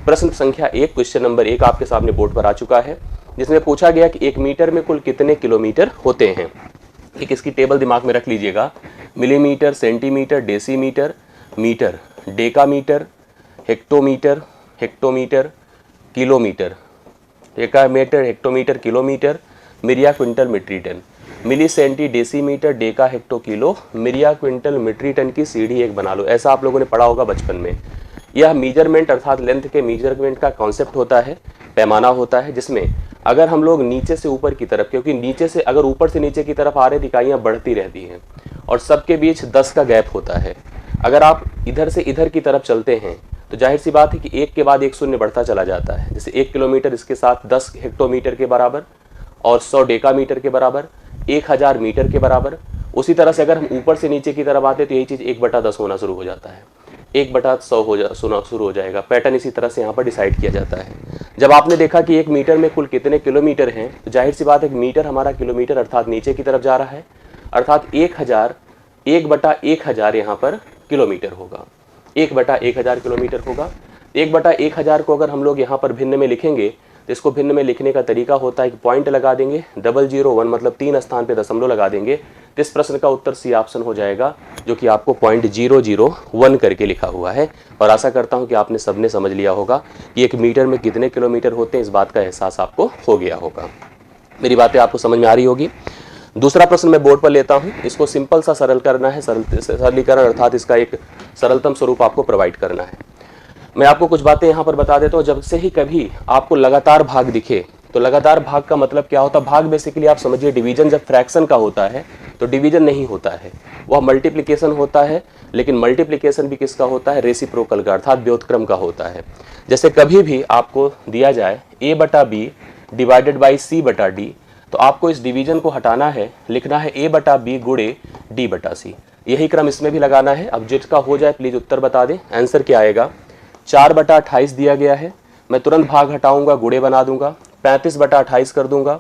प्रश्न संख्या 1 question number 1 आपके सामने बोर्ड पर आ चुका है, जिसमें पूछा गया कि 1 मीटर में कुल कितने किलोमीटर होते हैं। एक इसकी टेबल दिमाग में रख लीजिएगा, millimetre, centimetre, decimetre, metre, decametre, hectometre, hectometre, kilometre, decametre, hectometre, kilometre, myria, quintal, metric ton, milli, centi, decimetre, deca, hecto, kilo, myria, quintal, metric ton की सीढ़ी एक बना लो। ऐसा आप लोगों ने पढ़ा होगा बचपन में। यह मीजरमेंट अर्थात लेंथ के मीजरमेंट का कॉन्सेप्ट होता है, पैमाना होता है, जिसमें अगर हम लोग नीचे से ऊपर की तरफ, क्योंकि नीचे से अगर ऊपर से नीचे की तरफ आ रहे इकाइयाँ बढ़ती रहती हैं और सबके बीच 10 का गैप होता है। अगर आप इधर से इधर की तरफ चलते हैं तो जाहिर सी बात है कि एक के बाद एक शून्य बढ़ता चला जाता है। जैसे 1 किलोमीटर इसके साथ 10 हेक्टोमीटर के बराबर और 100 डेकामीटर के बराबर, 1000 मीटर के बराबर। उसी तरह से अगर हम ऊपर से नीचे की तरफ आते तो यही चीज़ 1/10 होना शुरू हो जाता है, 1/100 होना शुरू हो जाएगा। पैटर्न इसी तरह से यहाँ पर डिसाइड किया जाता है। जब आपने देखा कि 1 मीटर में कुल कितने किलोमीटर हैं, तो जाहिर सी बात है कि मीटर हमारा किलोमीटर अर्थात नीचे की तरफ जा रहा है, अर्थात 1000 1/1000 यहाँ पर किलोमीटर होगा, 1/1000 किलोमीटर होगा। 1/1000 को अगर हम लोग यहाँ पर भिन्न में लिखेंगे तो इसको भिन्न में लिखने का तरीका होता है कि पॉइंट लगा देंगे, 001 मतलब 3 स्थान पे दशमलव लगा देंगे, तो इस प्रश्न का उत्तर सी ऑप्शन हो जाएगा, जो कि आपको 0.001 करके लिखा हुआ है। और आशा करता हूं कि आपने सबने समझ लिया होगा कि 1 मीटर में कितने किलोमीटर होते हैं, इस बात का एहसास आपको हो गया होगा। मेरी बातें आपको समझ में आ रही होगी। दूसरा प्रश्न मैं बोर्ड पर लेता हूं, इसको सिंपल सा सरल करना है, सरलीकरण अर्थात इसका एक सरलतम स्वरूप आपको प्रोवाइड करना है। मैं आपको कुछ बातें यहाँ पर बता देता हूँ। जब से ही कभी आपको लगातार भाग दिखे तो लगातार भाग का मतलब क्या होता है? भाग बेसिकली आप समझिए डिवीजन जब फ्रैक्शन का होता है तो डिवीजन नहीं होता है, वह मल्टीप्लिकेशन होता है। लेकिन मल्टीप्लिकेशन भी किसका होता है? रेसिप्रोकल का अर्थात व्युत्क्रम का होता है। जैसे कभी भी आपको दिया जाए a/b डिवाइडेड बाई c/d, तो आपको इस डिवीजन को हटाना है, लिखना है a/b गुणे d/c। यही क्रम इसमें भी लगाना है। अब जिसका हो जाए प्लीज उत्तर बता दें। आंसर क्या आएगा? 4/28 दिया गया है, मैं तुरंत भाग हटाऊंगा, गुणे बना दूंगा, 35/28 कर दूंगा,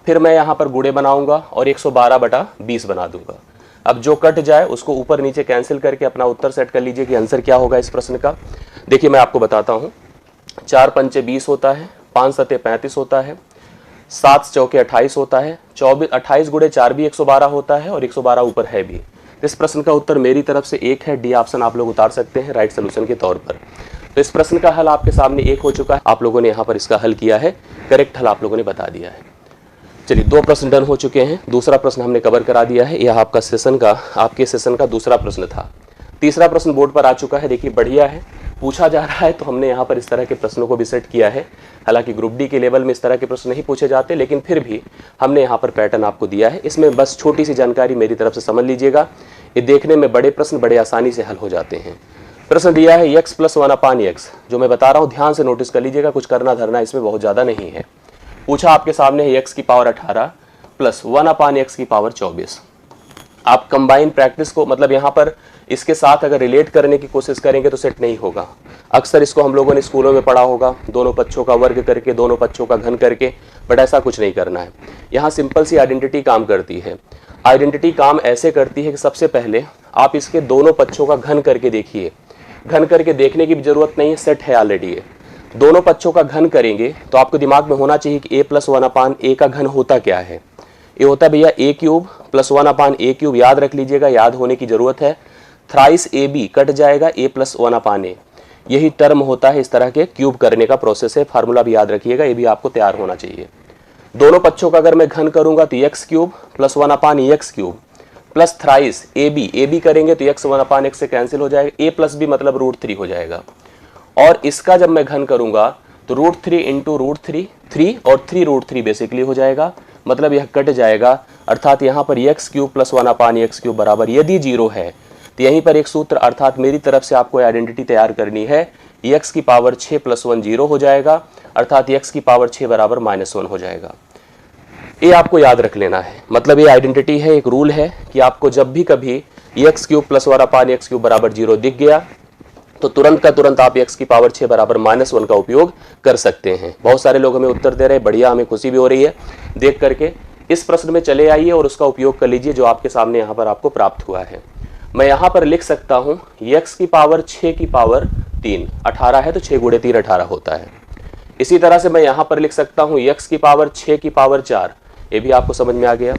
फिर मैं यहाँ पर गुणे बनाऊंगा और 112/20 बना दूंगा। अब जो कट जाए उसको ऊपर नीचे कैंसिल करके अपना उत्तर सेट कर लीजिए कि आंसर क्या होगा इस प्रश्न का। देखिए मैं आपको बताता हूँ, 4 पंचे 20 होता है, 5 सते 35 होता है, 7 चौके 28 होता है, 28 गुणे 4 भी 112 होता है और 112 ऊपर है भी। इस प्रश्न का उत्तर मेरी तरफ से 1 है, डी ऑप्शन आप लोग उतार सकते हैं राइट सोल्यूशन के तौर पर। तो इस प्रश्न का हल आपके सामने 1 हो चुका है, आप लोगों ने यहाँ पर इसका हल किया है, करेक्ट हल आप लोगों ने बता दिया है। चलिए 2 प्रश्न डन हो चुके हैं, दूसरा प्रश्न हमने कवर करा दिया है। यह आपके सेशन का दूसरा प्रश्न था। तीसरा प्रश्न बोर्ड पर आ चुका है। देखिए बढ़िया है, पूछा जा रहा है तो हमने यहाँ पर इस तरह के प्रश्नों को भी सेट किया है। हालांकि ग्रुप डी के लेवल में इस तरह के प्रश्न नहीं पूछे जाते, लेकिन फिर भी हमने यहाँ पर पैटर्न आपको दिया है। इसमें बस छोटी सी जानकारी मेरी तरफ से समझ लीजिएगा, ये देखने में बड़े प्रश्न बड़े आसानी से हल हो जाते हैं। प्रश्न दिया है x + 1/x, जो मैं बता रहा हूँ ध्यान से नोटिस कर लीजिएगा, कुछ करना धरना इसमें बहुत ज़्यादा नहीं है। पूछा आपके सामने है x की पावर 18 + 1/x की पावर 24। आप कंबाइन प्रैक्टिस को मतलब यहाँ पर इसके साथ अगर रिलेट करने की कोशिश करेंगे तो सेट नहीं होगा। अक्सर इसको हम लोगों ने स्कूलों में पढ़ा होगा, दोनों पक्षों का वर्ग करके, दोनों पक्षों का घन करके, बट ऐसा कुछ नहीं करना है। यहाँ सिंपल सी आइडेंटिटी काम करती है। आइडेंटिटी काम ऐसे करती है कि सबसे पहले आप इसके दोनों पक्षों का घन करके देखिए। घन करके देखने की भी जरूरत नहीं है, सेट है ऑलरेडी ये। दोनों पक्षों का घन करेंगे तो आपको दिमाग में होना चाहिए कि a + 1/a का घन होता क्या है। ये होता है भैया a³ + 1/a³। याद रख लीजिएगा, याद होने की जरूरत है। थ्राइस ab कट जाएगा a + 1/a। यही टर्म होता है इस तरह के क्यूब करने का प्रोसेस है। फार्मूला भी याद रखिएगा, ये भी आपको तैयार होना चाहिए। दोनों पक्षों का अगर मैं घन करूंगा तो x³ + 1/x³ plus thrice ab करेंगे तो x 1/x से कैंसिल हो जाएगा, a + b मतलब √3 हो जाएगा। और इसका जब मैं घन करूंगा तो √3 × √3 3 और 3√3 बेसिकली हो जाएगा, मतलब यह कट जाएगा। अर्थात यहाँ पर x³ + 1/x³ बराबर यदि 0 है तो यहीं पर एक सूत्र अर्थात मेरी तरफ से आपको आइडेंटिटी तैयार करनी है। x की पावर 6 + 1 0 हो जाएगा, अर्थात x की पावर 6 बराबर -1 हो जाएगा। ये आपको याद रख लेना है, मतलब ये आइडेंटिटी है, एक रूल है कि आपको जब भी कभी x³ + 1/x³ बराबर 0 दिख गया तो तुरंत का तुरंत आप x की पावर 6 बराबर -1 का उपयोग कर सकते हैं। बहुत सारे लोग हमें उत्तर दे रहे हैं, बढ़िया, हमें खुशी भी हो रही है देख करके। इस प्रश्न में चले आइए और उसका उपयोग कर लीजिए जो आपके सामने यहाँ पर आपको प्राप्त हुआ है। मैं यहां पर लिख सकता हूं x की पावर 6 की पावर 3, 18 है तो 6 गुणे 3 18 होता है। इसी तरह से मैं यहां पर लिख सकता हूं x की पावर 6 की पावर 4, ये भी आपको समझ में आ गया।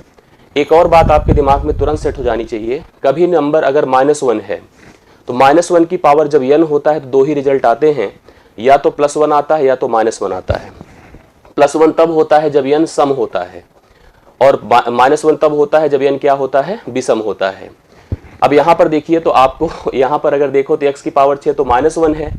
एक और बात आपके दिमाग में तुरंत सेट हो जानी चाहिए, कभी नंबर अगर -1 है तो -1 की पावर जब n होता है तो दो ही रिजल्ट आते हैं, या तो +1 आता है या तो -1 आता है। +1 तब होता है जब n सम होता है, और -1 तब होता है जब n क्या होता है, विषम होता है। अब यहाँ पर देखिए तो आपको यहाँ पर अगर देखो तो x की पावर 6 तो -1 है,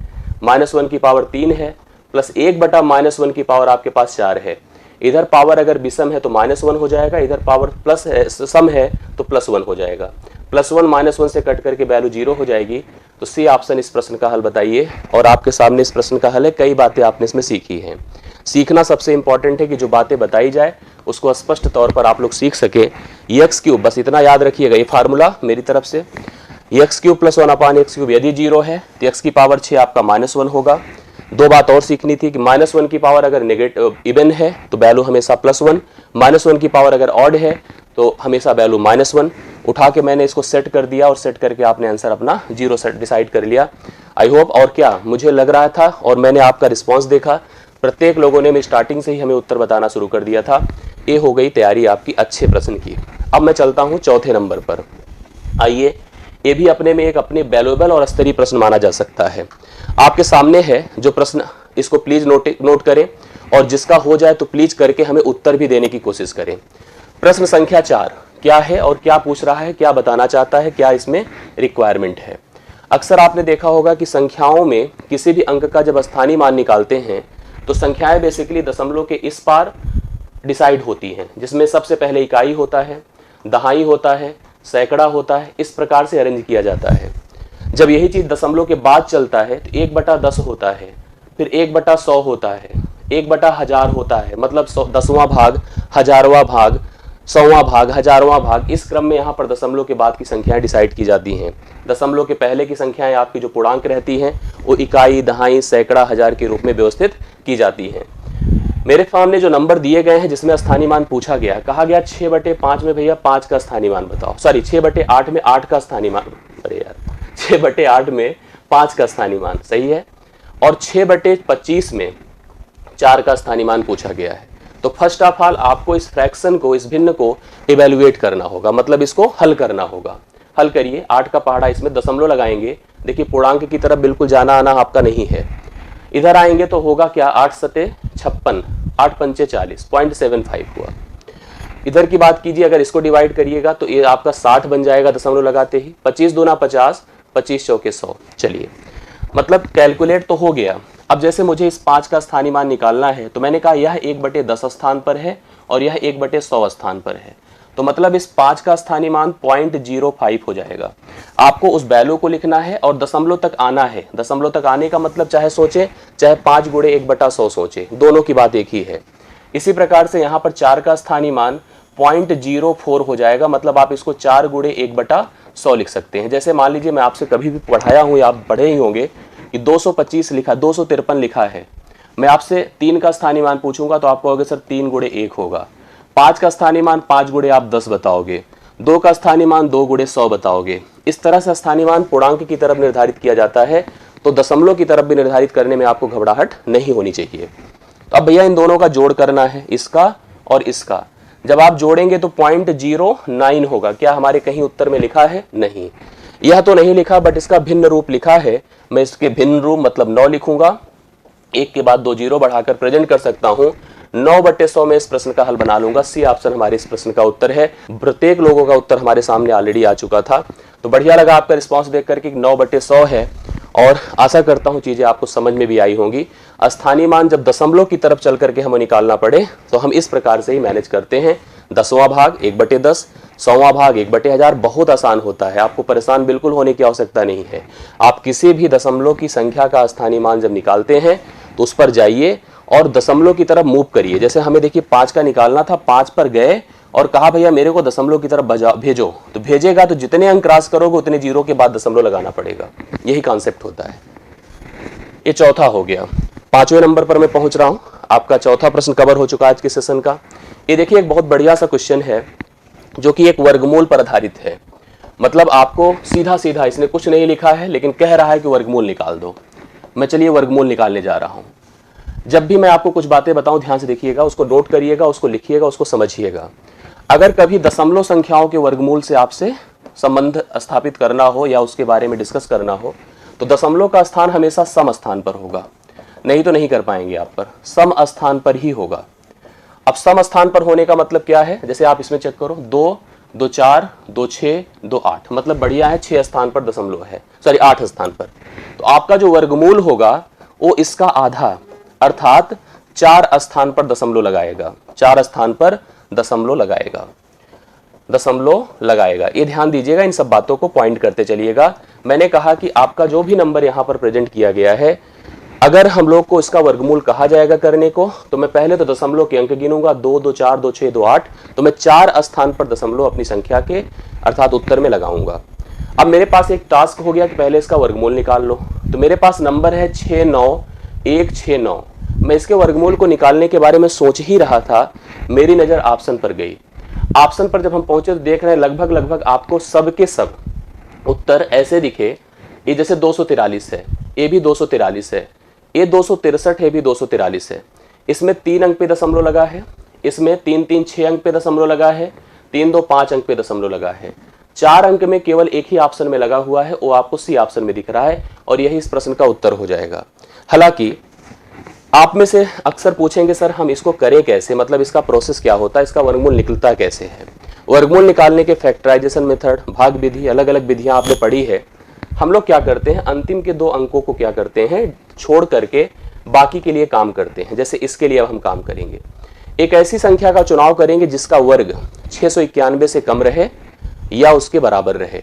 -1 की पावर 3 है, प्लस 1 बटा -1 की पावर आपके पास 4 है। इधर पावर अगर विषम है तो -1 हो जाएगा, इधर पावर प्लस है, सम है तो +1 हो जाएगा। +1 -1 से कट करके वैल्यू 0 हो जाएगी। तो सी ऑप्शन इस प्रश्न का हल बताइए। और आपके सामने इस प्रश्न का हल है। कई बातें आपने इसमें सीखी हैं। सीखना सबसे इंपॉर्टेंट है कि जो बातें बताई जाए उसको स्पष्ट तौर पर आप लोग सीख सके। x3, बस इतना याद रखिएगा, ये फार्मूला मेरी तरफ से, x3 + 1/x3 यदि 0 है तो x की पावर 6 आपका -1 होगा। दो बात और सीखनी थी कि -1 की पावर अगर नेगेटिव इवन है तो वैल्यू हमेशा +1, -1 की पावर अगर ऑड है तो हमेशा वैल्यू -1। उठा के मैंने इसको सेट कर दिया और सेट करके आपने आंसर अपना 0 सेट डिसाइड कर लिया। आई होप, और क्या मुझे लग रहा था और मैंने आपका रिस्पॉन्स देखा, प्रत्येक लोगों ने स्टार्टिंग से ही हमें उत्तर बताना शुरू कर दिया था। ये हो गई तैयारी आपकी अच्छे प्रश्न की। अब मैं चलता हूँ चौथे नंबर पर। आइए, ये भी अपने में एक अपने वैल्यूएबल और स्तरीय प्रश्न माना जा सकता है। आपके सामने है जो प्रश्न, इसको प्लीज नोट करें, और जिसका हो जाए तो प्लीज करके हमें उत्तर भी देने की कोशिश करें। प्रश्न संख्या 4 क्या है और क्या पूछ रहा है, क्या बताना चाहता है, क्या इसमें रिक्वायरमेंट है। अक्सर आपने देखा होगा कि संख्याओं में किसी भी अंक का जब स्थानीय मान निकालते हैं तो संख्याएं बेसिकली दशमलव के इस पार डिसाइड होती हैं, जिसमें सबसे पहले इकाई होता है, दहाई होता है, सैकड़ा होता है, इस प्रकार से अरेंज किया जाता है। जब यही चीज दशमलव के बाद चलता है तो 1/10 होता है, फिर 1/100 होता है, 1/1000 होता है, मतलब 10वां भाग, 1000वां भाग, 100वां भाग, 1000वां भाग, इस क्रम में यहाँ पर दशमलव के बाद की संख्याएं डिसाइड की जाती हैं। दशमलव के पहले की संख्याएं आपकी जो पूर्णांक रहती हैं वो इकाई, दहाई, सैकड़ा, हजार के रूप में व्यवस्थित की जाती हैं। मेरे सामने जो नंबर दिए गए हैं जिसमें स्थानीय मान पूछा गया, कहा गया 6/5 में भैया 5 का स्थानीय मान बताओ, सॉरी 6/8 में 8 का स्थानीय मान, अरे यार 6/8 में 5 का स्थानीय मान, सही है, और 6/25 में 4 का स्थानीय मान पूछा गया है। तो फर्स्ट ऑफ ऑल आपको इस फ्रैक्शन को, इस भिन्न को इवेल्युएट करना होगा, मतलब इसको हल करना होगा। हल करिए, 8 का पहाड़ा, इसमें दशमलव लगाएंगे, देखिए पूर्णांक की तरफ बिल्कुल जाना आना आपका नहीं है। इधर आएंगे तो होगा क्या, 8 सते 56, 8 पंचे 40, 0.75 हुआ। इधर की बात कीजिए, अगर इसको डिवाइड करिएगा तो ये आपका 60 बन जाएगा दशमलव लगाते ही, 25 दूना 50, 25 चौके 100। चलिए, मतलब कैलकुलेट तो हो गया। अब जैसे मुझे इस 5 का स्थानीय मान निकालना है तो मैंने कहा यह 1/10 स्थान पर है और यह 1/100 स्थान पर है, तो मतलब इस 5 का स्थानीय मान 0.05 हो जाएगा। आपको उस वैल्यू को लिखना है और दशमलव तक आना है। दशमलव तक आने का मतलब चाहे सोचे, चाहे 5 गुणे 1/100 सोचे, दोनों की बात एक ही है। इसी प्रकार से यहाँ पर 4 का स्थानीय मान 0.04 हो जाएगा, मतलब आप इसको 4 गुणे 1/100 लिख सकते हैं। जैसे मान लीजिए मैं आपसे कभी भी पढ़ाया हूँ या आप पढ़े ही होंगे कि 225 लिखा, 253 लिखा है, मैं आपसे 3 का स्थानीय मान पूछूंगा तो आप कहोगे सर 3 गुणे 1 होगा। 5 का स्थानीय मान 5 गुणे आप 10 बताओगे, 2 का स्थानीय मान 2 गुणे 100 बताओगे। इस तरह से स्थानीय मान पूर्णांक की तरफ निर्धारित किया जाता है, तो दशमलव की तरफ भी निर्धारित करने में आपको घबराहट नहीं होनी चाहिए। तो अब भैया इन दोनों का जोड़ करना है, इसका और इसका। जब आप जोड़ेंगे तो 0.09 होगा। क्या हमारे कहीं उत्तर में लिखा है? नहीं, यह तो नहीं लिखा, बट इसका भिन्न रूप लिखा है। मैं इसके भिन्न रूप मतलब 9 लिखूंगा, एक के बाद 2 जीरो बढ़ाकर प्रेजेंट कर सकता हूं। 9/100 में इस प्रश्न का हल बना लूंगा। सी ऑप्शन हमारे इस प्रश्न का उत्तर है। प्रत्येक लोगों का उत्तर हमारे सामने ऑलरेडी आ चुका था, तो बढ़िया लगा आपका रिस्पांस देख करके 9/100 है, और आशा करता हूं चीजें आपको समझ में भी आई होंगी। स्थानीय मान जब दशमलव की तरफ चल करके हमें निकालना पड़े तो हम इस प्रकार से ही मैनेज करते हैं। 10वां भाग 1/10, 100वां भाग 1/1000, बहुत आसान होता है। आपको परेशान बिल्कुल होने की आवश्यकता नहीं है। आप किसी भी दशमलव की संख्या का स्थानीय मान जब निकालते हैं तो उस पर जाइए और दशमलव की तरफ मूव करिए। जैसे हमें देखिए 5 का निकालना था, 5 पर गए और कहा भैया मेरे को दशमलव की तरफ भेजो, तो भेजेगा तो जितने अंक क्रॉस करोगे उतने जीरो के बाद दशमलव लगाना पड़ेगा। यही कॉन्सेप्ट होता है। ये चौथा हो गया। 5वें नंबर पर मैं पहुंच रहा हूं। आपका चौथा प्रश्न कवर हो चुका है आज के सेशन का। ये देखिए एक बहुत बढ़िया सा क्वेश्चन है जो कि एक वर्गमूल पर आधारित है। मतलब आपको सीधा सीधा इसने कुछ नहीं लिखा है लेकिन कह रहा है कि वर्गमूल निकाल दो। मैं चलिए वर्गमूल निकालने जा रहा हूं। जब भी मैं आपको कुछ बातें बताऊं ध्यान से देखिएगा, उसको नोट करिएगा, उसको लिखिएगा, उसको समझिएगा। अगर कभी दशमलव संख्याओं के वर्गमूल से आपसे संबंध स्थापित करना हो या उसके बारे में डिस्कस करना हो तो दशमलव का स्थान हमेशा सम स्थान पर होगा, नहीं तो नहीं कर पाएंगे आप पर, सम स्थान पर ही होगा। अब सम स्थान पर होने का मतलब क्या है, जैसे आप इसमें चेक करो, 2 2 4 2 6 2 8, मतलब बढ़िया है 6 स्थान पर दशमलव है, सॉरी 8 स्थान पर। तो आपका जो वर्गमूल होगा वो इसका आधा अर्थात 4 स्थान पर दशमलव लगाएगा, 4 स्थान पर दशमलव लगाएगा। ये ध्यान दीजिएगा, इन सब बातों को पॉइंट करते चलिएगा। मैंने कहा कि आपका जो भी नंबर यहां पर प्रेजेंट किया गया है, अगर हम लोग को इसका वर्गमूल कहा जाएगा करने को, तो मैं पहले तो दशमलव के अंक गिनूंगा, 2 2 4 2 6 2 8, तो मैं 4 स्थान पर दशमलव अपनी संख्या के अर्थात उत्तर में लगाऊंगा। अब मेरे पास एक टास्क हो गया कि पहले इसका वर्गमूल निकाल लो। तो मेरे पास नंबर है 69169। मैं इसके वर्गमूल को निकालने के बारे में सोच ही रहा था, मेरी नजर ऑप्शन पर गई। ऑप्शन पर जब हम पहुंचे तो देख रहे हैं लगभग आपको सब के सब उत्तर ऐसे दिखे, ये जैसे 243 है, ये भी 243 है, ये 263 है, भी 243 है। इसमें 3 अंक पे दशमलव लगा है, इसमें 3 3 6 अंक पे दशमलव लगा है, 3 2 5 अंक पे दशमलव लगा है। 4 अंक में केवल एक ही ऑप्शन में लगा हुआ है, वो आपको सी ऑप्शन में दिख रहा है और यही इस प्रश्न का उत्तर हो जाएगा। हालांकि आप में से अक्सर पूछेंगे सर हम इसको करें कैसे, मतलब इसका प्रोसेस क्या होता है, इसका वर्गमूल निकलता कैसे है। वर्गमूल निकालने के फैक्टराइजेशन मेथड, भाग विधि, अलग अलग विधियां आपने पढ़ी है। हम लोग क्या करते हैं, अंतिम के 2 अंकों को क्या करते हैं, छोड़ करके बाकी के लिए काम करते हैं। जैसे इसके लिए अब हम काम करेंगे, एक ऐसी संख्या का चुनाव करेंगे जिसका वर्ग 691 से कम रहे या उसके बराबर रहे।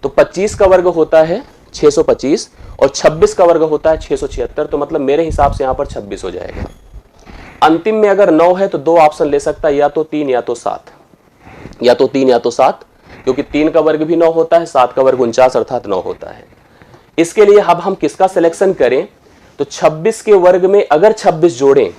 तो 25 का वर्ग होता है 625 और 26 का वर्ग होता है 676, तो मतलब मेरे हिसाब से यहां पर 26 हो जाएगा। अंतिम में अगर 9 है तो 2 ऑप्शन ले सकता है, या तो 3 या तो 7, या तो 3 या तो 7, क्योंकि 3 का वर्ग भी 9 होता है, 7 का वर्ग 49 अर्थात 9 होता है। इसके लिए अब हम किसका सिलेक्शन करें, तो 26 के वर्ग में अगर 26 जोड़ें,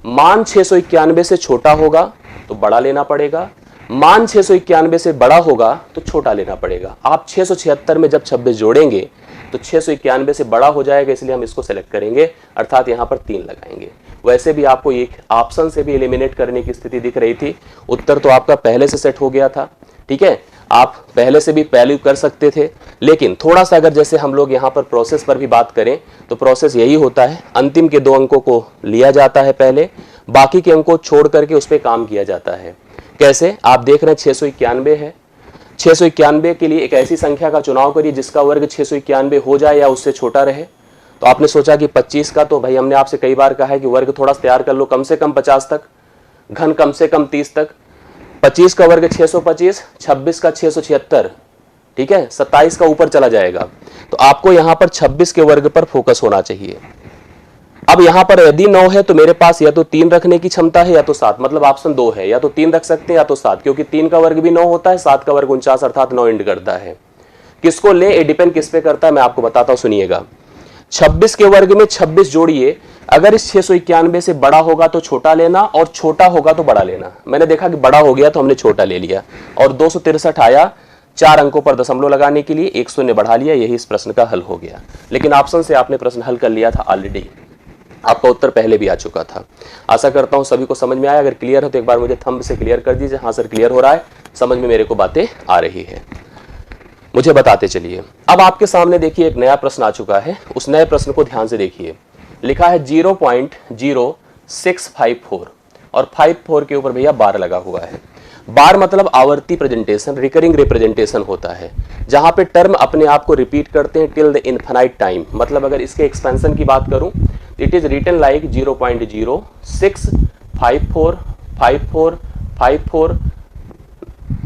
मान 691 से छोटा होगा तो बड़ा लेना पड़ेगा, मान 691 से बड़ा होगा तो छोटा लेना पड़ेगा। आप 676 में जब 26 जोड़ेंगे तो 691 से बड़ा हो जाएगा, इसलिए हम इसको सेलेक्ट करेंगे, अर्थात यहां पर 3 लगाएंगे। वैसे भी आपको एक ऑप्शन से भी एलिमिनेट करने की स्थिति दिख रही थी, उत्तर तो आपका पहले से सेट हो गया था, ठीक है, आप पहले से भी वैल्यू कर सकते थे। लेकिन थोड़ा सा अगर जैसे हम लोग यहाँ पर प्रोसेस पर भी बात करें तो प्रोसेस यही होता है, अंतिम के 2 अंकों को लिया जाता है पहले, बाकी के अंकों छोड़ करके उस पर काम किया जाता है। कैसे, आप देख रहे हैं 691 है, 691 के लिए एक ऐसी संख्या का चुनाव करिए जिसका वर्ग 691 हो जाए या उससे छोटा रहे। तो आपने सोचा कि 25 का, तो भाई हमने आपसे कई बार कहा है कि वर्ग थोड़ा तैयार कर लो, कम से कम 50 तक, घन कम से कम 30 तक। 25 का वर्ग 625, 26 का 676, ठीक है, 27 का ऊपर चला जाएगा। तो आपको यहां पर 26 के वर्ग पर फोकस होना चाहिए। अब यहां पर यदि 9 है तो मेरे पास या तो 3 रखने की क्षमता है या तो 7, मतलब ऑप्शन 2 है, या तो 3 रख सकते हैं या तो 7, क्योंकि 3 का वर्ग भी 9 होता है, 7 का वर्ग 49 अर्थात 9 इंड करता है। किसको ले, ये डिपेंड किस पे करता है, मैं आपको बताता हूं, सुनिएगा। 26 के वर्ग में 26 जोड़िए, अगर इस 691 से बड़ा होगा तो छोटा लेना और छोटा होगा तो बड़ा लेना। मैंने देखा कि बड़ा हो गया तो हमने छोटा ले लिया और 263 आया, 4 अंकों पर दशमलव लगाने के लिए 1 शून्य बढ़ा लिया, यही इस प्रश्न का हल हो गया। लेकिन ऑप्शन से आपने प्रश्न हल कर लिया था ऑलरेडी, आपका उत्तर पहले भी आ चुका था। आशा करता हूं सभी को समझ में आया। अगर क्लियर हो तो एक बार मुझे थंब से क्लियर कर दीजिए, हाँ सर क्लियर हो रहा है, समझ में मेरे को बातें आ रही है, मुझे बताते चलिए। अब आपके सामने देखिए एक नया प्रश्न आ चुका है, उस नए प्रश्न को ध्यान से देखिए। लिखा है 0.0654 और 54 के ऊपर भैया बार लगा हुआ है। बार मतलब आवर्ती प्रेजेंटेशन, रिकरिंग रिप्रेजेंटेशन होता है, जहां पे टर्म अपने आप को रिपीट करते हैं टिल द इनफाइनाइट टाइम। मतलब अगर इसके एक्सपेंशन की बात करूं, इट इज रिटन लाइक 0.06545454।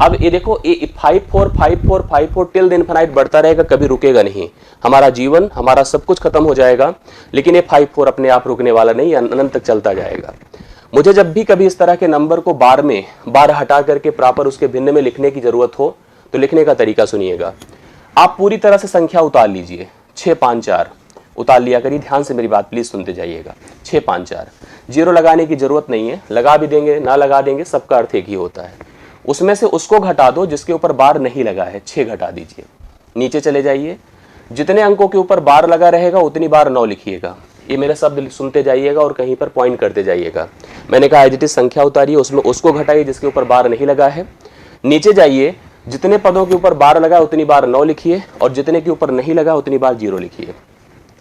अब ये देखो, ये 545454 टिल द इनफाइनाइट बढ़ता रहेगा, कभी रुकेगा नहीं। हमारा जीवन, हमारा सब कुछ खत्म हो जाएगा, लेकिन ये 54 अपने आप रुकने वाला नहीं, अनंत तक चलता जाएगा। मुझे जब भी कभी इस तरह के नंबर को बार में बार हटा करके प्रॉपर उसके भिन्न में लिखने की जरूरत हो तो लिखने का तरीका सुनिएगा। आप पूरी तरह से संख्या उतार लीजिए, 654 उतार लिया करिए, ध्यान से मेरी बात प्लीज सुनते जाइएगा। 654 जीरो लगाने की जरूरत नहीं है, लगा भी देंगे ना लगा देंगे सबका अर्थ एक ही होता है। उसमें से उसको घटा दो जिसके ऊपर बार नहीं लगा है, 6 घटा दीजिए। नीचे चले जाइए, जितने अंकों के ऊपर बार लगा रहेगा उतनी बार 9 लिखिएगा। ये मेरे शब्द सुनते जाइएगा और कहीं पर पॉइंट करते जाइएगा। मैंने कहा एज इट इज संख्या उतारिए, उसमें उसको घटाइए जिसके ऊपर बार नहीं लगा है। नीचे जाइए, जितने पदों के ऊपर बार लगा उतनी बार 9 लिखिए और जितने के ऊपर नहीं लगा उतनी बार 0 लिखिए।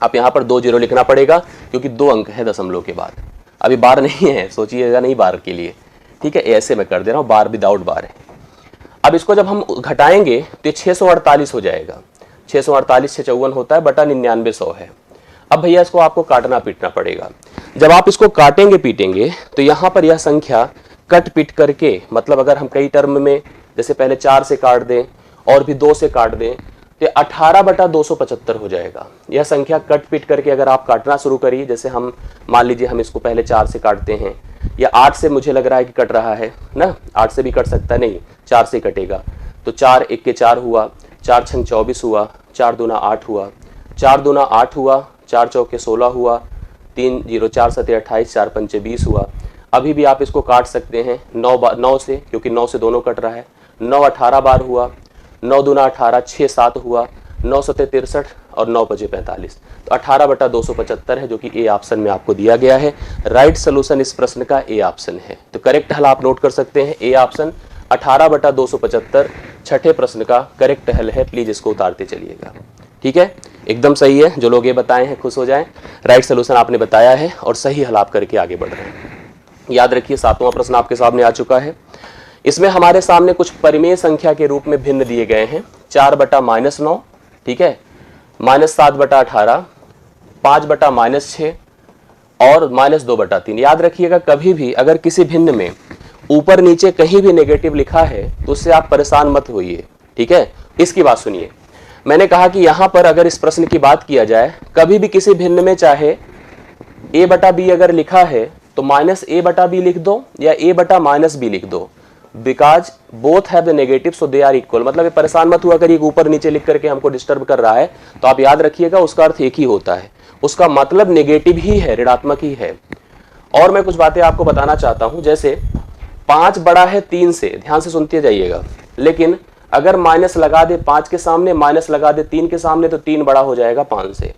आप यहाँ पर 2 0 लिखना पड़ेगा क्योंकि 2 अंक है दशमलव के बाद, अभी बार नहीं है, सोचिएगा नहीं बार के लिए, ठीक है। ऐसे मैं कर दे रहा हूँ, बार विदाउट बार है। अब इसको जब हम घटाएंगे तो 648 हो जाएगा। 648 से 54 होता है बटा 99 100 है। अब भैया इसको आपको काटना पीटना पड़ेगा। जब आप इसको काटेंगे पीटेंगे तो यहाँ पर यह संख्या कट पीट करके, मतलब अगर हम कई टर्म में जैसे पहले 4 से काट दें और भी 2 से काट दें तो 18 बटा 275 हो जाएगा। यह संख्या कट पीट करके अगर आप काटना शुरू करिए, जैसे हम मान लीजिए हम इसको पहले 4 से काटते हैं या 8 से मुझे लग रहा है कि कट रहा है ना, 8 से भी कट सकता है, नहीं 4 से कटेगा। तो 4 1 के 4 हुआ, 4 छंग 24 हुआ, 4 दूना 8 हुआ, 4 दूना 8 हुआ, 4 चौके 16 हुआ, 3 0 4 7 28, 4 पंचे 20 हुआ। अभी भी आप इसको काट सकते हैं 9 से, क्योंकि 9 से दोनों कट रहा है। 9 18 बार हुआ, 9 दूना 18, 6 7 हुआ, 9 7 63 और 9 5 45। तो 18 बटा 275 है, जो कि ए ऑप्शन में आपको दिया गया है। राइट सोल्यूशन इस प्रश्न का ए ऑप्शन है। तो करेक्ट हल आप नोट कर सकते हैं, ए ऑप्शन 18 बटा 275 छठे प्रश्न का करेक्ट हल है। प्लीज इसको उतारते चलिएगा, ठीक है, एकदम सही है। जो लोग ये बताए हैं खुश हो जाएं, राइट सोल्यूशन आपने बताया है और सही हल आप करके आगे बढ़ रहे हैं। याद रखिए 7वां प्रश्न आपके सामने आ चुका है। इसमें हमारे सामने कुछ परिमेय संख्या के रूप में भिन्न दिए गए हैं। 4 बटा -9, ठीक है, -7 बटा 18, 5 बटा -6 और -2 बटा 3। याद रखिएगा कभी भी अगर किसी भिन्न में ऊपर नीचे कहीं भी नेगेटिव लिखा है तो उससे आप परेशान मत होइए, ठीक है। इसकी बात सुनिए, मैंने कहा कि यहां पर अगर इस प्रश्न की बात किया जाए, कभी भी किसी भिन्न में चाहे a बटा b अगर लिखा है तो -a बटा b लिख दो या a बटा -b लिख दो, because both have the negative so they are equal. मतलब ये परेशान मत हुआ करिए ऊपर नीचे लिख करके हमको डिस्टर्ब कर रहा है। तो आप याद रखिएगा उसका अर्थ एक ही होता है, उसका मतलब नेगेटिव ही है, ऋणात्मक ही है। और मैं कुछ बातें आपको बताना चाहता हूं, जैसे 5 बड़ा है 3 से, ध्यान से सुनते जाइएगा, लेकिन अगर माइनस लगा दे 5 के सामने, माइनस लगा दे 3 के सामने, तो 3 बड़ा हो जाएगा 5 से।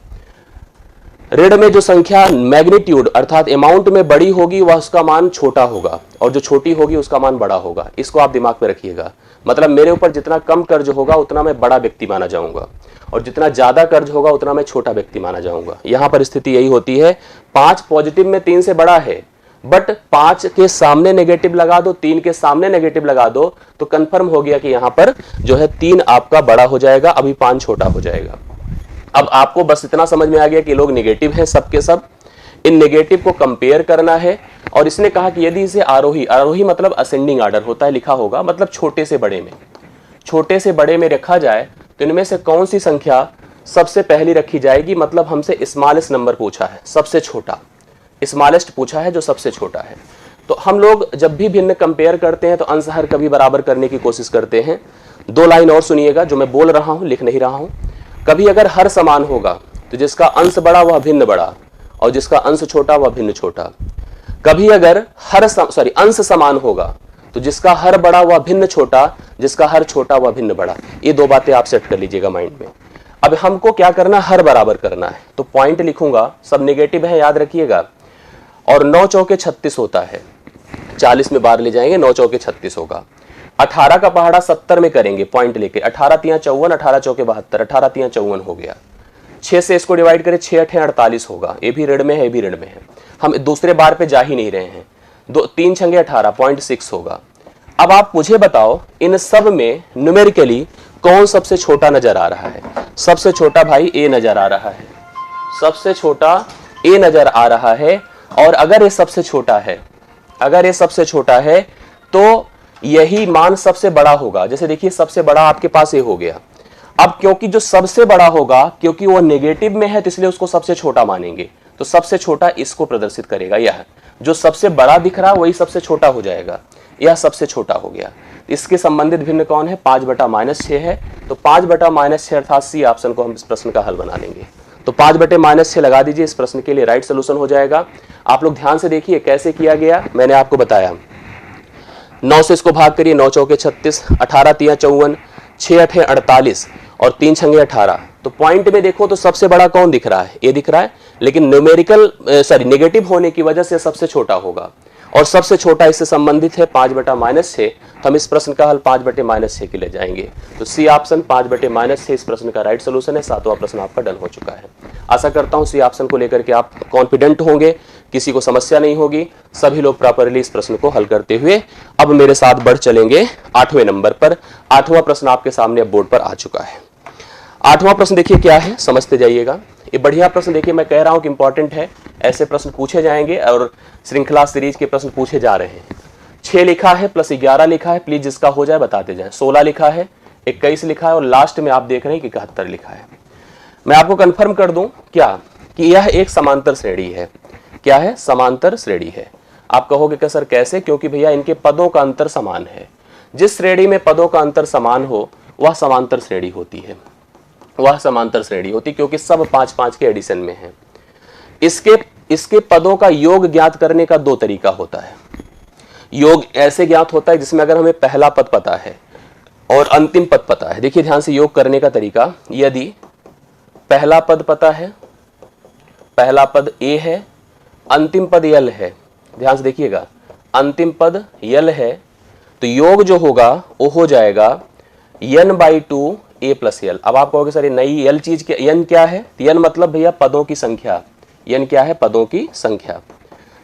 ऋण में जो संख्या मैग्नीट्यूड अर्थात अमाउंट में बड़ी होगी वह उसका मान छोटा होगा और जो छोटी होगी उसका मान बड़ा होगा। इसको आप दिमाग में रखिएगा। मतलब मेरे ऊपर जितना कम कर्ज होगा उतना मैं बड़ा व्यक्ति माना जाऊंगा और जितना ज्यादा कर्ज होगा उतना मैं छोटा व्यक्ति माना जाऊंगा। यहां पर स्थिति यही होती है। 5 पॉजिटिव में 3 से बड़ा है, बट 5 के सामने नेगेटिव लगा दो, 3 के सामने नेगेटिव लगा दो तो कंफर्म हो गया कि यहां पर जो है 3 आपका बड़ा हो जाएगा, अभी 5 छोटा हो जाएगा। अब आपको बस इतना समझ में आ गया कि लोग नेगेटिव हैं सबके सब, इन नेगेटिव को कंपेयर करना है। और इसने कहा कि यदि इसे आरोही, आरोही मतलब असेंडिंग ऑर्डर होता है, लिखा होगा मतलब छोटे से बड़े में रखा जाए तो इनमें से कौन सी संख्या सबसे पहली रखी जाएगी। मतलब हमसे स्मॉलेस्ट नंबर पूछा है, सबसे छोटा, स्मॉलेस्ट पूछा है जो सबसे छोटा है। तो हम लोग जब भी भिन्न कंपेयर करते हैं तो अंश हर कभी बराबर करने की कोशिश करते हैं। 2 लाइन और सुनिएगा जो मैं बोल रहा हूं, लिख नहीं रहा हूं। कभी अगर हर समान होगा तो जिसका अंश बड़ा वह भिन्न बड़ा और जिसका अंश छोटा वह भिन्न छोटा। कभी अगर अंश समान होगा तो जिसका हर बड़ा वह भिन्न छोटा, जिसका हर छोटा वह भिन्न बड़ा। ये 2 बातें आप सेट कर लीजिएगा माइंड में। अब हमको क्या करना, हर बराबर करना है। तो पॉइंट लिखूंगा, सब नेगेटिव है याद रखिएगा। और 9 चौके 36 होता है, 40 में बार ले जाएंगे, 9 चौके 36 होगा। 18 का पहाड़ा 70 में करेंगे पॉइंट लेके, 18 तियां 54, 18 चौके 72, 18 तियां 54 हो गया। 6 से इसको डिवाइड करें, 6 8 48 होगा। ये भी ऋण में है, ये भी ऋण में है, हम दूसरे बार पे जा ही नहीं रहे हैं। 3 छंगे 18, 0.6 होगा। अब आप मुझे बताओ इन सब में न्यूमेरिकली कौन सबसे छोटा नजर आ रहा है। सबसे छोटा भाई ए नजर आ रहा है, सबसे छोटा ए नजर आ रहा है। और अगर ये सबसे छोटा है, तो यही मान सबसे बड़ा होगा। जैसे देखिए सबसे बड़ा आपके पास ये हो गया। अब क्योंकि जो सबसे बड़ा होगा, क्योंकि वो नेगेटिव में है तो इसलिए उसको सबसे छोटा मानेंगे, तो सबसे छोटा इसको प्रदर्शित करेगा। यह जो सबसे बड़ा दिख रहा वही सबसे छोटा हो जाएगा, यह सबसे छोटा हो गया। इसके संबंधित भिन्न कौन है, 5 बटा -6 है। तो 5 बटा -6 अर्थात सी ऑप्शन को हम इस प्रश्न का हल बना लेंगे। तो 5 बटे -6 लगा दीजिए, इस प्रश्न के लिए राइट सोल्यूशन हो जाएगा। आप लोग ध्यान से देखिए कैसे किया गया, मैंने आपको बताया 9 से इसको भाग करिए, 9 चौके 36, 18 तिया 54, 6 अठे 48 और 3 छंगे 18। तो पॉइंट में देखो तो सबसे बड़ा कौन दिख रहा है, ये दिख रहा है, लेकिन न्यूमेरिकल नेगेटिव होने की वजह से सबसे छोटा होगा और सबसे छोटा इससे संबंधित है 5/-6। तो हम इस प्रश्न का हल 5/-6 के लिए जाएंगे। तो सी ऑप्शन 5/-6 इस प्रश्न का राइट सोल्यूशन है। 7वां प्रश्न आपका डन हो चुका है। आशा करता हूं सी ऑप्शन को लेकर के आप कॉन्फिडेंट होंगे, किसी को समस्या नहीं होगी, सभी लोग प्रॉपरली इस प्रश्न को हल करते हुए अब मेरे साथ बढ़ चलेंगे 8वें नंबर पर। 8वां प्रश्न आपके सामने अब बोर्ड पर आ चुका है। 8वां प्रश्न देखिए क्या है, समझते जाइएगा। ये बढ़िया प्रश्न देखिए, मैं कह रहा हूं कि इंपॉर्टेंट है, ऐसे प्रश्न पूछे जाएंगे और श्रृंखला सीरीज के प्रश्न पूछे जा रहे हैं। 6 लिखा है प्लस 11 लिखा है, प्लीज जिसका हो जाए बताते जाए। 16 लिखा है, 21 लिखा है और लास्ट में आप देख रहे हैं कि 71 लिखा है। मैं आपको कंफर्म कर दूं क्या कि यह एक समांतर श्रेणी है। क्या है? समांतर श्रेणी है। आप कहोगे कि सर कैसे? क्योंकि भैया इनके पदों का अंतर समान है। जिस श्रेणी में पदों का अंतर समान हो वह समांतर श्रेणी होती है, वह समांतर श्रेणी होती, क्योंकि सब 5-5 के एडिशन में है। इसके पदों का योग ज्ञात करने का 2 तरीका होता है। योग ऐसे ज्ञात होता है जिसमें अगर हमें पहला पद पता है और अंतिम पद पता है। देखिए ध्यान से योग करने का तरीका, यदि पहला पद पता है, पहला पद ए है, अंतिम पद यल है, ध्यान से देखिएगा, अंतिम पद यल है, तो योग जो होगा वो हो जाएगा n/2 a + l। अब आप कहोगे सर ये नई यल चीज क्या, n क्या है? n मतलब भैया पदों की संख्या। n क्या है? पदों की संख्या।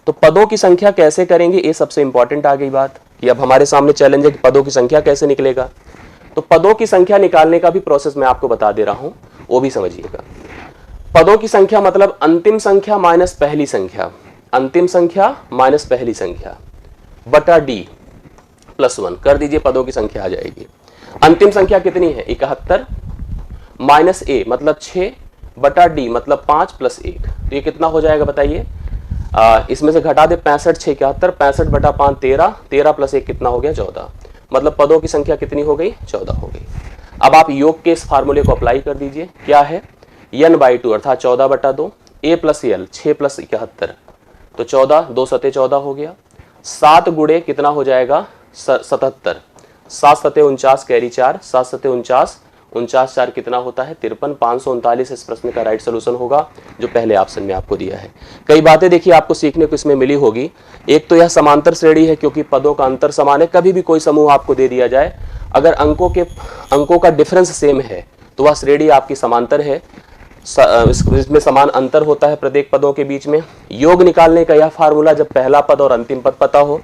तो पदों की संख्या कैसे करेंगे, ये सबसे इंपॉर्टेंट आ गई बात कि अब हमारे सामने चैलेंज है कि पदों की संख्या कैसे निकलेगा। तो पदों की संख्या निकालने का भी प्रोसेस मैं आपको बता दे रहा हूं, वो भी समझिएगा। पदों की संख्या मतलब अंतिम संख्या माइनस पहली संख्या, अंतिम संख्या माइनस पहली संख्या बटा d + 1 कर दीजिए, पदों की संख्या आ जाएगी। अंतिम संख्या कितनी है? 71 माइनस a मतलब 6 बटा d मतलब 5 + 1। तो ये कितना हो जाएगा बताइए? इसमें से घटा दे 65 6 71, 65 बटा 5 13, 13 + 1 कितना हो गया? 14। मतलब पदों की संख्या कितनी हो गई? 14 हो गई। अब आप योग के इस फार्मूले को अप्लाई कर दीजिए। क्या है? n/2 अर्थात 14/2 a + l 6 + 71 तो 14, 2 सते 14 हो गया। 7 गुणे कितना हो जाएगा? 77, 7 सते 49 कैरी 4, 7 सते 49, 49 4 कितना होता है? 53, 539 इस प्रश्न का राइट सोल्यूशन होगा जो पहले ऑप्शन में आपको दिया है। कई बातें देखिए आपको सीखने को इसमें मिली होगी। एक तो यह समांतर श्रेणी है क्योंकि पदों का अंतर समान है। कभी भी कोई समूह आपको दे दिया जाए, अगर अंकों का डिफरेंस सेम है तो वह श्रेणी आपकी समांतर है, इसमें समान अंतर होता है प्रत्येक पदों के बीच में। योग निकालने का यह फार्मूला जब पहला पद और अंतिम पद पता हो,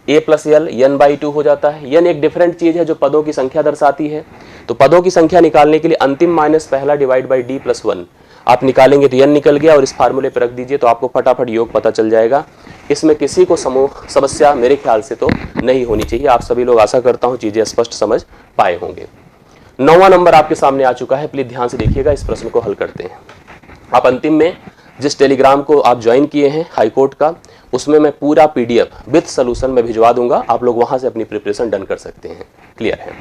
a + l n/2 हो जाता है। n एक डिफरेंट चीज है जो पदों की संख्या दर्शाती है। तो पदों की संख्या निकालने के लिए अंतिम माइनस पहला डिवाइड बाई d + 1 आप निकालेंगे तो n निकल गया और इस फार्मूले पर रख दीजिए तो आपको फटाफट योग पता चल जाएगा। इसमें किसी को समस्या मेरे ख्याल से तो नहीं होनी चाहिए। आप सभी लोग, आशा करता हूं, चीजें स्पष्ट समझ पाए होंगे। 9वां नंबर आपके सामने आ चुका है। प्लीज ध्यान से देखिएगा, इस प्रश्न को हल करते हैं। आप अंतिम में जिस टेलीग्राम को आप ज्वाइन किए हैं हाईकोर्ट का, उसमें मैं पूरा PDF विद सॉल्यूशन में भिजवा दूंगा। आप लोग वहां से अपनी प्रिपरेशन डन कर सकते हैं। क्लियर है?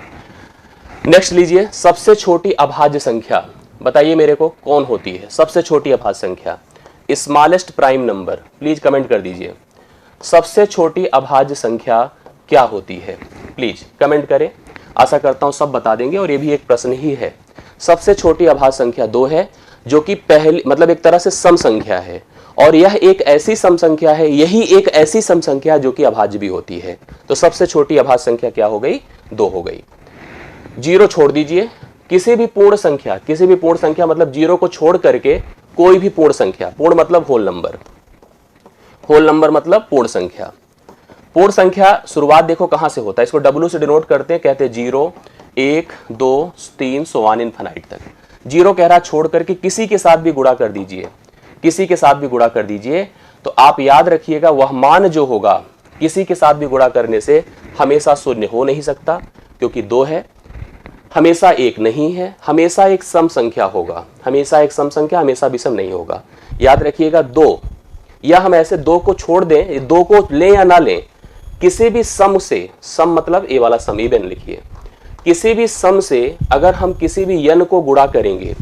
नेक्स्ट लीजिए, सबसे छोटी अभाज्य संख्या बताइए मेरे को कौन होती है? सबसे छोटी अभाज्य संख्या, smallest prime number, please comment कर दीजिए। सबसे छोटी अभाज्य संख्या क्या होती है? प्लीज कमेंट करें। आशा करता हूं सब बता देंगे और ये भी एक प्रश्न ही है। सबसे छोटी अभाज्य संख्या 2 है, जो कि पहली मतलब एक तरह से सम संख्या है, और यह एक ऐसी सम संख्या है, यही एक ऐसी सम संख्या जो कि अभाज्य भी होती है। तो सबसे छोटी अभाज्य संख्या क्या हो गई? 2 हो गई। 0 छोड़ दीजिए। किसी भी पूर्ण संख्या मतलब 0 को छोड़ करके कोई भी पूर्ण संख्या, पूर्ण मतलब होल नंबर, होल नंबर मतलब पूर्ण संख्या। पूर्ण संख्या शुरुआत देखो कहां से होता है, इसको W से डिनोट करते हैं, कहते हैं 0 1 2 3 सो ऑन इनफिनाइट तक। 0 कह रहा छोड़ करके किसी के साथ भी गुणा कर दीजिए, किसी के साथ भी गुणा कर दीजिए। तो आप याद रखिएगा वह मान जो होगा किसी के साथ भी गुणा करने से हमेशा शून्य हो नहीं सकता, क्योंकि 2 है, हमेशा 1 नहीं है, हमेशा एक सम संख्या होगा, हमेशा एक सम संख्या, हमेशा विषम नहीं होगा। याद रखिएगा 2, या हम ऐसे 2 को छोड़ दें, 2 को लें या ना लें, किसी भी सम से, सम मतलब ए वाला सम, इवन लिखिए, किसी भी सम से अगर हम किसी भी n को गुणा करेंगे,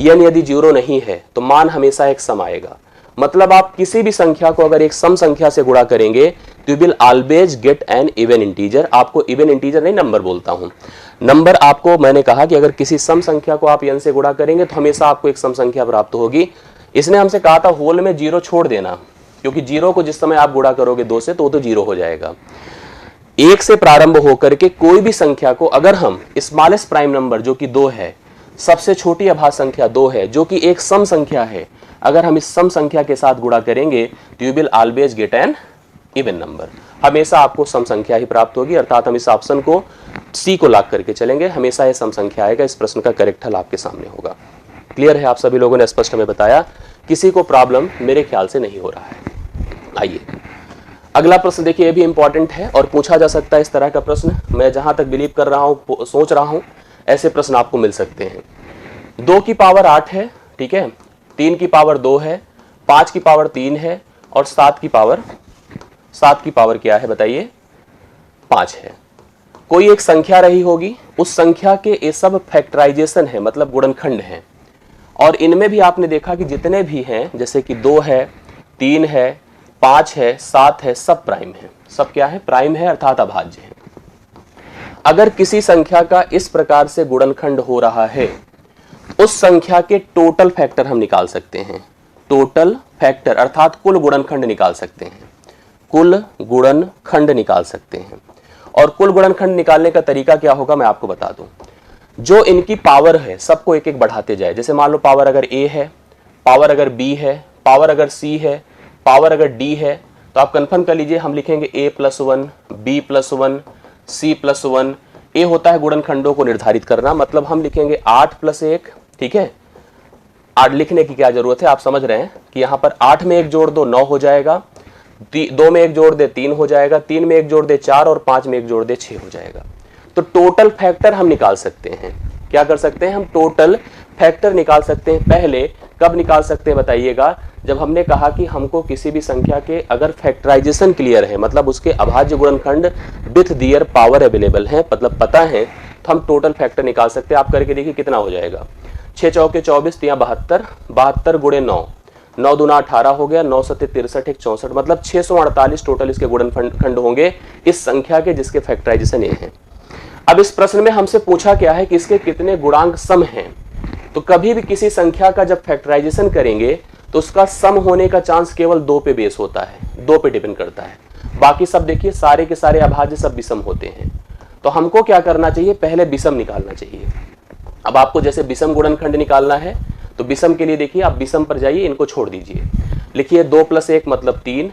n यदि 0 नहीं है तो मान हमेशा एक सम आएगा। मतलब आप किसी भी संख्या को अगर एक सम संख्या से गुणा करेंगे तो you will always get an even integer. आपको इवन इंटीजर नहीं, नंबर बोलता हूं, नंबर आपको मैंने कहा कि अगर किसी सम संख्या को आप n से गुणा करेंगे तो हमेशा आपको एक सम संख्या प्राप्त होगी। इसने हमसे कहा था होल में 0 छोड़ देना, क्योंकि 0 को जिस समय आप गुणा करोगे 2 से तो 0 हो जाएगा। 1 से प्रारंभ होकर के कोई भी संख्या को अगर हम स्मॉलेस्ट प्राइम नंबर जो कि 2 है, सबसे छोटी अभाज्य संख्या 2 है जो कि एक सम संख्या है, अगर हम इस सम संख्या के साथ गुणा करेंगे तो you will always get an even number. हमेशा आपको सम संख्या ही प्राप्त होगी, अर्थात हम इस ऑप्शन को सी को लॉक करके चलेंगे, हमेशा ये सम संख्या आएगा। इस प्रश्न का करेक्ट हल आपके सामने होगा। क्लियर है? आप सभी लोगों ने स्पष्ट हमें बताया, किसी को प्रॉब्लम मेरे ख्याल से नहीं हो रहा है। आइए अगला प्रश्न देखिए, ये भी इंपॉर्टेंट है और पूछा जा सकता है इस तरह का प्रश्न। मैं जहां तक बिलीव कर रहा हूं, सोच रहा हूं, ऐसे प्रश्न आपको मिल सकते हैं। 2 की पावर 8 है, ठीक है, 3 की पावर 2 है, 5 की पावर 3 है और 7 की पावर क्या है बताइए? 5 है। कोई एक संख्या रही होगी, उस संख्या के ये सब फैक्टराइजेशन है, मतलब गुणनखंड है, और इनमें भी आपने देखा कि जितने भी हैं, जैसे कि 2 है, 3 है, 5 है, 7 है, सब प्राइम है। सब क्या है? प्राइम है, अर्थात अभाज्य है। अगर किसी संख्या का इस प्रकार से गुणनखंड हो रहा है, उस संख्या के टोटल फैक्टर हम निकाल सकते हैं। टोटल फैक्टर अर्थात कुल गुणनखंड निकाल सकते हैं, कुल गुणनखंड निकाल सकते हैं। और कुल गुणनखंड निकालने का तरीका क्या होगा मैं आपको बता दूं। जो इनकी पावर है सबको एक एक बढ़ाते जाए। जैसे मान लो पावर अगर a है, पावर अगर b है, पावर अगर c है, पावर अगर d है, तो आप कंफर्म कर लीजिए हम लिखेंगे a+1, b+1, c+1। a होता है गुणनखंडों को निर्धारित करना, मतलब हम लिखेंगे 8+1, ठीक है। 8 लिखने की क्या जरूरत है, आप समझ रहे हैं कि यहां पर 8 में 1 जोड़ दो 9 हो जाएगा, 2 में 1 जोड़ दे 3 हो जाएगा, 3 में 1 जोड़ दे 4 और 5 में 1 जोड़ दे 6 हो जाएगा। तो टोटल फैक्टर हम निकाल सकते हैं। क्या कर सकते हैं? हम टोटल फैक्टर निकाल सकते हैं। पहले कब निकाल सकते हैं बताइएगा? जब हमने कहा कि हमको किसी भी संख्या के अगर फैक्टराइजेशन क्लियर है, मतलब उसके अभाज्य गुणनखंड विथ दियर पावर अवेलेबल है, मतलब पता है, तो हम टोटल फैक्टर निकाल सकते हैं। आप करके देखिए कितना हो जाएगा। 6 चौके 24, 72, 72 गुणे 9, 9 दूना 18 हो गया, 9 सत्ते 63, 1 64, मतलब 648 टोटल इसके गुणनखंड होंगे इस संख्या के जिसके फैक्टराइजेशन ये हैं। अब इस प्रश्न में हमसे पूछा क्या है कि इसके कितने गुणांक सम हैं। तो कभी भी किसी संख्या का जब फैक्टराइजेशन करेंगे तो उसका सम होने का चांस केवल 2 पे बेस होता है, 2 पे डिपेंड करता है। बाकी सब देखिए सारे के सारे अभाज्य सब विषम होते हैं। तो हमको क्या करना चाहिए? पहले विषम निकालना चाहिए। अब आपको जैसे विषम गुणनखंड निकालना है तो विषम के लिए देखिए आप विषम पर जाइए, इनको छोड़ दीजिए। लिखिए 2 + 1 मतलब 3,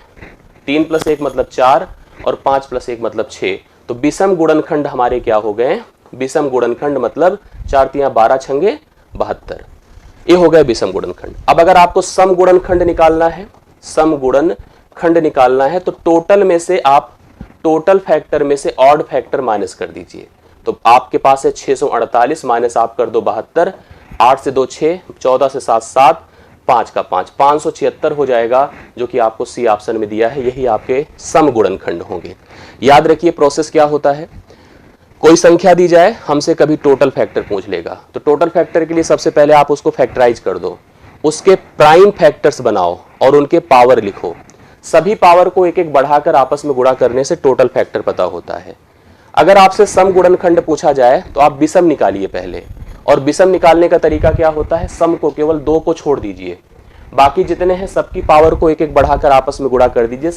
3 + 1 मतलब 4 और 5 + 1 मतलब 6। तो विषम गुणनखंड हमारे क्या हो गए? विषम गुणनखंड मतलब 4 × 12 × 72, ये हो गए विषम गुणनखंड। अब अगर आपको सम गुणनखंड निकालना है, सम गुणनखंड निकालना है, तो टोटल में से आप टोटल फैक्टर में से ऑड फैक्टर माइनस कर दीजिए। तो आपके पास है 648 माइनस आप कर दो 72, 8 से 2 6, 14 से 7 7, 5 का 5, 576 हो जाएगा, जो कि आपको सी ऑप्शन में दिया है। यही आपके सम गुणनखंड होंगे। याद रखिए प्रोसेस क्या होता है। कोई संख्या दी जाए, हमसे कभी टोटल फैक्टर पूछ लेगा, तो टोटल फैक्टर के लिए सबसे पहले आप उसको फैक्टराइज कर दो, उसके प्राइम फैक्टर्स बनाओ और उनके पावर लिखो। सभी पावर को एक एक बढ़ाकर आपस में गुणा करने से टोटल फैक्टर पता होता है। अगर आपसे सम गुणनखंड पूछा जाए तो आप विषम निकालिए पहले, और विषम निकालने का तरीका क्या होता है? सम को केवल 2 को छोड़ दीजिए, बाकी जितने हैं सबकी पावर को एक एक बढ़ाकर आपस में गुणा कर दीजिए,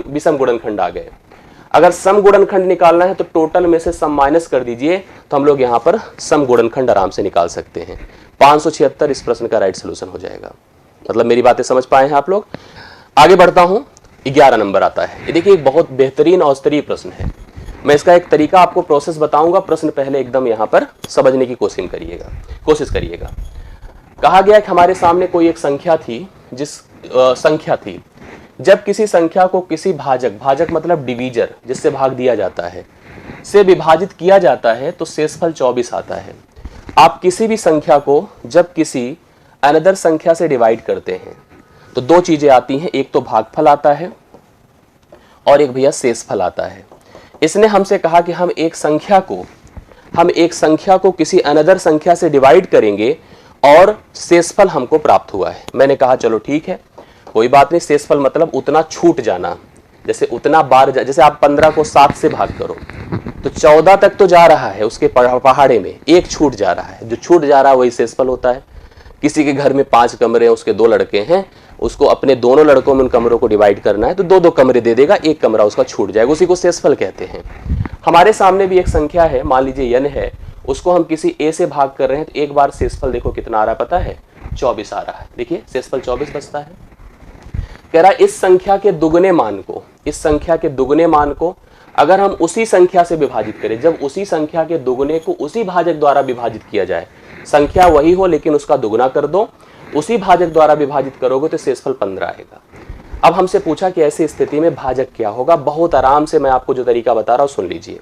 विषम गुणनखंड आ गए। अगर सम गुणनखंड निकालना है तो टोटल में से सम माइनस कर दीजिए, तो हम लोग यहाँ पर सम गुणनखंड आराम से निकाल सकते हैं। 576 इस प्रश्न का राइट सोल्यूशन हो जाएगा। मतलब मेरी बातें समझ पाए हैं आप लोग? आगे बढ़ता हूं, 11 नंबर आता है। ये देखिए एक बहुत बेहतरीन और स्तरीय प्रश्न है। मैं इसका एक तरीका आपको प्रोसेस बताऊंगा, प्रश्न पहले एकदम यहाँ पर समझने की कोशिश करिएगा। कहा गया कि हमारे सामने कोई एक संख्या थी, संख्या थी जब किसी संख्या को किसी भाजक मतलब डिवीजर जिससे भाग दिया जाता है से विभाजित किया जाता है तो शेषफल 24 आता है। आप किसी भी संख्या को जब किसी अनदर संख्या से डिवाइड करते हैं तो 2 चीजें आती हैं, एक तो भागफल आता है और एक भैया शेषफल आता है। इसने हमसे कहा कि हम एक संख्या को किसी अनदर संख्या से डिवाइड करेंगे और शेषफल हमको प्राप्त हुआ है। मैंने कहा चलो ठीक है, कोई बात नहीं, शेषफल मतलब उतना छूट जाना। जैसे उतना बार जैसे आप 15 को 7 से भाग करो तो 14 तक तो जा रहा है, उसके पहाड़े में एक छूट जा रहा है, जो छूट जा रहा है वही शेषफल होता है। किसी के घर में 5 कमरे हैं, उसके 2 लड़के हैं, उसको अपने दोनों लड़कों में उन कमरों को डिवाइड करना है, तो 2-2 कमरे दे देगा, एक कमरा उसका छूट जाएगा, उसी को शेषफल कहते हैं। हमारे सामने भी एक संख्या है, मान लीजिए n है, उसको हम किसी a से भाग कर रहे हैं, तो एक बार शेषफल देखो कितना आ रहा है पता है, 24 आ रहा है। देखिए शेषफल 24 बचता है। कह रहा है इस संख्या के दुगने मान को, इस संख्या के दुगने मान को अगर हम उसी संख्या से विभाजित करें, जब उसी संख्या के दुगने को उसी भाजक द्वारा विभाजित किया जाए, संख्या वही हो लेकिन उसका दुगना कर दो, उसी भाजक द्वारा विभाजित करोगे तो शेषफल 15 आएगा। अब हमसे पूछा कि ऐसी स्थिति में भाजक क्या होगा। बहुत आराम से मैं आपको जो तरीका बता रहा हूं सुन लीजिए।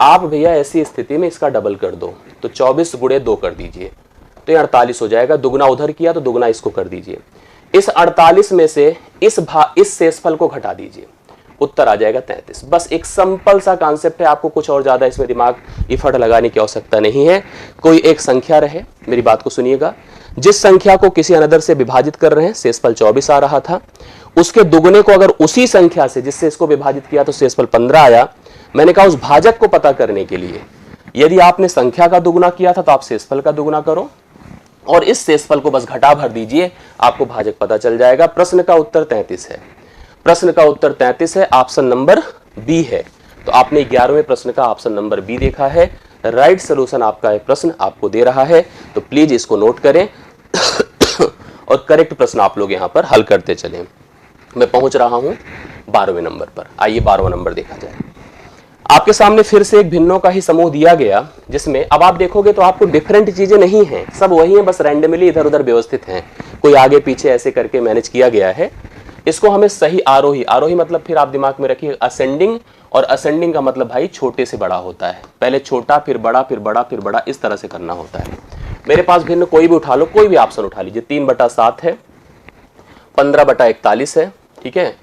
आप भैया ऐसी स्थिति में इसका डबल कर दो, तो 24 गुणे 2 कर दीजिए, तो ये 48 हो जाएगा। दुगना उधर किया तो दुगना इसको कर दीजिए। इस 48 में से इस शेषफल को घटा दीजिए, उत्तर आ जाएगा 33। बस एक सिंपल सा कॉन्सेप्ट है, आपको कुछ और ज्यादा इसमें दिमाग इफर्ट लगाने की आवश्यकता नहीं है। कोई एक संख्या रहे, मेरी बात को सुनिएगा, जिस संख्या को किसी अनदर से विभाजित कर रहे हैं, शेषफल 24 आ रहा था, उसके दुगने को अगर उसी संख्या से जिससे इसको विभाजित किया तो शेषफल 15 आया। मैंने कहा उस भाजक को पता करने के लिए यदि आपने संख्या का दुगुना किया था तो आप शेषफल का दुगुना करो और इस शेषफल को बस घटा भर दीजिए, आपको भाजक पता चल जाएगा। प्रश्न का उत्तर 33 है। प्रश्न का उत्तर 33 है, ऑप्शन नंबर बी है। तो आपने 11वें प्रश्न का ऑप्शन नंबर बी देखा है। राइट सॉल्यूशन आपका एक प्रश्न आपको दे रहा है, तो प्लीज इसको नोट करें और करेक्ट प्रश्न आप लोग यहां पर हल करते चलें। मैं पहुंच रहा हूं 12वें नंबर पर। आइए 12वां नंबर देखा जाए। आपके सामने फिर से एक भिन्नों का ही समूह दिया गया, जिसमें अब आप देखोगे तो आपको डिफरेंट चीजें नहीं हैं, सब वही हैं, बस रैंडमली इधर उधर व्यवस्थित हैं, कोई आगे पीछे ऐसे करके मैनेज किया गया है। इसको हमें सही आरोही, आरोही मतलब फिर आप दिमाग में रखिए असेंडिंग, और असेंडिंग का मतलब भाई छोटे से बड़ा होता है, पहले छोटा फिर बड़ा फिर बड़ा फिर बड़ा, इस तरह से करना होता है। मेरे पास भिन्न कोई भी उठा लो, कोई भी ऑप्शन उठा लीजिए। 3/7 है, 15/41 है, ठीक है,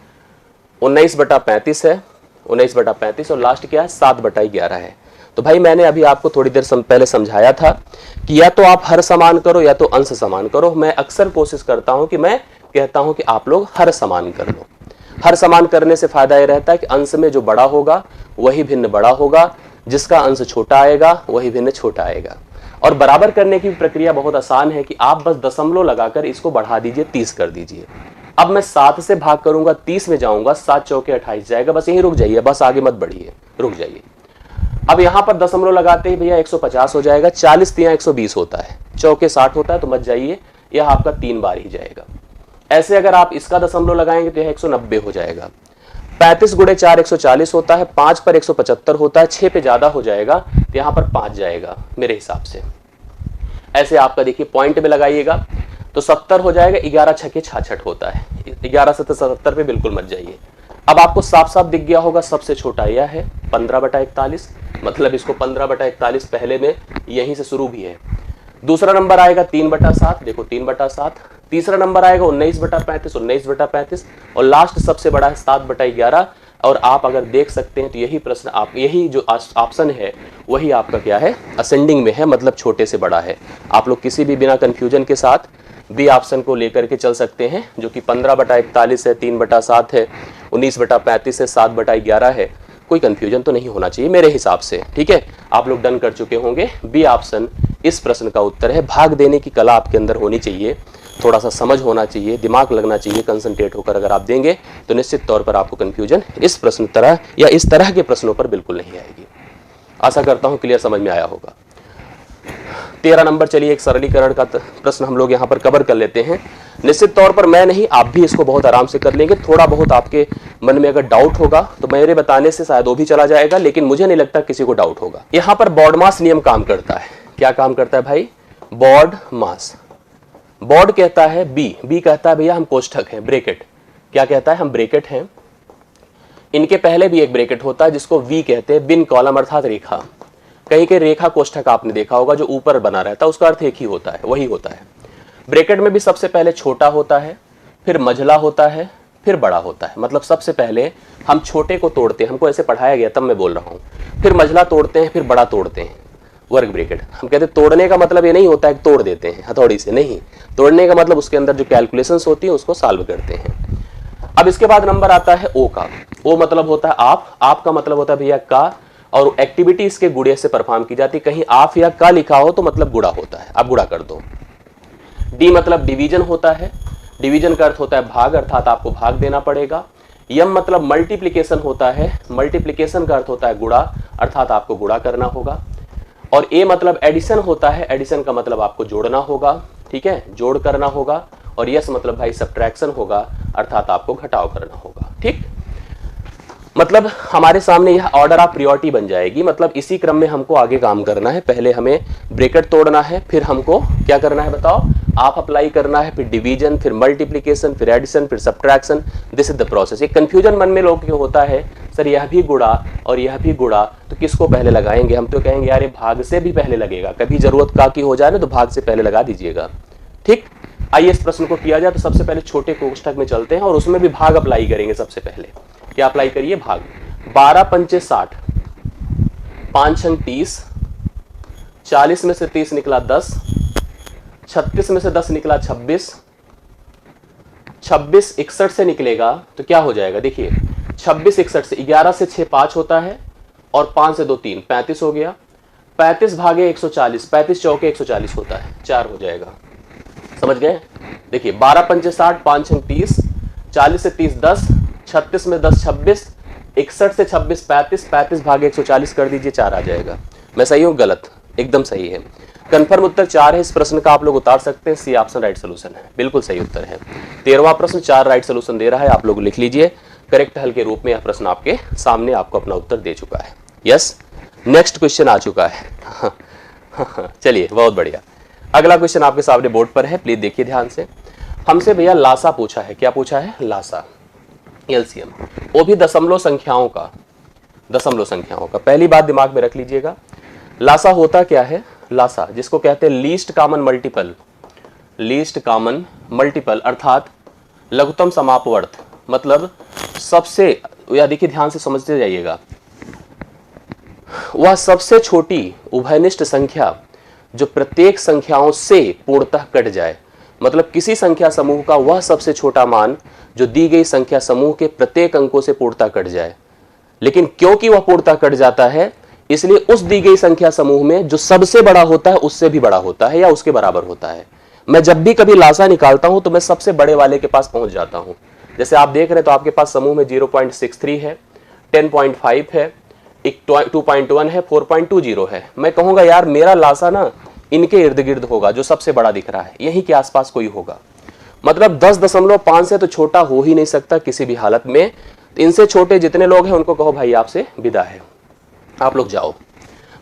19/35 है, 19/35 और लास्ट क्या है 7/11 है। तो भाई मैंने अभी आपको थोड़ी देर पहले समझाया था कि या तो आप हर समान करो या तो अंश समान करो। मैं अक्सर कोशिश करता हूं कि मैं कहता हूं कि आप लोग हर समान कर लो। हर समान करने से फायदा यह रहता है कि अंश में जो बड़ा होगा वही भिन्न बड़ा होगा, जिसका अंश छोटा आएगा वही भिन्न छोटा आएगा। और बराबर करने की प्रक्रिया बहुत आसान है कि आप बस दशमलव लगाकर इसको बढ़ा दीजिए, 30 कर दीजिए। अब मैं 7 से भाग करूंगा, 30 में जाऊंगा, 7 चौके 28 जाएगा। बस यहीं रुक जाइए, बस आगे मत बढ़िए, रुक जाइए। अब यहां पर दशमलव लगाते ही भैया 150 हो जाएगा, 40 3 120 होता है, चौके 60 होता है, तो मत जाइए, यह आपका 3 बार ही जाएगा। ऐसे अगर आप इसका दशमलव लगाएंगे तो यह 190 हो जाएगा। 35 गुणे 4 140 होता है, 5 पर 175 होता है, 6 पे ज्यादा हो जाएगा तो यहां पर 5 जाएगा मेरे हिसाब से। ऐसे आपका देखिए पॉइंट में लगाइएगा तो 70 हो जाएगा, 11 छके 66 होता है, 11 से 77 पे बिल्कुल मत जाइए। अब आपको साफ साफ दिख गया होगा सबसे छोटा यह है 15/41, मतलब इसको 15/41 पहले में यहीं से शुरू भी है। दूसरा नंबर आएगा 3/7, देखो 3/7। तीसरा नंबर आएगा 19/35, 19/35 और लास्ट सबसे बड़ा है 7/11। और आप अगर देख सकते हैं तो यही प्रश्न आप, यही जो ऑप्शन है वही आपका क्या है असेंडिंग में है, मतलब छोटे से बड़ा है। आप लोग किसी भी बिना कंफ्यूजन के साथ बी ऑप्शन को लेकर के चल सकते हैं, जो कि 15/41 है, 3/7 है, 19/35 है, 7/11 है। कोई कंफ्यूजन तो नहीं होना चाहिए मेरे हिसाब से, ठीक है। आप लोग डन कर चुके होंगे। बी ऑप्शन इस प्रश्न का उत्तर है। भाग देने की कला आपके अंदर होनी चाहिए, थोड़ा सा समझ होना चाहिए, दिमाग लगना चाहिए, कंसंट्रेट होकर अगर आप देंगे तो निश्चित तौर पर आपको कंफ्यूजन इस प्रश्न तरह या इस तरह के प्रश्नों पर बिल्कुल नहीं आएगी। आशा करता हूं क्लियर समझ में आया होगा। 13 नंबर, चलिए एक सरलीकरण का प्रश्न हम लोग यहाँ पर कवर कर लेते हैं। निश्चित तौर पर मैं नहीं, आप भी इसको बहुत आराम से कर लेंगे। थोड़ा बहुत आपके मन में अगर डाउट होगा तो मेरे बताने से शायद वो भी चला जाएगा, लेकिन मुझे नहीं लगता किसी को डाउट होगा। यहाँ पर बॉडमास नियम काम करता है। क्या काम करता है भाई? बॉड मास। बॉड कहता है बी कहता है भैया हम कोष्ठक हैं, ब्रेकेट। क्या कहता है? हम ब्रेकेट हैं। इनके पहले भी एक ब्रेकेट होता है जिसको वी कहते हैं, बिन कॉलम अर्थात रेखा। कहीं के रेखा कोष्ठक आपने देखा होगा जो ऊपर बना रहता है, उसका अर्थ एक ही होता है, वही होता है। ब्रेकेट में भी सबसे पहले छोटा होता है, फिर मझला होता है, फिर बड़ा होता है। मतलब सबसे पहले हम छोटे को तोड़ते हैं, हमको ऐसे पढ़ाया गया तब मैं बोल रहा हूं, फिर मझला तोड़ते हैं, फिर बड़ा तोड़ते हैं। वर्ग ब्रैकेट। हम कहते हैं तोड़ने का मतलब ये नहीं होता है कि तोड़ देते हैं हथौड़ी से, नहीं, तोड़ने का मतलब उसके अंदर जो कैलकुलेशंस होती है उसको सॉल्व करते हैं। अब इसके बाद नंबर आता है ओ का। ओ मतलब होता है आप का मतलब होता है भैया का, और एक्टिविटी इसके गुणे से परफॉर्म की जाती है। कहीं आप या का लिखा हो तो मतलब गुणा होता है, आप गुणा कर दो। डी मतलब डिवीजन होता है, डिवीजन का अर्थ होता है भाग, अर्थात आपको भाग देना पड़ेगा। यम मतलब मल्टीप्लिकेशन होता है, मल्टीप्लिकेशन का अर्थ होता है गुणा, अर्थात आपको गुणा करना होगा। और ए मतलब एडिशन होता है, एडिशन का मतलब आपको जोड़ना होगा, ठीक है, जोड़ करना होगा। और यस मतलब भाई सब्ट्रैक्शन होगा, अर्थात आपको घटाव करना होगा, ठीक। मतलब हमारे सामने यह ऑर्डर ऑफ प्रियोरिटी बन जाएगी, मतलब इसी क्रम में हमको आगे काम करना है। पहले हमें ब्रैकेट तोड़ना है, फिर हमको क्या करना है बताओ, आप अप्लाई करना है, फिर डिवीजन, फिर मल्टीप्लिकेशन, फिर एडिशन, फिर subtraction. This is the process. एक कंफ्यूजन मन में लोगों को होता है, सर यह भी गुणा और यह भी गुणा, तो किसको पहले लगाएंगे? हम तो कहेंगे यार ये भाग से भी पहले लगेगा, कभी जरूरत का की हो जाए ना तो भाग से पहले लगा दीजिएगा, ठीक। आइए इस प्रश्न को किया जाए तो सबसे पहले छोटे कोष्ठक में चलते हैं और उसमें भी भाग अप्लाई करेंगे। सबसे पहले क्या अप्लाई करिए? भाग। 12 पंचे 60, 5 अंक 30, 40 में से 30 निकला 10, 36 में से 10 निकला 26, 26 61 से निकलेगा तो क्या हो जाएगा? देखिए 26 61 से 11 से 6 5 होता है और 5 से 2 3, 35 हो गया। 35 भागे 140, 35 चौके 140 होता है, 4 हो जाएगा। समझ गए? देखिए 12 पंचे 60, 5 अंक 30, 40 से 30 10, 36 में 10 26, 61 से 26 35, 35 भागे 140 कर दीजिए, 4 आ जाएगा। मैं सही हूँ गलत? एकदम सही है। कंफर्म उत्तर 4 है। इस प्रश्न का आप लोग उतार सकते हैं, सी ऑप्शन राइट सोल्यूशन है, बिल्कुल सही उत्तर है। 13वां प्रश्न 4 राइट सोल्यूशन दे रहा है, आप लोग लिख लीजिए। करेक्ट हल के रूप में यह प्रश्न आपके सामने आपको अपना उत्तर दे चुका है। यस, नेक्स्ट क्वेश्चन आ चुका है। चलिए बहुत बढ़िया। अगला क्वेश्चन आपके सामने बोर्ड पर है, प्लीज देखिए ध्यान से। हमसे भैया लासा पूछा है। क्या पूछा है? लासा, एलसीएम, वो भी दशमलव संख्याओं का, दशमलव संख्याओं का। पहली बात दिमाग में रख लीजिएगा, लासा होता क्या है? लासा जिसको कहते हैं least common multiple, least common multiple अर्थात लघुत्तम समापवर्त, मतलब सबसे, या देखिए ध्यान से समझते जाइएगा, वह सबसे छोटी उभयनिष्ठ संख्या जो प्रत्येक संख्याओं से पूर्णतः कट जाए, मतलब किसी संख्या समूह का वह सबसे छोटा मान जो दी गई संख्या समूह के प्रत्येक अंकों से पूर्णतः कट जाए। लेकिन क्योंकि वह पूर्णतः कट जाता है इसलिए उस दी गई संख्या समूह में जो सबसे बड़ा होता है उससे भी बड़ा होता है या उसके बराबर होता है। मैं जब भी कभी लासा निकालता हूं तो मैं सबसे बड़े वाले के पास पहुंच जाता हूं। जैसे आप देख रहे हैं तो आपके पास समूह में 0.63 है, 10.5 है, 2.1 है, 4.20 है। मैं कहूंगा यार मेरा लासा ना इनके इर्द गिर्द होगा, जो सबसे बड़ा दिख रहा है यहीं के आसपास कोई होगा। मतलब 10.5 से तो छोटा हो ही नहीं सकता किसी भी हालत में। इनसे छोटे जितने लोग हैं उनको कहो भाई आपसे विदा है, आप लोग जाओ।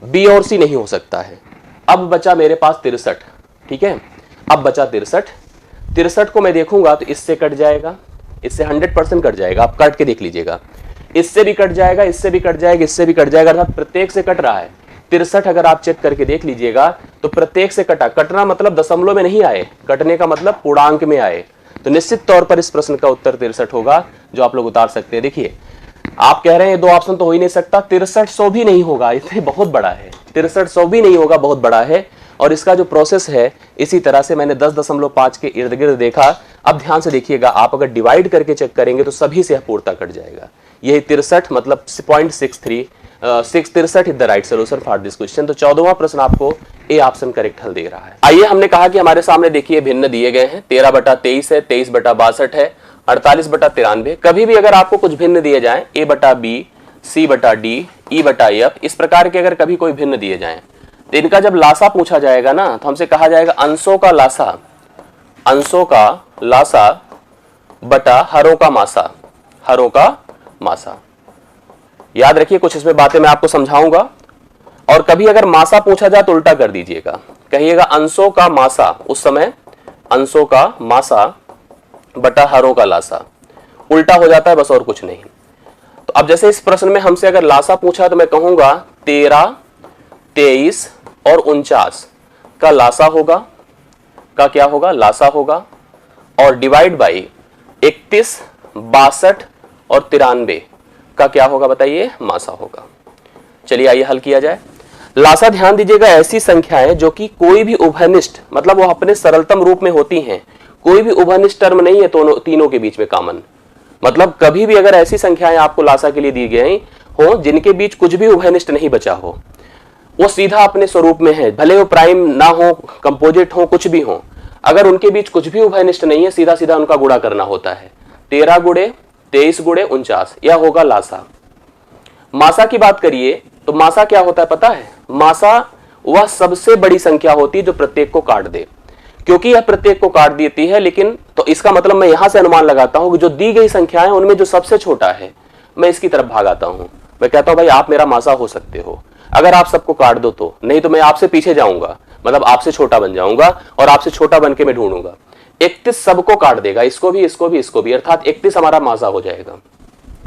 बी और सी नहीं हो सकता है। अब बचा मेरे पास 63, ठीक है। अब बचा 63, 63 को मैं देखूंगा तो इससे कट जाएगा, इससे 100% कट जाएगा। आप काट के देख लीजिएगा, इससे भी कट जाएगा, इससे भी कट जाएगा, इससे भी कट जाएगा, अर्थात प्रत्येक से कट रहा है। 63 अगर आप चेक करके देख लीजिएगा तो प्रत्येक से कटा। कटना मतलब दशमलव में नहीं आए, कटने का मतलब पूर्णांक में आए। तो निश्चित तौर पर इस प्रश्न का उत्तर 63 होगा, जो आप लोग उतार सकते हैं। देखिए आप कह रहे हैं 2 ऑप्शन तो हो ही नहीं सकता, 6300 भी नहीं होगा, इसे बहुत बड़ा है। 6300 भी नहीं होगा, बहुत बड़ा है। और इसका जो प्रोसेस है इसी तरह से मैंने 10.5 के इर्द गिर्द देखा। अब ध्यान से देखिएगा, आप अगर डिवाइड करके चेक करेंगे तो सभी से पूर्णतः कट जाएगा। यही 63 मतलब 0.63 63 is the right solution for this question. तो 14वां प्रश्न आपको ए ऑप्शन करेक्ट हल दे रहा है। आइए, हमने कहा कि हमारे सामने देखिए भिन्न दिए गए हैं, 13/23 है, 23/62 है, 48/93। कभी भी अगर आपको कुछ भिन्न दिए जाएं, A/B, C/D, E/F, इस प्रकार के अगर कभी कोई भिन्न दिए जाएं तो इनका जब लासा पूछा जाएगा ना तो हमसे कहा जाएगा अंशों का लासा, अंशों का लासा बटा हरों का मासा, हरों का मासा। याद रखिए कुछ इसमें बातें मैं आपको समझाऊंगा। और कभी अगर मासा पूछा जाए तो उल्टा कर दीजिएगा, कहिएगा अंशों का मासा, उस समय अंशों का मासा बटा हरों का लासा। उल्टा हो जाता है बस, और कुछ नहीं। तो अब जैसे इस प्रश्न में हमसे अगर लासा पूछा तो मैं कहूंगा 13, 23 और 49 का लासा होगा, का क्या होगा? लासा होगा। और डिवाइड बाई 31, 62 और 93 का क्या होगा बताइए? मासा होगा। चलिए आइए हल किया जाए। लासा ध्यान दीजिएगा ऐसी संख्याएं जो कि कोई भी उभयनिष्ठ, मतलब वो अपने सरलतम रूप में होती हैं, कोई भी उभयनिष्ठ टर्म नहीं है तीनों के बीच में कॉमन। मतलब कभी भी अगर ऐसी संख्याएं आपको लासा के लिए दी गई हो जिनके बीच कुछ भी उभयनिष्ठ नहीं बचा हो, वो सीधा अपने स्वरूप में है, भले वो प्राइम ना हो, कंपोजिट हो, कुछ भी हो, अगर उनके बीच कुछ भी उभयनिष्ठ नहीं है, सीधा सीधा उनका गुणा करना होता है। 13 गुणे 23 गुणे 49, यह होगा लासा। मासा की बात करिए तो मासा क्या होता है पता है? मासा वह सबसे बड़ी संख्या होती है जो प्रत्येक को काट दे। क्योंकि यह प्रत्येक को काट देती है, लेकिन तो इसका मतलब मैं यहां से अनुमान लगाता हूं कि जो दी गई संख्याएं उनमें जो सबसे छोटा है, मैं इसकी तरफ भागाता हूं। मैं कहता हूं भाई आप मेरा मासा हो सकते हो, अगर आप सबको काट दो तो, नहीं तो मैं आपसे पीछे जाऊंगा, मतलब आपसे छोटा बन जाऊंगा और आपसे छोटा बन के मैं ढूंढूंगा। 31 सबको काट देगा, इसको भी, इसको भी, इसको भी, अर्थात 31 हमारा मासा हो जाएगा।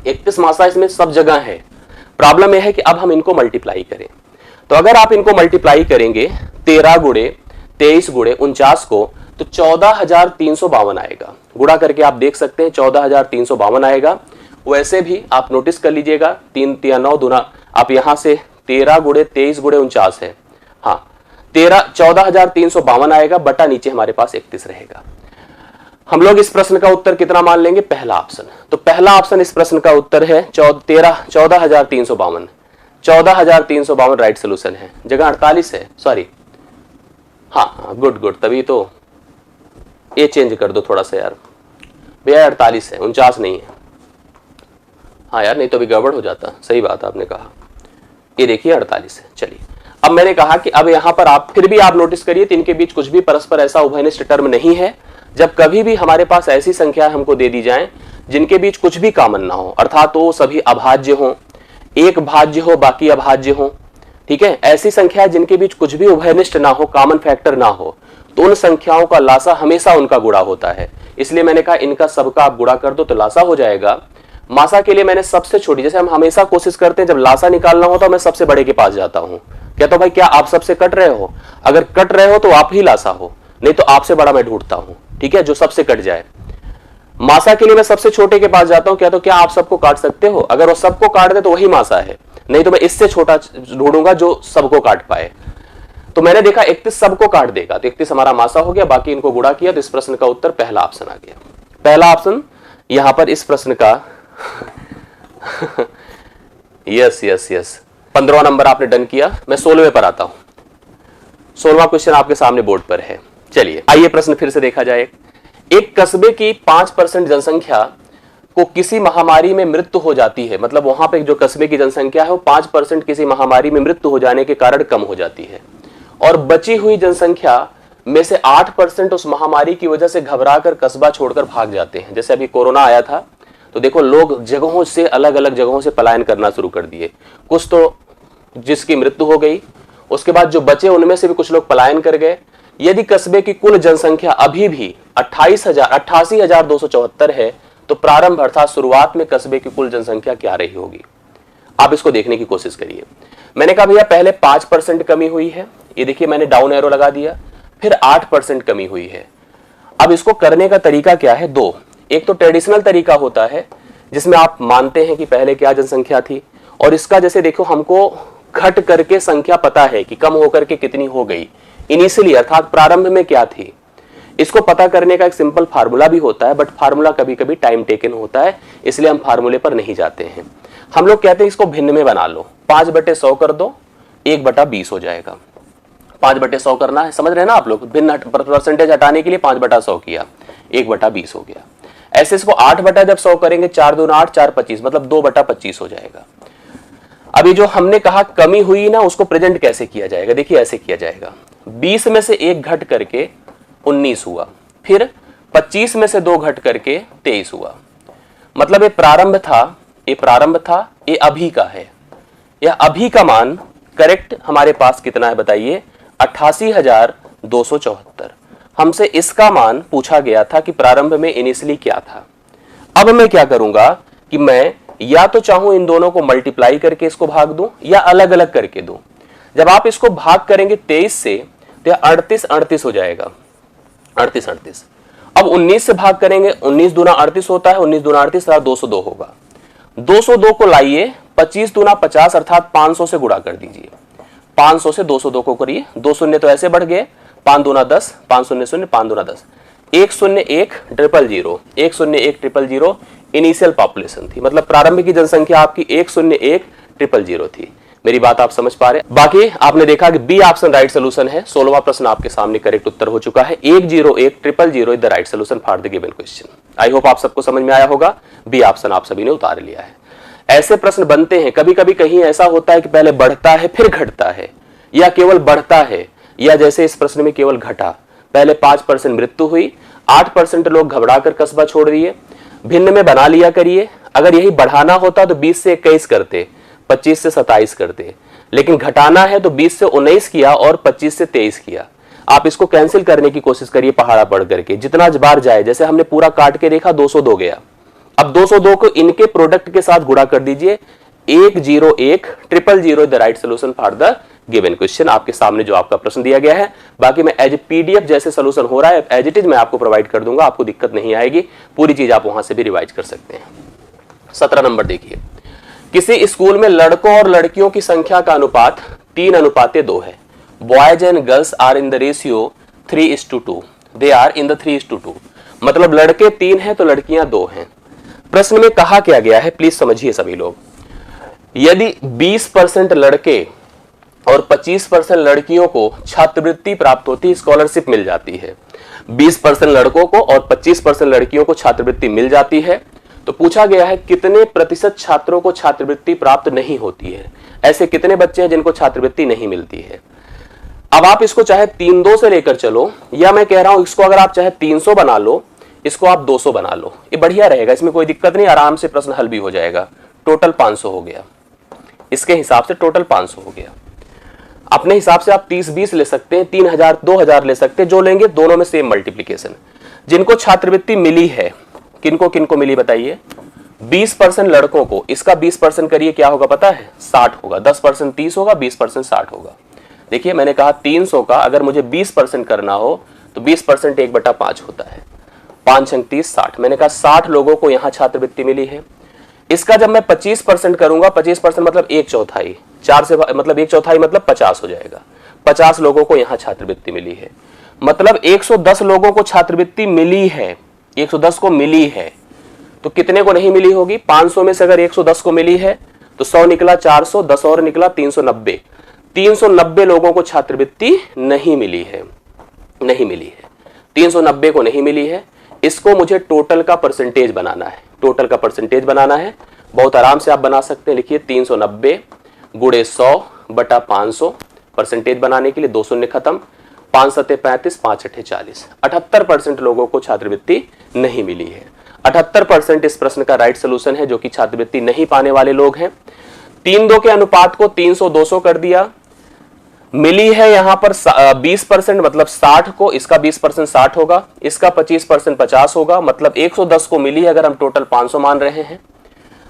31 मासा इसमें सब जगह है। प्रॉब्लम यह है कि अब हम इनको मल्टीप्लाई करें। तो अगर आप इनको मल्टीप्लाई करेंगे 13 गुणे 23 गुणे 49 को, तो 14,352 आएगा। गुणा करके आप देख सकते हैं 14,352 आएगा। वैसे भी आप नोटिस कर लीजिएगा 3 या 9 दूना, आप यहां से 13 गुणे 23 गुणे 49 है, हाँ 14,352 आएगा, बटा नीचे हमारे पास 31 रहेगा। हम लोग इस प्रश्न का उत्तर कितना मान लेंगे? पहला ऑप्शन। तो पहला ऑप्शन इस प्रश्न का उत्तर है 14,352। 14,352 राइट सोल्यूशन है। जगह 48 है, सॉरी, हाँ गुड गुड, तभी तो ये चेंज कर दो थोड़ा सा यार भैया, 48 है, 49 नहीं है। हाँ यार, नहीं तो भी गड़बड़ हो जाता। सही बात आपने कहा, ये देखिए 48 है। चलिए, अब मैंने कहा कि अब यहां पर आप फिर भी आप नोटिस करिए इनके बीच कुछ भी परस्पर ऐसा उभयनिष्ठ टर्म नहीं है। जब कभी भी हमारे पास ऐसी संख्या हमको दे दी जाए जिनके बीच कुछ भी कॉमन ना हो, अर्थात वो सभी अभाज्य हो, एक भाज्य हो बाकी अभाज्य हो, ठीक है, ऐसी संख्या जिनके बीच कुछ भी उभयनिष्ठ ना हो, कॉमन फैक्टर ना हो, तो उन संख्याओं का लासा हमेशा उनका गुणा होता है। इसलिए मैंने कहा इनका सबका आप गुणा कर दो तो लासा हो जाएगा। मासा के लिए मैंने सबसे छोटी, जैसे हम हमेशा कोशिश करते हैं जब लासा निकालना हो तो मैं सबसे बड़े के पास जाता हूं, कहता हूं भाई क्या आप सबसे कट रहे हो? अगर कट रहे हो तो आप ही लासा हो, नहीं तो आपसे बड़ा मैं ढूंढता हूं, ठीक है, जो सबसे कट जाए। मासा के लिए मैं सबसे छोटे के पास जाता हूं, कहता हूं क्या आप सबको काट सकते हो? अगर वो सबको काट दे तो वही मासा है, नहीं तो मैं इससे छोटा ढूंढूंगा जो सबको काट पाए। तो मैंने देखा 31 सबको काट देगा, तो 31 हमारा मासा हो गया, बाकी इनको गुणा किया, तो इस प्रश्न का उत्तर पहला ऑप्शन आ गया। पहला ऑप्शन यहां पर इस प्रश्न का यस यस यस 15वां नंबर आपने डन किया। मैं 16वें पर आता हूं। 16वां क्वेश्चन आपके सामने बोर्ड पर है। चलिए आइए प्रश्न फिर से देखा जाए। एक कस्बे की 5% जनसंख्या को किसी महामारी में मृत्यु हो जाती है, मतलब वहां पे जो कस्बे की जनसंख्या है वो 5% किसी महामारी में मृत्यु हो जाने के कारण कम हो जाती है, और बची हुई जनसंख्या में से 8% उस महामारी की वजह से घबराकर कस्बा छोड़कर भाग जाते हैं। जैसे अभी कोरोना आया था तो देखो लोग जगहों से, अलग अलग जगहों से पलायन करना शुरू कर दिए। कुछ तो जिसकी मृत्यु हो गई, उसके बाद जो बचे उनमें से भी कुछ लोग पलायन कर गए। यदि कस्बे की कुल जनसंख्या अभी भी 88,274 है, तो प्रारंभ अर्थात शुरुआत में कस्बे की कुल जनसंख्या क्या रही होगी? आप इसको देखने की कोशिश करिए। मैंने कहा भैया पहले 5% कमी हुई है, ये देखिए मैंने डाउन एरो लगा दिया, फिर 8% कमी हुई है। अब इसको करने का तरीका क्या है? दो। एक तो ट्रेडिशनल तरीका होता है जिसमें आप मानते हैं कि पहले क्या जनसंख्या थी, और इसका जैसे देखो हमको घट करके संख्या पता है कि कम होकर के कितनी हो गई इनिशियली, अर्थात प्रारंभ में क्या थी। इसको पता करने का एक सिंपल फार्मूला भी होता है, बट फार्मूला कभी कभी टाइम टेकन होता है, इसलिए हम फार्मूले पर नहीं जाते हैं। हम लोग कहते हैं इसको भिन्न में बना लो, 5/100 कर दो, 1/20 हो जाएगा। 5/100 करना है, समझ रहे हैं ना आप लोग? भिन्न परसेंटेज हटाने के लिए 5/100 किया, 1/20 हो गया। ऐसे इसको 8/100 करेंगे, 4 दूना 8, 4 25, मतलब 2/25 हो जाएगा। अभी जो हमने कहा कमी हुई ना, उसको प्रेजेंट कैसे किया जाएगा? देखिए ऐसे किया जाएगा, 20 में से 1 घट करके 19 हुआ, फिर 25 में से 2 घट करके 23 हुआ। मतलब ये प्रारंभ था, ये अभी का है। यह अभी का मान करेक्ट हमारे पास कितना है बताइए? 88,274। हमसे इसका मान पूछा गया था कि प्रारंभ में इनिशियली क्या था। अब मैं क्या करूंगा कि मैं या तो चाहूं इन दोनों को मल्टीप्लाई करके इसको भाग दूं, या अलग अलग करके दूं। जब आप इसको भाग करेंगे 23 से तो 38 हो जाएगा, 38। अब 19 से भाग करेंगे, 19 दूना 38 होता है, 19 दूना 38 202 होगा। 202 को लाइए 25 दूना 50 अर्थात 500 से गुणा कर दीजिए। 500 से 202 को करिए, 2 शून्य तो ऐसे बढ़ गए, 5 दूना 10, 5 शून्य शून्य, 5 दूना 10, 101 000, 101 000 इनिशियल पॉपुलेशन थी, मतलब प्रारंभिक की जनसंख्या आपकी 101 000 थी। मेरी बात आप समझ पा रहे हैं? बाकी आपने देखा कि बी ऑप्शन राइट सोल्यूशन है। 16वां प्रश्न आपके सामने करेक्ट उत्तर हो चुका है। 101 000 is the right solution for the given question. I hope आप सबको समझ में आया होगा। बी ऑप्शन आप सभी ने उतार लिया है। ऐसे प्रश्न बनते हैं, कभी कभी कहीं ऐसा होता है कि पहले बढ़ता है फिर घटता है, या केवल बढ़ता है, या जैसे इस प्रश्न में केवल घटा। पहले 5% मृत्यु हुई, 8% लोग घबराकर कस्बा छोड़ दिए। भिन्न में बना लिया करिए, अगर यही बढ़ाना होता तो 20 से 21 करते, 25 से 27 करते, लेकिन घटाना है तो 20 से 19 किया और 25 से 23 किया। आप इसको कैंसिल करने की कोशिश करिए पहाड़ा पढ़ करके, जितना बार जाए। जैसे हमने पूरा काट के देखा 202 गया, अब 202 को इनके प्रोडक्ट के साथ गुणा कर दीजिए। 101 000 is the right solution for the given question. आपके सामने जो आपका प्रश्न दिया गया है, बाकी मैं एज पीडीएफ जैसे सोल्यूशन हो रहा है एज इट इज मैं आपको प्रोवाइड कर दूंगा, आपको दिक्कत नहीं आएगी, पूरी चीज आप वहां से भी रिवाइज कर सकते हैं। 17 नंबर देखिए, किसी स्कूल में लड़कों और लड़कियों की संख्या का अनुपात 3:2 है। Boys and girls are in the ratio 3:2, they are in the 3:2, मतलब लड़के 3 हैं तो लड़कियां 2 हैं। प्रश्न में कहा क्या गया है, प्लीज समझिए सभी लोग। यदि 20% लड़के और 25% लड़कियों को छात्रवृत्ति प्राप्त होती, स्कॉलरशिप मिल जाती है, 20% लड़कों को और 25% लड़कियों को छात्रवृत्ति मिल जाती है, तो पूछा गया है कितने प्रतिशत छात्रों को छात्रवृत्ति प्राप्त नहीं होती है। ऐसे कितने बच्चे हैं जिनको छात्रवृत्ति नहीं मिलती है। अब आप इसको चाहे 3-2 से लेकर चलो, या मैं कह रहा हूं इसको अगर आप चाहे 300 बना लो, इसको आप 200 बना लो, ये बढ़िया रहेगा, इसमें कोई दिक्कत नहीं, आराम से प्रश्न हल भी हो जाएगा। टोटल 500 हो गया, इसके हिसाब से टोटल 500 हो गया। अपने हिसाब से आप 30-20 ले सकते हैं, 3000 2000 ले सकते हैं, जो लेंगे दोनों में सेम मल्टीप्लीकेशन। जिनको छात्रवृत्ति मिली है, किनको किनको मिली बताइए? 20% लड़कों को, इसका 20% करिए, क्या होगा पता है? 60 होगा। 10% 30 होगा, 20% 60 होगा। देखिए मैंने कहा 300 का अगर मुझे 20% करना हो तो 20% 1/5 होता है, 5 अंक 30 60। मैंने कहा 60 लोगों को यहां छात्रवृत्ति मिली है। इसका जब मैं 25% करूंगा, 25% मतलब 1/4, 4 से मतलब 1/4 मतलब 50 हो जाएगा। 50 लोगों को यहां छात्रवृत्ति मिली है, मतलब 110 लोगों को छात्रवृत्ति मिली है, 110 को मिली है, तो कितने को नहीं मिली होगी? 500 में से अगर 110 को मिली है तो 100 निकला, 400, 10 और निकला 390। 390 लोगों को छात्रवृत्ति नहीं मिली है, नहीं मिली है, 390 को नहीं मिली है। इसको मुझे टोटल का परसेंटेज बनाना है, टोटल का परसेंटेज बनाना है। बहुत आराम से आप बना सकते हैं, लिखिए 390 गुणे 100/500। परसेंटेज बनाने के लिए 2 शून्य खत्म, 5 सते 35, 5 अठे 40। 78% लोगों को छात्रवृत्ति नहीं मिली है। 78% इस प्रश्न का राइट सोल्यूशन है, जो कि छात्रवृत्ति नहीं पाने वाले लोग हैं। 3-2 के अनुपात को 300-200 कर दिया। मिली है यहां पर 20%, मतलब 60 को, इसका 20% 60 होगा, इसका 25% 50 होगा, मतलब 110 को मिली है अगर हम टोटल 500 मान रहे हैं।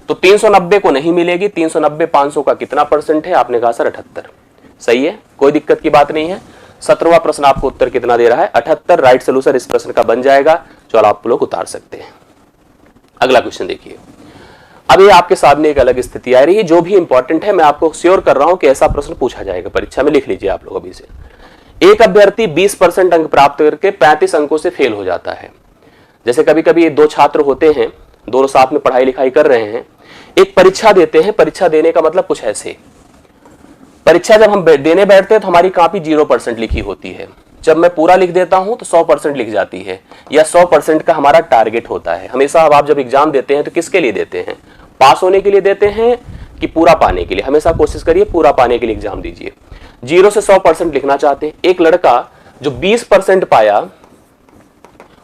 तो 390 को नहीं मिलेगी। 390 500 का कितना परसेंट है? आपने कहा सर 78। सही है, कोई दिक्कत की बात नहीं है। 17वां प्रश्न आपको उत्तर कितना दे रहा है? 78 राइट सोल्यूशन इस प्रश्न का बन जाएगा, जो आप लोग उतार सकते हैं। अगला क्वेश्चन देखिए। अब ये आपके सामने एक अलग स्थिति आ रही है, जो भी इंपॉर्टेंट है। मैं आपको श्योर कर रहा हूं कि ऐसा प्रश्न पूछा जाएगा परीक्षा में, लिख लीजिए आप लोग अभी से। एक अभ्यर्थी 20% अंक प्राप्त करके 35 अंकों से फेल हो जाता है। जैसे कभी कभी 2 छात्र होते हैं, दोनों साथ में पढ़ाई लिखाई कर रहे हैं, एक परीक्षा देते हैं। परीक्षा देने का मतलब कुछ ऐसे, परीक्षा जब हम देने बैठते हैं तो हमारी कॉपी 0% लिखी होती है। जब मैं पूरा लिख देता हूं तो 100% लिख जाती है, या 100% का हमारा टारगेट होता है। हमेशा अब आप जब एग्जाम देते हैं तो किसके लिए देते हैं? पास होने के लिए देते हैं कि पूरा पाने के लिए? हमेशा कोशिश करिए पूरा पाने के लिए एग्जाम दीजिए। 0 से 100% लिखना चाहते हैं। एक लड़का जो 20% पाया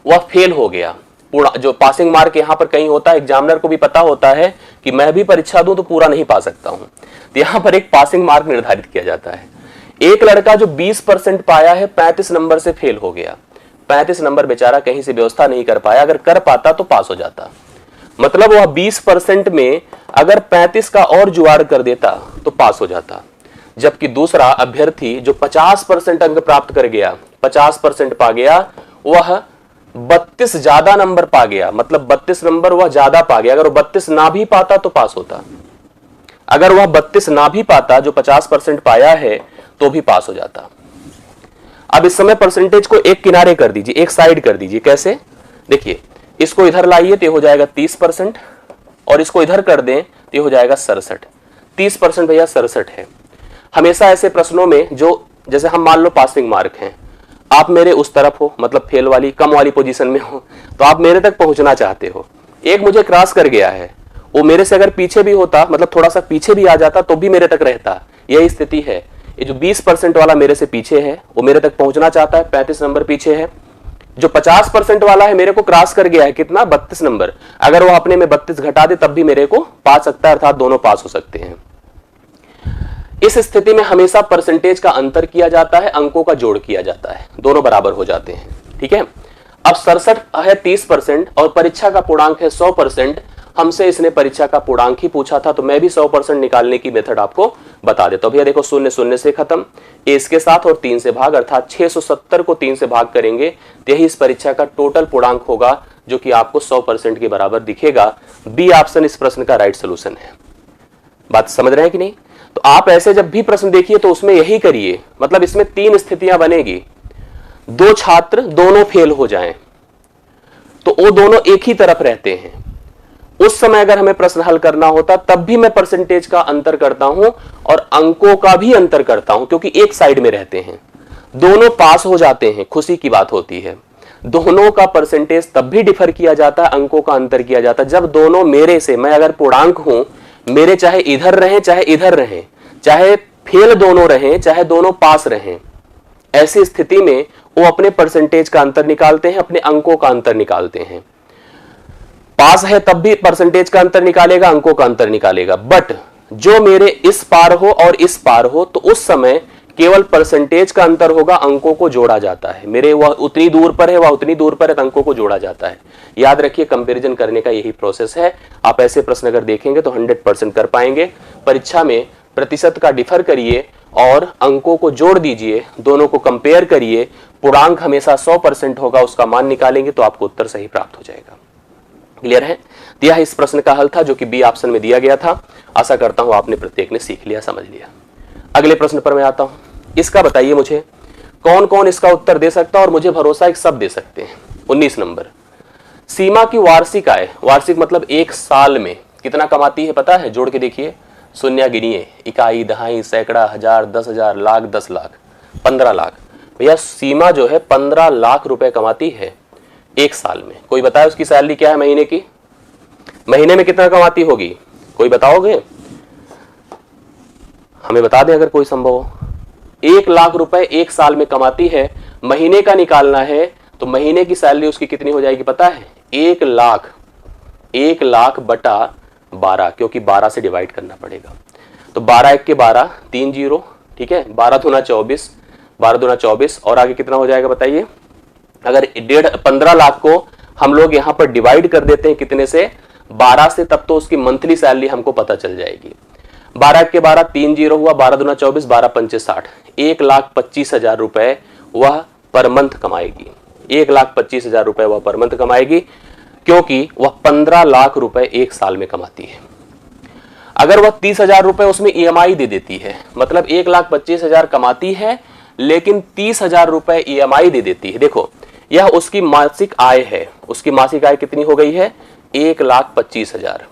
वह फेल हो गया। पूरा जो पासिंग मार्क यहां पर कहीं होता है, एग्जामिनर को भी पता होता है कि मैं भी परीक्षा दूं तो पूरा नहीं पा सकता हूं, तो यहां पर एक पासिंग मार्क निर्धारित किया जाता है। एक लड़का जो 20% पाया है, 35 नंबर से फेल हो गया। 35 नंबर बेचारा कहीं से व्यवस्था नहीं कर पाया, अगर कर पाता तो पास हो जाता। मतलब वह 20% में अगर 35 का और जुगाड़ कर देता तो पास हो जाता। जबकि दूसरा अभ्यर्थी जो 50% अंक प्राप्त कर गया, 50% पा गया, वह 32 ज्यादा नंबर पा गया, मतलब 32 नंबर वह ज्यादा पा गया। अगर वह 32 ना भी पाता तो पास होता। अगर वह 32 ना भी पाता, जो 50% पाया है, तो भी पास हो जाता। अब इस समय परसेंटेज को एक किनारे कर दीजिए, एक साइड कर दीजिए। कैसे? देखिए, इसको इधर लाइए तो हो जाएगा 30% और इसको इधर कर दें तो हो जाएगा 67। 30% भैया 67 है। हमेशा ऐसे प्रश्नों में जो जैसे हम मान लो पासिंग मार्क हैं, आप मेरे उस तरफ हो, मतलब फेल वाली कम वाली पोजीशन में हो, तो आप मेरे तक पहुंचना चाहते हो। एक मुझे क्रॉस कर गया है, वो मेरे से अगर पीछे भी होता, मतलब थोड़ा सा पीछे भी आ जाता तो भी मेरे तक रहता। यही स्थिति है। ये जो 20% वाला मेरे से पीछे है वो मेरे तक पहुंचना चाहता है, 35 नंबर पीछे है। जो 50% वाला है मेरे को क्रॉस कर गया है, कितना? 32 नंबर। अगर वो अपने में 32 घटा दे तब भी मेरे को पा सकता है, अर्थात दोनों पास हो सकते हैं। इस स्थिति में हमेशा परसेंटेज का अंतर किया जाता है, अंकों का जोड़ किया जाता है, दोनों बराबर हो जाते हैं। ठीक है। अब 67 है 30% और परीक्षा का पूर्णांक है 100%। हमसे इसने परीक्षा का पूर्णांक ही पूछा था, तो मैं भी 100% निकालने की मेथड आपको बता देता हूं। भैया देखो, 0 0 से खत्म, ए इसके साथ और 3 से भाग, अर्थात 670 को 3 से भाग करेंगे तो यही इस परीक्षा का टोटल पूर्णांक होगा, जो कि आपको 100% के बराबर दिखेगा। बी ऑप्शन इस प्रश्न का राइट सोल्यूशन है। बात समझ रहे हैं कि नहीं? तो आप ऐसे जब भी प्रश्न देखिए तो उसमें यही करिए। मतलब इसमें 3 स्थितियां बनेगी। 2 छात्र दोनों फेल हो जाएं तो वो दोनों एक ही तरफ रहते हैं। उस समय अगर हमें प्रश्न हल करना होता तब भी मैं परसेंटेज का अंतर करता हूं और अंकों का भी अंतर करता हूं, क्योंकि एक साइड में रहते हैं। दोनों पास हो जाते हैं, खुशी की बात होती है। दोनों का परसेंटेज तब भी डिफर किया जाता है, अंकों का अंतर किया जाता है, जब दोनों मेरे से, मैं अगर पूर्णांक हूं, मेरे चाहे इधर रहें चाहे इधर रहें, चाहे फेल दोनों रहें चाहे दोनों पास रहें, ऐसी स्थिति में वो अपने परसेंटेज का अंतर निकालते हैं, अपने अंकों का अंतर निकालते हैं। पास है तब भी परसेंटेज का अंतर निकालेगा, अंकों का अंतर निकालेगा। बट जो मेरे इस पार हो और इस पार हो तो उस समय केवल परसेंटेज का अंतर होगा, अंकों को जोड़ा जाता है। मेरे वह उतनी दूर पर है, वह उतनी दूर पर है, अंकों को जोड़ा जाता है। याद रखिए, कंपैरिजन करने का यही प्रोसेस है। आप ऐसे प्रश्न अगर देखेंगे तो 100% कर पाएंगे। परीक्षा में प्रतिशत का डिफर करिए और अंकों को जोड़ दीजिए, दोनों को कंपेयर करिए। पूर्णांक हमेशा 100% होगा, उसका मान निकालेंगे तो आपको उत्तर सही प्राप्त हो जाएगा। क्लियर है? यह इस प्रश्न का हल था, जो कि बी ऑप्शन में दिया गया था। आशा करता हूं आपने प्रत्येक ने सीख लिया, समझ लिया। अगले प्रश्न पर मैं आता हूं। इसका बताइए मुझे, कौन कौन इसका उत्तर दे सकता है, और मुझे भरोसा है सब दे सकते हैं। 19 नंबर, सीमा की वार्षिक आय, वार्षिक मतलब एक साल में कितना कमाती है पता है? जोड़ के देखिए, शून्य गिनिए, इकाई, दहाई, सैकड़ा, हजार, 10,000, लाख, 10 लाख, 15 लाख। भैया सीमा जो है 15 लाख रुपए कमाती है एक साल में। कोई बताए उसकी सैलरी क्या है महीने की? महीने में कितना कमाती होगी? कोई बताओगे? हमें बता दें अगर कोई संभव हो। 1 लाख रुपए एक साल में कमाती है। महीने का निकालना है तो महीने की सैलरी उसकी कितनी हो जाएगी पता है? 1 लाख बटा 12, क्योंकि 12 से डिवाइड करना पड़ेगा। तो 12 1 के 12, 3 0, ठीक है। 12 दूना 24, 12 दूना 24, और आगे कितना हो जाएगा बताइए? अगर 15 लाख को हम लोग यहां पर डिवाइड कर देते हैं कितने से? 12 से, तब तो उसकी मंथली सैलरी हमको पता चल जाएगी। 12 के 12, 3 0 हुआ, 12 दूना 24, 12 पंचे 60, 1,25,000 रुपए वह पर मंथ कमाएगी। 1,25,000 रुपए वह पर मंथ कमाएगी, क्योंकि वह 15 लाख रुपए एक साल में कमाती है। अगर वह 30,000 रुपए उसमें EMI दे देती है, मतलब 1,25,000 कमाती है लेकिन 30,000 रुपए EMI दे देती है। देखो, यह उसकी मासिक आय है। उसकी मासिक आय कितनी हो गई है? 1,25,000।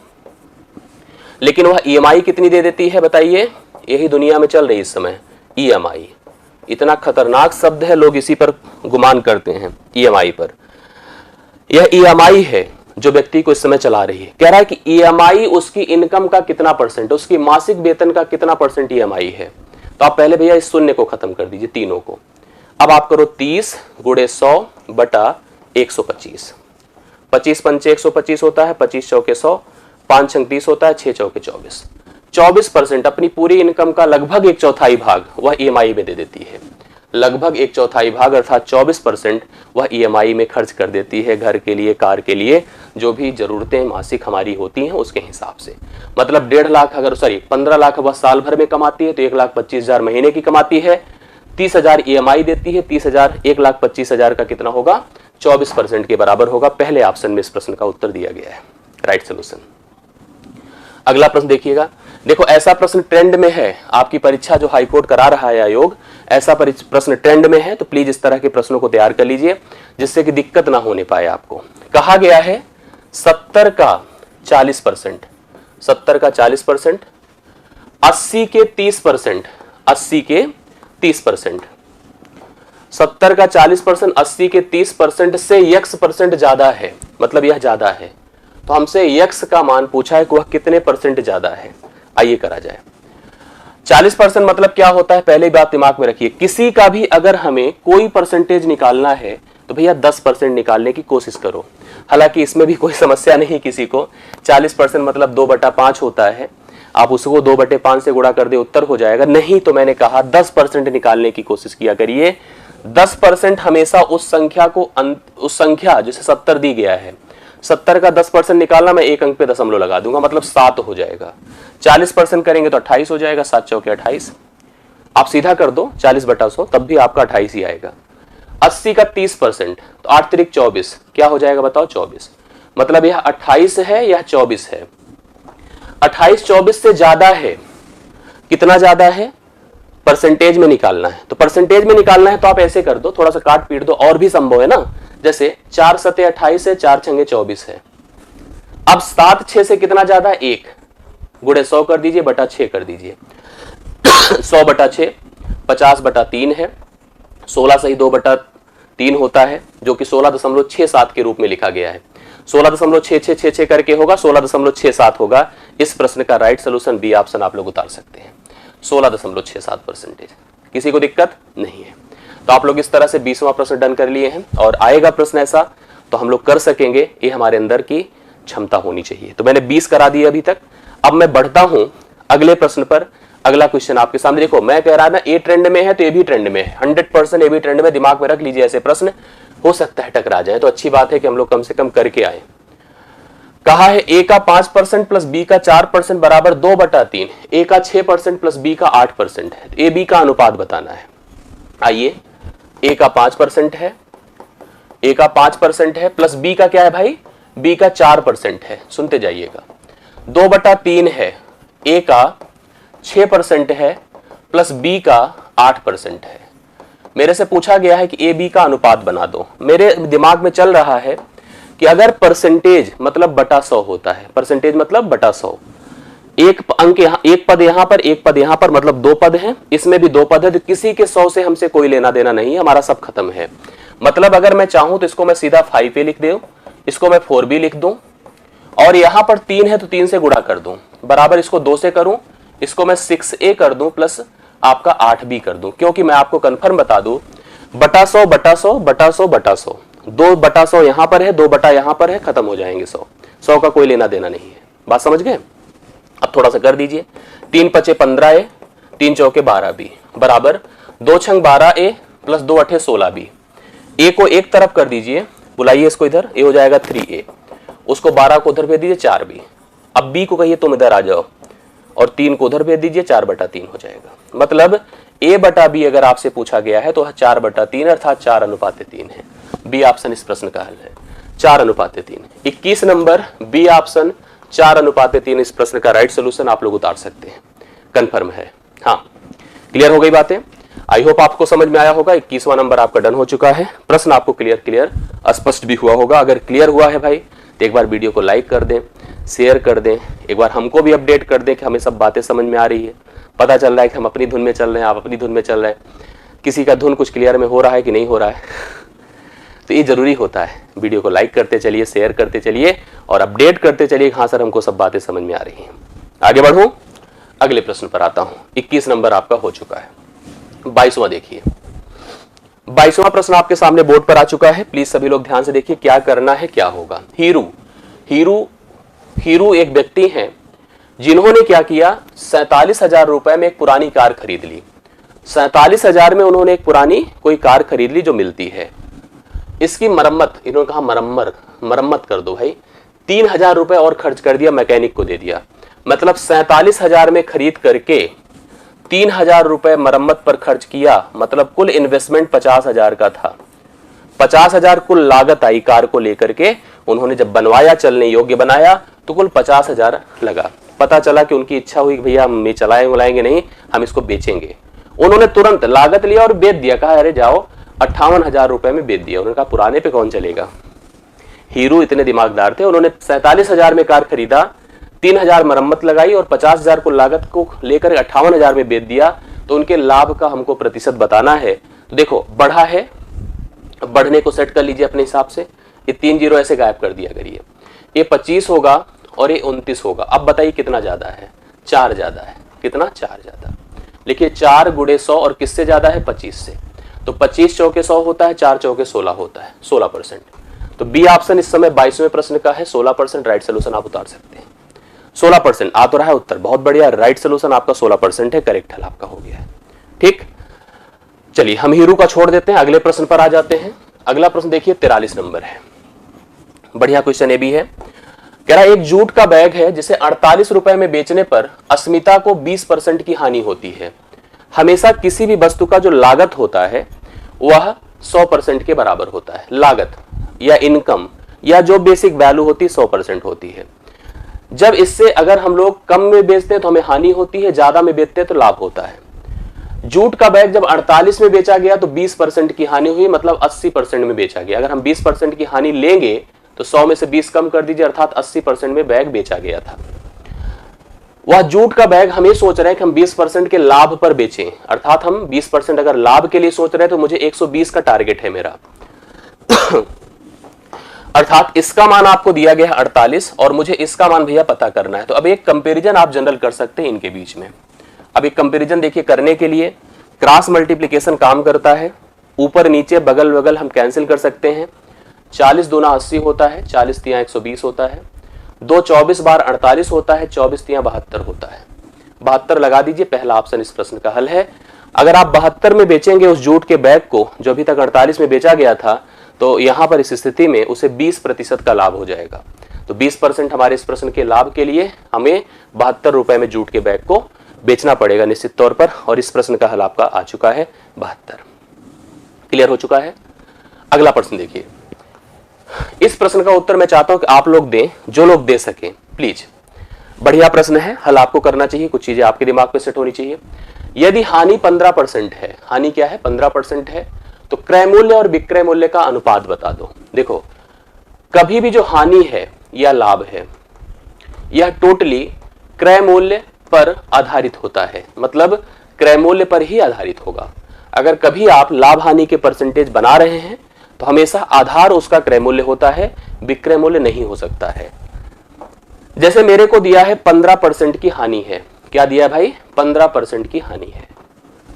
लेकिन वह EMI कितनी दे देती है बताइए? यही दुनिया में चल रही इस समय, EMI। इतना खतरनाक शब्द है, लोग इसी पर गुमान करते हैं, EMI पर। यह EMI है जो व्यक्ति को इस समय चला रही है। कह रहा है कि EMI उसकी इनकम का कितना परसेंट, उसकी मासिक वेतन का कितना परसेंट EMI है। तो आप पहले भैया इस शून्य को खत्म कर दीजिए, तीनों को। अब आप करो 30 गुणे 100 बटा 125। 25 पंचे 125 होता है, 25 चौके 100, 5 छंग 30 होता है, 6 चौके 24। 24% अपनी पूरी इनकम का लगभग 1/4 भाग वह EMI में दे देती है। लगभग 1/4 भाग अर्थात 24% वह EMI में खर्च कर देती है, घर के लिए, कार के लिए, जो भी जरूरतें मासिक हमारी होती हैं उसके हिसाब से। मतलब 1.5 लाख, अगर 15 लाख वह साल भर में कमाती है तो 1,25,000 महीने की कमाती है। 30,000 EMI देती है। 30,000 1,25,000 का कितना होगा? 24% के बराबर होगा। पहले ऑप्शन में इस प्रश्न का उत्तर दिया गया है, राइट सोल्यूशन। अगला प्रश्न देखिएगा, देखो ऐसा प्रश्न ट्रेंड में है, आपकी परीक्षा जो हाईकोर्ट करा रहा है आयोग, ऐसा प्रश्न ट्रेंड में है, तो प्लीज इस तरह के प्रश्नों को तैयार कर लीजिए जिससे कि दिक्कत ना होने पाए आपको। कहा गया है 70 का 40%, 70 का 40%, 80 के 30%, 80 के 30%, 70 का 40%, 80 के 30% से x% ज्यादा है, मतलब यह ज्यादा है। तो हमसे x का मान पूछा है कि वह कितने परसेंट ज्यादा है। आइए करा जाए। 40% मतलब क्या होता है, पहले बात दिमाग में रखिए। किसी का भी अगर हमें कोई परसेंटेज निकालना है तो भैया 10% निकालने की कोशिश करो। हालांकि इसमें भी कोई समस्या नहीं किसी को। 40% मतलब 2/5 होता है, आप उसको 2/5 से गुणा कर दे, उत्तर हो जाएगा। नहीं तो मैंने कहा 10% निकालने की कोशिश किया करिए। 10% हमेशा उस संख्या जिसे 70 दी गया है, 70 का 10% निकालना, मैं एक अंक पे दशमलव लगा दूंगा, मतलब 7 हो जाएगा। 40% करेंगे तो 28 हो जाएगा, 7 चौके 28। आप सीधा कर दो 40/100, तब भी आपका 28 ही आएगा। 80 का 30%, तो 8 त्रिक 24, क्या हो जाएगा बताओ, 24। मतलब यह 28 है, यह 24 है। 28 24 से ज्यादा है। कितना ज्यादा है, परसेंटेज में निकालना है। तो परसेंटेज में निकालना है तो आप ऐसे कर दो, थोड़ा सा काट पीट दो, और भी संभव है ना। जैसे 4 सते 28 है, 4 छंगे 24 है। अब 7 6 से कितना ज्यादा, 1 गुणे 100 कर दीजिए, बटा 6 कर दीजिए। 100/6 50/3 है। 16 सही 2/3 होता है, जो कि 16.67 के रूप में लिखा गया है। 16.6666 करके होगा, 16.67 होगा। इस प्रश्न का राइट सोल्यूशन बी ऑप्शन आप लोग उतार सकते हैं, 16.67%। किसी को दिक्कत नहीं है। तो आप लोग इस तरह से 20वां प्रश्न डन कर लिए हैं, और आएगा प्रश्न ऐसा तो हम लोग कर सकेंगे, ये हमारे अंदर की क्षमता होनी चाहिए। तो मैंने 20 करा दिए अभी तक। अब मैं बढ़ता हूं अगले प्रश्न पर। अगला क्वेश्चन आपके सामने देखो, मैं कह रहा ना ए ट्रेंड में है तो ये भी ट्रेंड में है, 100% ए भी ट्रेंड में। दिमाग में रख लीजिए, ऐसे प्रश्न हो सकता है टकरा जाए, तो अच्छी बात है कि हम लोग कम से कम करके आए। कहा है ए का 5% प्लस बी का 4% बराबर 2/3, ए का 6% प्लस बी का 8% है। ए बी का अनुपात बताना है। आइए, ए का 5% है, ए का 5% है, प्लस बी का क्या है भाई, बी का 4% है। सुनते जाइएगा। 2/3 है, ए का 6% है, प्लस बी का 8% है। मेरे से पूछा गया है कि ए बी का अनुपात बना दो। मेरे दिमाग में चल रहा है कि अगर परसेंटेज मतलब बटा 100 होता है, परसेंटेज मतलब बटा 100, एक अंक यहाँ, एक पद यहां पर, एक पद यहां पर, मतलब 2 पद हैं, इसमें भी 2 पद है, तो किसी के 100 से हमसे कोई लेना देना नहीं, हमारा सब खत्म है। मतलब अगर मैं चाहूं तो इसको मैं सीधा 5a लिख दूं, इसको मैं 4b लिख दूं, और यहां पर 3 है तो 3 से गुणा कर दूं, बराबर इसको 2 से करूं, इसको मैं 6a कर दूं, प्लस आपका 8b कर दूं। क्योंकि मैं आपको कंफर्म बता दूं, बटा 100 बटा 100 बटा 100 बटा 100, 2/100 यहां पर है, 2 बटा यहां पर है, खत्म हो जाएंगे 100 का कोई लेना देना नहीं है। बात समझ गए। अब थोड़ा सा कर दीजिए, 3 पचे 15a, 3 चौके 12b बराबर 2 छंग 12a प्लस 2 अठे 16b। ए को एक तरफ कर दीजिए, बुलाइए इसको इधर, ए हो जाएगा 3a, उसको 12 को उधर भेज दीजिए 4b। अब बी को कहिए तुम इधर आ जाओ, और 3 को उधर भेज दीजिए, 4/3 हो जाएगा। मतलब a बटा b अगर आपसे पूछा गया है तो 4/3 अर्थात 4:3 है। बी ऑप्शन इस प्रश्न का हल है, 4:3। 21 नंबर बी ऑप्शन 4:3 इस प्रश्न का राइट सोल्यूशन आप लोग उतार सकते हैं, कंफर्म है। हाँ, क्लियर हो गई बातें। आई होप आपको समझ में आया होगा। 21वां नंबर आपका डन हो चुका है। प्रश्न आपको क्लियर स्पष्ट भी हुआ होगा। अगर क्लियर हुआ है भाई तो एक बार वीडियो को लाइक कर दें, शेयर कर दें, एक बार हमको भी अपडेट कर दें कि हमें सब बातें समझ में आ रही है। पता चल रहा है कि हम अपनी धुन में चल रहे हैं, आप अपनी धुन में चल रहे हैं, किसी का धुन कुछ क्लियर में हो रहा है कि नहीं हो रहा है। तो ये जरूरी होता है। वीडियो को लाइक करते चलिए, शेयर करते चलिए, और अपडेट करते चलिए। हाँ सर, हमको सब बातें समझ में आ रही हैं। आगे बढ़ूं, अगले प्रश्न पर आता हूं। 21 नंबर आपका हो चुका है। 22वां देखिए, 22वां प्रश्न आपके सामने बोर्ड पर आ चुका है। प्लीज सभी लोग ध्यान से देखिए, क्या करना है, क्या होगा। हीरू एक व्यक्ति हैं जिन्होंने क्या किया, 47,000 रुपए में एक पुरानी कार खरीद ली। 47,000 में उन्होंने एक पुरानी कोई कार खरीद ली जो मिलती है। इसकी मरम्मत, इन्होंने कहा मरम्मत कर दो भाई। 3,000 रुपए और खर्च कर दिया, मैकेनिक को दे दिया। मतलब 47,000 में खरीद करके 3,000 रुपए मरम्मत पर खर्च किया। मतलब कुल इन्वेस्टमेंट 50,000 का था। 50,000 कुल लागत आई कार को लेकर के। उन्होंने जब बनवाया, चलने योग्य बनाया, तो कुल 50,000 लगा। पता चला कि उनकी इच्छा हुई कि भैया हम ये चलाएंगे नहीं, हम इसको बेचेंगे। उन्होंने तुरंत लागत लिया और बेच दिया, कहा अरे जाओ 58,000 रुपए में बेच दिया। उन्होंने कहा पुराने पे कौन चलेगा। हीरो इतने दिमागदार थे, उन्होंने 47,000 में कार खरीदा, 3,000 मरम्मत लगाई और 50,000 को लागत को लेकर 58,000 में बेच दिया। तो उनके लाभ का हमको प्रतिशत बताना है। तो देखो बढ़ा है, बढ़ने को सेट कर लीजिए अपने हिसाब से, ये 3 जीरो ऐसे गायब कर दिया करिए। ये 25 होगा और ये 29 होगा। अब बताइए कितना ज्यादा है, 4 ज्यादा है। कितना, 4 ज्यादा। लिखिए 4 गुणे 100 और किससे ज्यादा है, 25 से। तो 25 चौके 100 होता है, 4 चौके 16 होता है, 16%। तो बी ऑप्शन इस समय 22वें प्रश्न का है, 16% राइट सोल्यूशन आप उतार सकते हैं। 16% आ तो रहा है उत्तर, बहुत बढ़िया। राइट सोल्यूशन आपका 16% है, करेक्ट हल आपका हो गया है। ठीक, चलिए हम हीरू का छोड़ देते हैं, अगले प्रश्न पर आ जाते हैं। अगला प्रश्न देखिए 43 नंबर है, बढ़िया क्वेश्चन ये भी है। कह रहा है एक जूट का बैग है जिसे 48 रुपए में बेचने पर अस्मिता को 20% की हानि होती है। हमेशा किसी भी वस्तु का जो लागत होता है वह 100% के बराबर होता है। लागत या इनकम या जो बेसिक वैल्यू होती है 100% होती है। जब इससे अगर हम लोग कम में बेचते हैं तो हमें हानि होती है, ज्यादा में बेचते हैं तो लाभ होता है। जूट का बैग जब 48 में बेचा गया तो 20% की हानि हुई, मतलब 80% में बेचा गया। अगर हम 20% की हानि लेंगे तो 100 में से 20 कम कर दीजिए, अर्थात 80% में बैग बेचा गया था। वह जूट का बैग हम ये सोच रहे हैं कि हम 20% के लाभ पर बेचें, अर्थात हम 20% अगर लाभ के लिए सोच रहे हैं तो मुझे 120 का टारगेट है मेरा। अर्थात इसका मान आपको दिया गया है 48 और मुझे इसका मान भैया पता करना है। तो अब एक कंपैरिजन आप जनरल कर सकते हैं इनके बीच में। अब एक कंपैरिजन देखिए, करने के लिए क्रॉस मल्टीप्लिकेशन काम करता है, ऊपर नीचे बगल बगल हम कैंसिल कर सकते हैं। 40 दूना 80 होता है, 40 तिया 120 होता है, 2 24 बार 48 होता है, 24 तिया 72 होता है। 72 लगा दीजिए, पहला ऑप्शन इस प्रश्न का हल है। अगर आप 72 में बेचेंगे उस जूट के बैग को जो अभी तक 48 में बेचा गया था, तो यहां पर इस स्थिति में उसे 20% का लाभ हो जाएगा। तो 20% हमारे इस प्रश्न के लाभ के लिए हमें 72 रुपए में जूट के बैग को बेचना पड़ेगा निश्चित तौर पर। और इस प्रश्न का हल आपका आ चुका है 72। क्लियर हो चुका है। अगला प्रश्न देखिए, इस प्रश्न का उत्तर मैं चाहता हूं कि आप लोग दें, जो लोग दे सकें प्लीज। बढ़िया प्रश्न है, हल आपको करना चाहिए, कुछ चीजें आपके दिमाग पे सेट होनी चाहिए। यदि हानि 15% है, हानि क्या है 15% है, तो क्रय मूल्य और विक्रय मूल्य का अनुपात बता दो। देखो कभी भी जो हानि है या लाभ है यह टोटली क्रय मूल्य पर आधारित होता है, मतलब क्रय मूल्य पर ही आधारित होगा। अगर कभी आप लाभ हानि के परसेंटेज बना रहे हैं तो हमेशा आधार उसका क्रय मूल्य होता है, विक्रय मूल्य नहीं हो सकता है। जैसे मेरे को दिया है 15% की हानि है, क्या दिया भाई 15% की हानि है।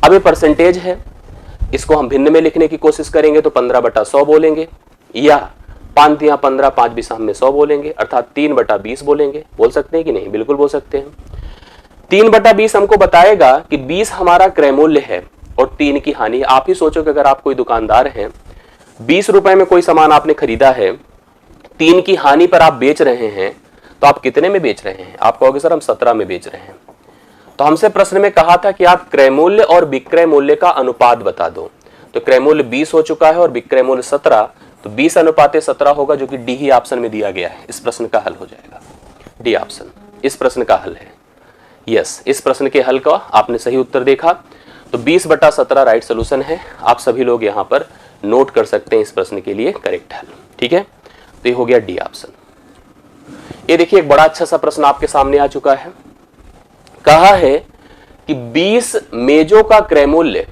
अब ये परसेंटेज है, इसको हम भिन्न में लिखने की कोशिश करेंगे तो 15/100 बोलेंगे, या 5 तिया 15 5 बिसाम में 100 बोलेंगे, अर्थात 3/20 बोलेंगे। बोल सकते हैं कि नहीं, बिल्कुल बोल सकते हैं। 3/20 हमको बताएगा कि 20 हमारा क्रय मूल्य है और 3 की हानि। आप ही सोचो कि अगर आप कोई दुकानदार हैं, 20 रुपए में कोई सामान आपने खरीदा है, 3 की हानि पर आप बेच रहे हैं, तो आप कितने में बेच रहे हैं। आप कहोगे सर हम 17 में बेच रहे हैं। तो हमसे प्रश्न में कहा था कि आप क्रय मूल्य और विक्रय मूल्य का अनुपात बता दो। तो क्रय मूल्य 20 हो चुका है और विक्रय मूल्य 17, तो 20:17 होगा, जो कि डी ही ऑप्शन में दिया गया है। इस प्रश्न का हल हो जाएगा डी ऑप्शन, इस प्रश्न का हल है। यस, इस प्रश्न के हल का आपने सही उत्तर देखा। तो 20/17 राइट सोल्यूशन है। आप सभी लोग यहाँ पर नोट कर सकते हैं इस प्रश्न के लिए करेक्ट हल। ठीक है, तो ये हो गया डी ऑप्शन। ये देखिए एक बड़ा अच्छा सा प्रश्न आपके सामने आ चुका है। कहा है कि 20 मेजों का क्रय मूल्य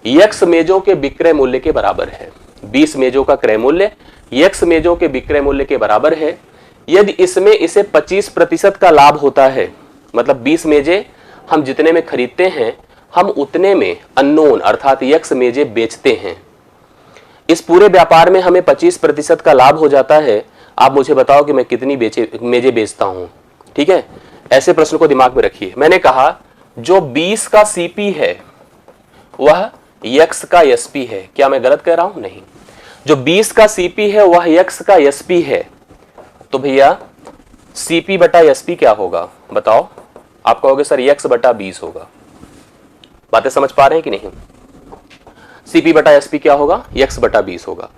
x मेजों के विक्रय मूल्य के बराबर है। 20 मेजों का क्रय मूल्य x मेजों के विक्रय मूल्य के बराबर है। यदि इसमें इसे 25% का लाभ होता है, मतलब 20 मेजे हम जितने में खरीदते हैं हम उतने में अननोन अर्थात x मेजे बेचते हैं। इस पूरे व्यापार में हमें 25% का लाभ हो जाता है। आप मुझे बताओ कि मैं कितनी मेजे बेचता हूं। ठीक है, ऐसे प्रश्न को दिमाग में रखिए। मैंने कहा जो 20 का सीपी है वह x का एसपी है। क्या मैं गलत कह रहा हूं? नहीं। जो 20 का सीपी है वह x का एसपी है, तो भैया सीपी बटा एसपी क्या होगा बताओ। आप कहोगे सर x/20 होगा। बातें समझ पा रहे हैं कि नहीं। सीपी बटा एसपी क्या होगा, x/20 होगा।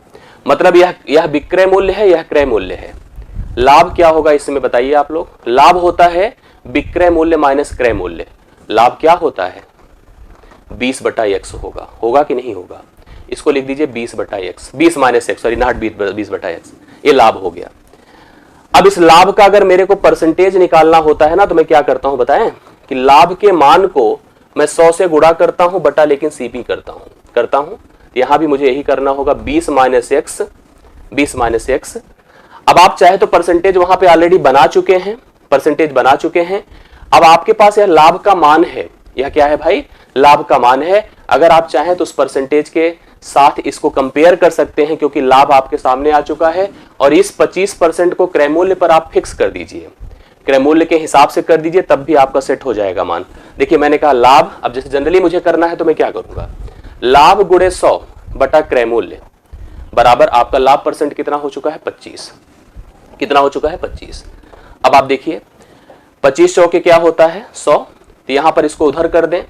मतलब यह विक्रय मूल्य है, यह क्रय मूल्य है। लाभ क्या होगा इसमें बताइए आप लोग। लाभ होता है विक्रय मूल्य माइनस क्रय मूल्य, लाभ क्या होता है 20/x होगा, होगा कि नहीं होगा? इसको लिख दीजिए 20/x, 20 minus x, sorry not 20/x, ये लाभ हो गया। अब इस लाभ का अगर मेरे को परसेंटेज निकालना होता है ना, तो मैं क्या करता हूं बताएं, कि लाभ के मान को मैं 100 से गुणा करता हूं बटा लेकिन सीपी करता हूं। यहां भी मुझे यही करना होगा 20 माइनस एक्स। अब आप चाहे तो परसेंटेज वहां पे ऑलरेडी बना चुके हैं, अब आपके पास यह लाभ का मान है, यह क्या है भाई, लाभ का मान है। अगर आप चाहें तो उस परसेंटेज के साथ इसको कंपेयर कर सकते हैं, क्योंकि लाभ आपके सामने आ चुका है। और इस 25% को क्रय मूल्य पर आप फिक्स कर दीजिए, क्रय मूल्य के हिसाब से कर दीजिए, तब भी आपका सेट हो जाएगा मान। देखिए मैंने कहा लाभ, अब जैसे जनरली मुझे करना है तो मैं क्या करूंगा, लाभ गुणे 100 बटा क्रय मूल्य बराबर आपका लाभ परसेंट कितना हो चुका है 25, कितना हो चुका है 25। अब आप देखिए 25 चौके क्या होता है 100, तो यहां पर इसको उधर कर दें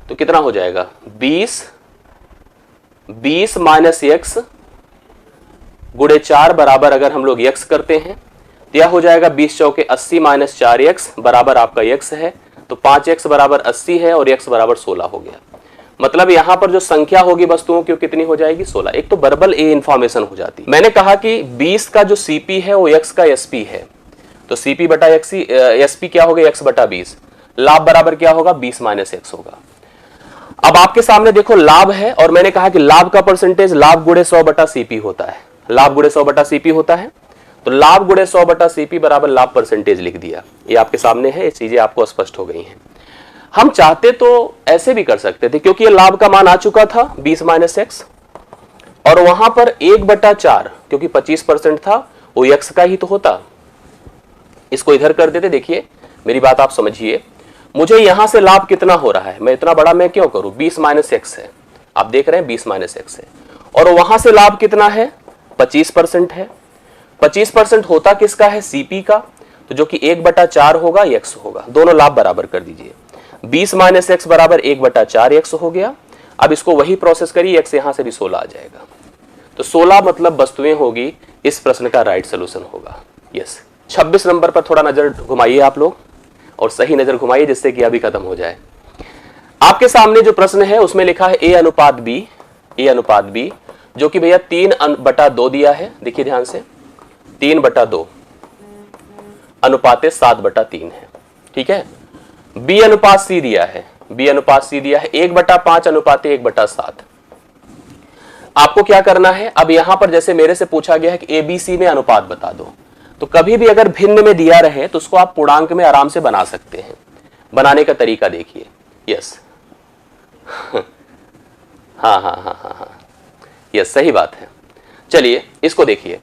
तो कितना हो जाएगा 20 माइनस एक्स गुणे 4 बराबर, अगर हम लोग x करते हैं तो यह हो जाएगा 20 चौके 80 माइनस 4x बराबर आपका x है, तो 5x बराबर 80 है और x बराबर 16 हो गया। मतलब यहां पर जो संख्या होगी वस्तुओं की कितनी हो जाएगी 16। एक तो बर्बल ए इंफॉर्मेशन हो जाती है। मैंने कहा कि 20 का जो सीपी है वो x का एसपी है, तो सीपी बटा एसपी क्या होगा x बटा 20, लाभ बराबर क्या होगा 20 माइनस एक्स होगा। अब आपके सामने देखो लाभ है, और मैंने कहा कि लाभ का परसेंटेज लाभ गुणे 100 बटा सीपी होता है, लाभ गुणे 100 बटा सीपी होता है, तो लाभ गुणे 100 बटा सीपी बराबर लाभ परसेंटेज लिख दिया। ये आपके सामने है, ये चीजें आपको स्पष्ट हो गई हैं। हम चाहते तो ऐसे भी कर सकते थे, क्योंकि ये लाभ का मान आ चुका था 20 माइनस एक्स, और वहां पर 1/4 क्योंकि 25% था वो एक्स का ही तो होता, इसको इधर कर देते। देखिए मेरी बात आप समझिए, मुझे यहां से लाभ कितना हो रहा है, मैं इतना बड़ा मैं क्यों करूं, 20 माइनस एक्स है, आप देख रहे हैं 20 माइनस एक्स है, और वहां से लाभ कितना है 25% है। 25% होता किसका है सीपी का, तो जो कि 1/4 होगा एक्स होगा, दोनों लाभ बराबर कर दीजिए। 20 माइनस एक्स बराबर 1/4 एक्स हो गया। अब इसको वही प्रोसेस करिए, एक्स यहां से भी 16 आ जाएगा, तो 16 मतलब वस्तुएं होगी, इस प्रश्न का राइट सोल्यूशन होगा यस। 26 नंबर पर थोड़ा नजर घुमाइए आप लोग, और सही नजर घुमाइए जिससे कि अभी खत्म हो जाए। आपके सामने जो प्रश्न है उसमें लिखा है ए अनुपात बी, जो कि भैया 3/2 दिया है। देखिए ध्यान से 3/2 अनुपाते 7/3 है, ठीक है। बी अनुपात सी दिया है, 1/5 अनुपाते 1/7। आपको क्या करना है, अब यहां पर जैसे मेरे से पूछा गया है कि एबीसी में अनुपात बता दो, तो कभी भी अगर भिन्न में दिया रहे तो उसको आप पूर्णांक में आराम से बना सकते हैं। बनाने का तरीका देखिए, यस हाँ यस सही बात है। चलिए इसको देखिए,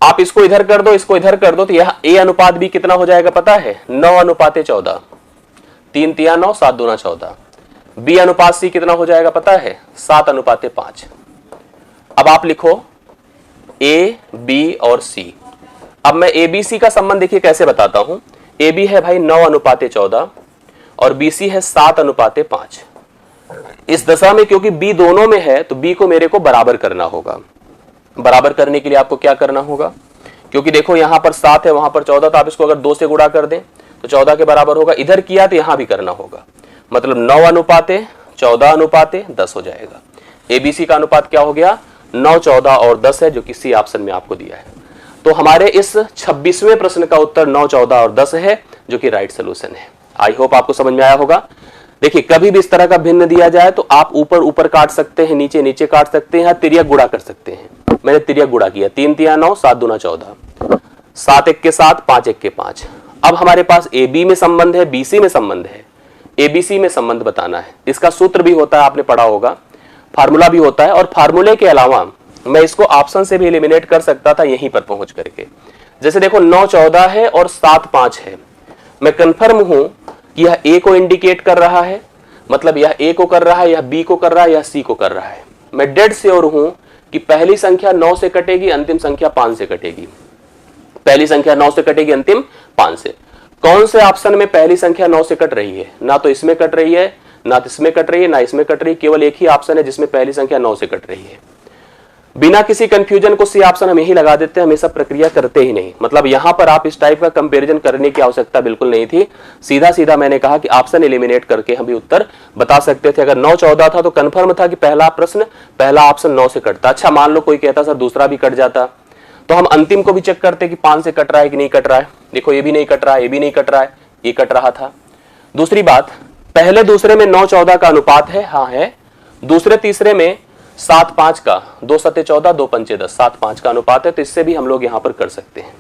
आप इसको इधर कर दो, इसको इधर कर दो, तो यह ए अनुपात बी कितना हो जाएगा पता है 9/14, 3 तिया 9, 7 दूना 14। बी अनुपात सी कितना हो जाएगा पता है 7/5। अब आप लिखो ए बी और सी। अब मैं ए बी सी का संबंध देखिए कैसे बताता हूं। ए बी है भाई 9/14 और बी सी है 7/5। इस दशा में क्योंकि बी दोनों में है तो बी को मेरे को बराबर करना होगा। बराबर करने के लिए आपको क्या करना होगा, क्योंकि देखो यहां पर 7 है वहां पर 14, तो आप इसको अगर 2 से गुणा कर दें तो 14 के बराबर होगा। इधर किया तो यहां भी करना होगा, मतलब 9/14 हो जाएगा। एबीसी का अनुपात क्या हो गया 9, 14 और 10 है, जो कि सी ऑप्शन में आपको दिया है। तो हमारे इस 26वें प्रश्न का उत्तर 9, 14 और 10 है, जो कि राइट सोल्यूशन है। आई होप आपको समझ में आया होगा। देखिए कभी भी इस तरह का भिन्न दिया जाए तो आप ऊपर ऊपर काट सकते हैं, नीचे नीचे काट सकते हैं, तिर्यक गुणा कर सकते हैं। मैंने तिर्यक गुणा किया, 3 तिया 9, 7 दूना 14, 7 1 के 7, 5 1 के 5। अब हमारे पास ए बी में संबंध है, बी सी में संबंध है, एबीसी में संबंध बताना है। इसका सूत्र भी होता है, आपने पढ़ा होगा, फार्मूला भी होता है, और फार्मूले के अलावा मैं इसको ऑप्शन से भी एलिमिनेट कर सकता था यहीं पर पहुंच करके। जैसे देखो 9, 14 है और 7, 5 है, मैं कंफर्म हूं कि यह ए को इंडिकेट कर रहा है, मतलब यह ए को कर रहा है, यह बी को कर रहा है, यह सी को कर रहा है। मैं डेड श्योर हूं कि पहली संख्या 9 से कटेगी, अंतिम संख्या 5 से कटेगी। पहली संख्या 9 से कटेगी, अंतिम 5 से। कौन से ऑप्शन में पहली संख्या 9 से कट रही है, ना तो इसमें कट रही है, ना इसमें कट रही है, ना इसमें कट रही है। केवल एक ही ऑप्शन है जिसमें पहली संख्या 9 से कट रही है। बिना किसी कंफ्यूजन को सी ऑप्शन हम यही लगा देते हैं, हमेशा प्रक्रिया करते ही नहीं। मतलब यहां पर आप इस टाइप का कंपैरिजन करने की आवश्यकता बिल्कुल नहीं थी। सीधा सीधा मैंने कहा कि ऑप्शन एलिमिनेट करके हम भी उत्तर बता सकते थे। अगर 9 14 था तो कंफर्म था कि पहला प्रश्न पहला ऑप्शन 9 से कटता। अच्छा मान लो कोई कहता सर दूसरा भी कट जाता, तो हम अंतिम को भी चेक करते कि 5 से कट रहा है कि नहीं कट रहा है। देखो ये भी नहीं कट रहा है, ये भी नहीं कट रहा है, ये कट रहा था। दूसरी बात, पहले दूसरे में 9 14 का अनुपात है, हाँ है। दूसरे तीसरे में 7 5 का, 2 7 14 2 5 10, 7 5 का अनुपात है, तो इससे भी हम लोग यहां पर कर सकते हैं।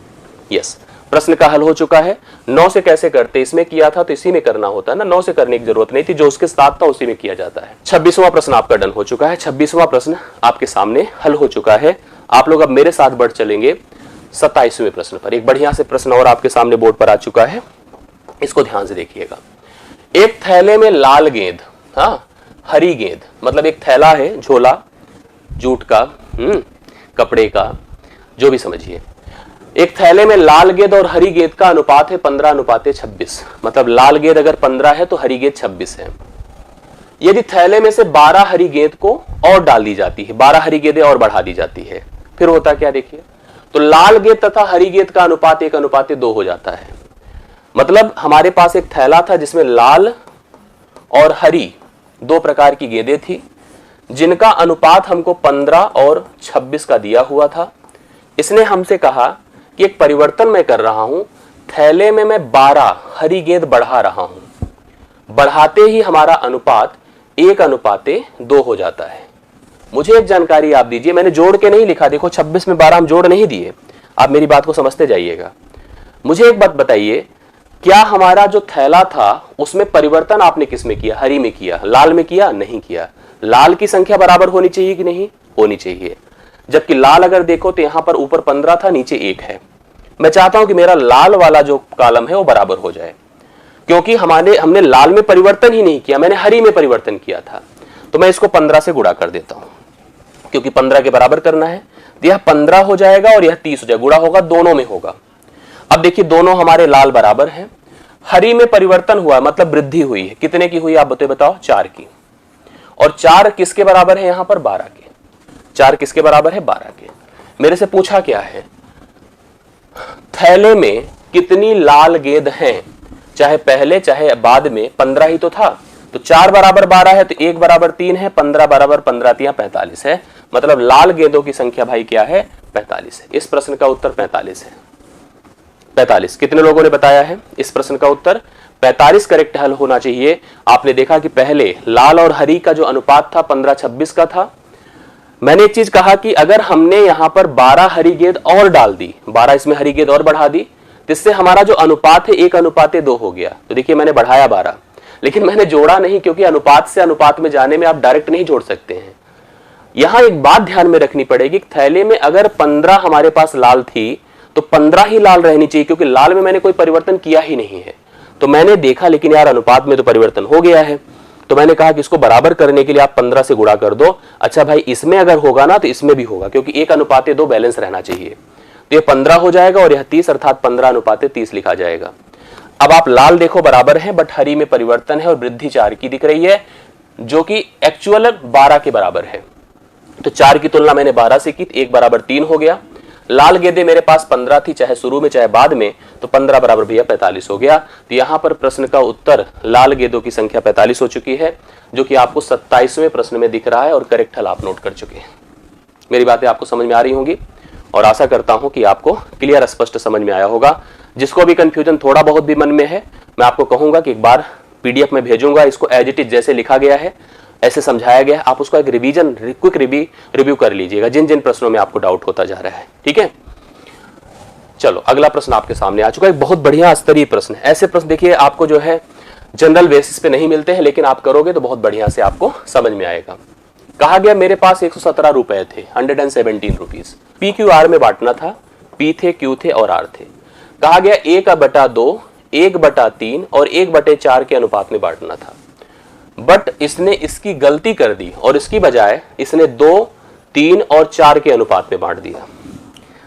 यस, प्रश्न का हल हो चुका है। 9 से कैसे करते, इसमें किया था तो इसी में करना होता है ना, 9 से करने की जरूरत नहीं थी, जो उसके साथ था उसी में किया जाता है। 26वां प्रश्न आपका डन हो चुका है। 26वां प्रश्न आपके सामने हल हो चुका है। आप लोग अब मेरे साथ बढ़ चलेंगे 27वें प्रश्न पर। एक बढ़िया से प्रश्न और आपके सामने बोर्ड पर आ चुका है, इसको ध्यान से देखिएगा। एक थैले में लाल गेंद, हाँ हरी गेंद, मतलब एक थैला है, झोला जूट का, कपड़े का, जो भी समझिए। एक थैले में लाल गेंद और हरी गेंद का अनुपात है 15:26। मतलब लाल गेंद अगर 15 है तो हरी गेंद 26 है। यदि थैले में से 12 हरी गेंद को और डाल दी जाती है, 12 हरी गेंदें और बढ़ा दी जाती है, फिर होता क्या देखिए, तो लाल गेंद तथा हरी गेंद का अनुपात 1:2 हो जाता है। मतलब हमारे पास एक थैला था जिसमें लाल और हरी 2 प्रकार की गेंदें थी, जिनका अनुपात हमको 15 और 26 का दिया हुआ था। इसने हमसे कहा कि एक परिवर्तन मैं कर रहा हूं, थैले में मैं 12 हरी गेंद बढ़ा रहा हूं। बढ़ाते ही हमारा अनुपात 1:2 हो जाता है। मुझे एक जानकारी आप दीजिए, मैंने जोड़ के नहीं लिखा, देखो 26 में 12 हम जोड़ नहीं दिए, आप मेरी बात को समझते जाइएगा। मुझे एक बात बताइए, क्या हमारा जो थैला था उसमें परिवर्तन आपने किस में किया, हरी में किया, लाल में किया? नहीं किया। लाल की संख्या बराबर होनी चाहिए कि नहीं? होनी चाहिए। जबकि लाल अगर देखो तो यहां पर ऊपर 15 था, नीचे 1 है। मैं चाहता हूं कि मेरा लाल वाला जो कॉलम है वो बराबर हो जाए, क्योंकि हमने लाल में परिवर्तन ही नहीं किया, मैंने हरी में परिवर्तन किया था। तो मैं इसको 15 से गुणा कर देता हूं, क्योंकि 15 के बराबर करना है। तो यह 15 हो जाएगा और यह 30 हो जाएगा, गुणा होगा, दोनों में होगा। अब देखिए दोनों हमारे लाल बराबर हैं। हरी में परिवर्तन हुआ, मतलब वृद्धि हुई है। कितने की हुई आप बताओ? 4 की। और 4 किसके बराबर है यहां पर? 12 के। 4 किसके बराबर है? 12 के। मेरे से पूछा क्या है, थैले में कितनी लाल गेंद हैं, चाहे पहले चाहे बाद में? 15 ही तो था। तो 4 बराबर 12 है, तो 1 बराबर 3 है, 15 बराबर 15 3 45 है। मतलब लाल गेंदों की संख्या भाई क्या है? 45 है। इस प्रश्न का उत्तर 45 है। 45 कितने लोगों ने बताया है? इस प्रश्न का उत्तर 45 करेक्ट हल होना चाहिए। आपने देखा कि पहले लाल और हरी का जो अनुपात था 15:26 का था। मैंने एक चीज कहा कि अगर हमने यहां पर 12 हरी गेंद और डाल दी, 12 इसमें हरी गेंद और बढ़ा दी, तो इससे हमारा जो अनुपात है 1:2 हो गया। तो देखिए मैंने बढ़ाया 12, लेकिन मैंने जोड़ा नहीं, क्योंकि अनुपात से अनुपात में जाने में आप डायरेक्ट नहीं जोड़ सकते हैं। यहां एक बात ध्यान में रखनी पड़ेगी, थैले में अगर 15 हमारे पास लाल थी तो 15 ही लाल रहनी चाहिए, क्योंकि लाल में मैंने कोई परिवर्तन किया ही नहीं है। तो मैंने देखा लेकिन यार अनुपात में तो परिवर्तन हो गया है, तो मैंने कहा कि इसको बराबर करने के लिए आप 15 से गुणा कर दो। अच्छा भाई, इसमें अगर होगा ना तो इसमें भी होगा, क्योंकि 1:2 बैलेंस रहना चाहिए। तो ये 15 हो जाएगा और यह 30, अर्थात 15:30 लिखा जाएगा। अब आप लाल देखो बराबर है, बट हरी में परिवर्तन है और वृद्धि 4 की दिख रही है, जो कि एक्चुअल 12 के बराबर है। तो 4 की तुलना मैंने 12 से की, 1 बराबर 3 हो गया। लाल गेंदें मेरे पास 15 थी, चाहे शुरू में चाहे बाद में, तो 15 बराबर भैया 45 हो गया। तो यहां पर प्रश्न का उत्तर लाल गेंदों की संख्या 45 हो चुकी है, जो कि आपको 27वें प्रश्न में दिख रहा है, और करेक्ट हल आप नोट कर चुके हैं। मेरी बातें आपको समझ में आ रही होंगी, और आशा करता हूं कि आपको क्लियर स्पष्ट समझ में आया होगा। जिसको भी कंफ्यूजन थोड़ा बहुत भी मन में है, मैं आपको कहूंगा कि एक बार PDF में भेजूंगा, इसको एज इट इज जैसे लिखा गया है, ऐसे समझाया गया है, आप उसका एक रिवीजन, क्विक रिव्यू कर लीजिएगा, जिन जिन प्रश्नों में आपको डाउट होता जा रहा है। ठीक है, चलो अगला प्रश्न आपके सामने आ चुका है। एक बहुत बढ़िया स्तरीय प्रश्न है। ऐसे प्रश्न देखिए आपको जो है जनरल बेसिस पे नहीं मिलते हैं, लेकिन आप करोगे तो बहुत बढ़िया से आपको समझ में आएगा। कहा गया मेरे पास 117 रुपए थे, 117 रुपीज। PQR में बांटना था, P थे, Q थे और R थे। कहा गया 1/2, 1/3 और 1/4 के अनुपात में बांटना था। बट इसने इसकी गलती कर दी और इसकी बजाय इसने 2, 3 और 4 के अनुपात में बांट दिया।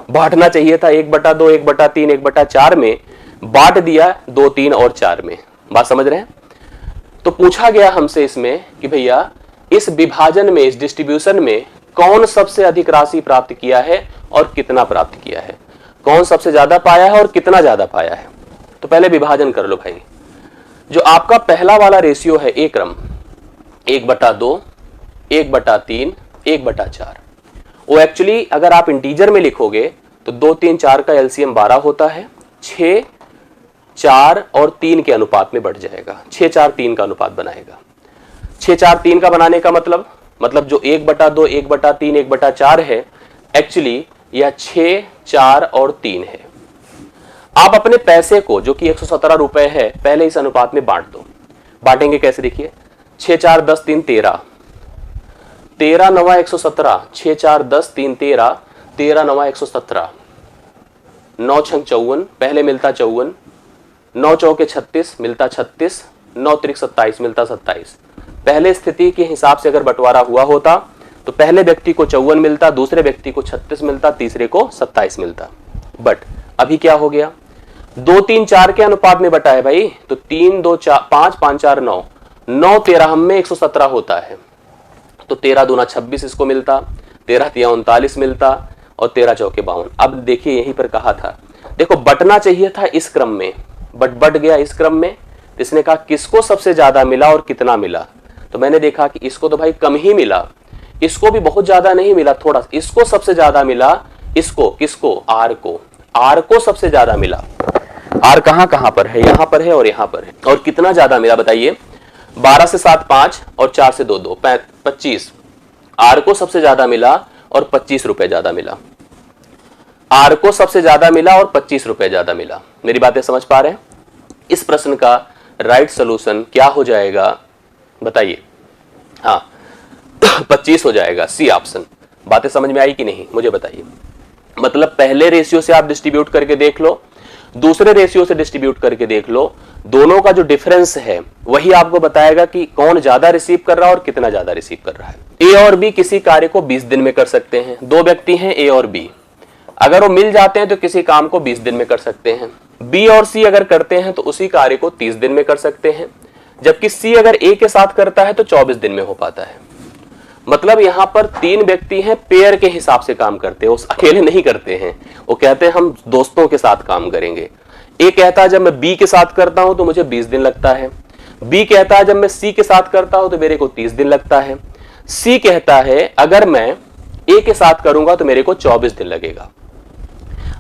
बांटना चाहिए था 1/2, 1/3, 1/4 में, बांट दिया 2, 3 और 4 में। बात समझ रहे हैं? तो पूछा गया हमसे इसमें कि भैया इस विभाजन में, इस डिस्ट्रीब्यूशन में कौन सबसे अधिक राशि प्राप्त किया है और कितना प्राप्त किया है, कौन सबसे ज्यादा पाया है और कितना ज्यादा पाया है। तो पहले विभाजन कर लो भाई। जो आपका पहला वाला रेशियो है ए क्रम 1/2, 1/3, 1/4, वो एक्चुअली अगर आप इंटीजर में लिखोगे तो 2, 3, 4 का एलसीएम 12 होता है, 6, 4 और 3 के अनुपात में बढ़ जाएगा, 6, 4, 3 का अनुपात बनाएगा। 6, 4, 3 का बनाने का मतलब जो 1/2, 1/3, 1/4 है, एक्चुअली यह 6, 4 और 3 है। आप अपने पैसे को जो कि 117 रुपए है पहले इस अनुपात में बांट दो। बांटेंगे कैसे देखिए, 6, 4, 10, 3, 13, 13 9 117, 6, 4, 10, 3, 13, 13 9 117, 9 6 54, पहले मिलता 54, 9 चौके 36 मिलता 36, 9 त्रिक 27 मिलता 27। पहले स्थिति के हिसाब से अगर बंटवारा हुआ होता तो पहले व्यक्ति को 54 मिलता, दूसरे व्यक्ति को 36 मिलता, तीसरे को 27 मिलता। बट अभी क्या हो गया, 2, 3, 4 के अनुपात में बटा है भाई, तो 3, 2, 4, 5, 5, 4, 9, 9 13 हम में 117 होता है, तो 13 दूना 26 इसको मिलता, 13 तिया 39 मिलता और 13 चौके 52। अब देखिए यहीं पर कहा था, देखो बटना चाहिए था इस क्रम में, बट बट गया इस क्रम में। इसने कहा किसको सबसे ज्यादा मिला और कितना मिला, तो मैंने देखा कि इसको तो भाई कम ही मिला, इसको भी बहुत ज्यादा नहीं मिला, थोड़ा, इसको सबसे ज्यादा मिला, इसको किसको, आर को सबसे ज्यादा मिला। आर कहां पर है, यहां पर है और यहां पर है। और कितना ज्यादा मिला बताइए, 12 से 7 5 और 4 से 2 2 25। आर को सबसे ज्यादा मिला और 25 रुपए ज्यादा मिला। आर को सबसे ज्यादा मिला और 25 रुपए ज्यादा मिला। मेरी बातें समझ पा रहे हैं? इस प्रश्न का राइट सॉल्यूशन क्या हो जाएगा बताइए? हाँ 25 हो जाएगा, सी ऑप्शन। बातें समझ में आई कि नहीं मुझे बताइए। मतलब पहले रेशियो से आप डिस्ट्रीब्यूट करके देख लो, दूसरे रेशियो से डिस्ट्रीब्यूट करके देख लो, दोनों का जो डिफरेंस है वही आपको बताएगा कि कौन ज्यादा रिसीव कर रहा है और कितना ज्यादा रिसीव कर रहा है। ए और बी किसी कार्य को 20 दिन में कर सकते हैं। दो व्यक्ति हैं ए और बी, अगर वो मिल जाते हैं तो किसी काम को 20 दिन में कर सकते हैं। बी और सी अगर करते हैं तो उसी कार्य को 30 दिन में कर सकते हैं, जबकि सी अगर ए के साथ करता है तो 24 दिन में हो पाता है। मतलब यहां पर 3 व्यक्ति हैं, पेयर के हिसाब से काम करते हैं, वो अकेले नहीं करते हैं। वो कहते हैं हम दोस्तों के साथ काम करेंगे। ए कहता है जब मैं बी के साथ करता हूं तो मुझे 20 दिन लगता है। बी कहता है जब मैं सी के साथ करता हूं तो मेरे को 30 दिन लगता है। सी कहता है अगर मैं ए के साथ करूंगा तो मेरे को 24 दिन लगेगा।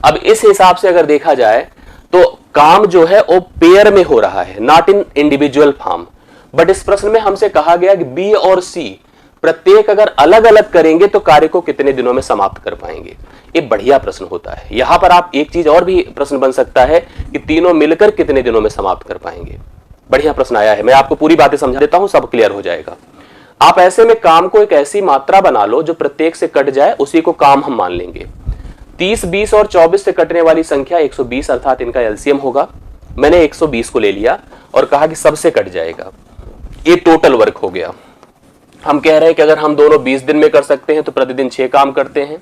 अब इस हिसाब से अगर देखा जाए तो काम जो है वो पेयर में हो रहा है, not in individual form. But इस प्रश्न में हमसे कहा गया कि बी और सी प्रत्येक अगर अलग अलग करेंगे तो कार्य को कितने दिनों में समाप्त कर पाएंगे। ये बढ़िया प्रश्न होता है। यहां पर आप एक चीज और भी प्रश्न बन सकता है कि तीनों मिलकर कितने दिनों में समाप्त कर पाएंगे। बढ़िया प्रश्न आया है, मैं आपको पूरी बातें समझा देता हूं, सब क्लियर हो जाएगा। आप ऐसे में काम को एक ऐसी मात्रा बना लो जो प्रत्येक से कट जाए, उसी को काम हम मान लेंगे। 30, 20 और 24 से कटने वाली संख्या 120 अर्थात इनका एलसीएम होगा। मैंने 120 को ले लिया और कहा कि सबसे कट जाएगा। ये टोटल वर्क हो गया। हम कह रहे हैं कि अगर हम दोनों 20 दिन में कर सकते हैं तो प्रतिदिन 6 काम करते हैं।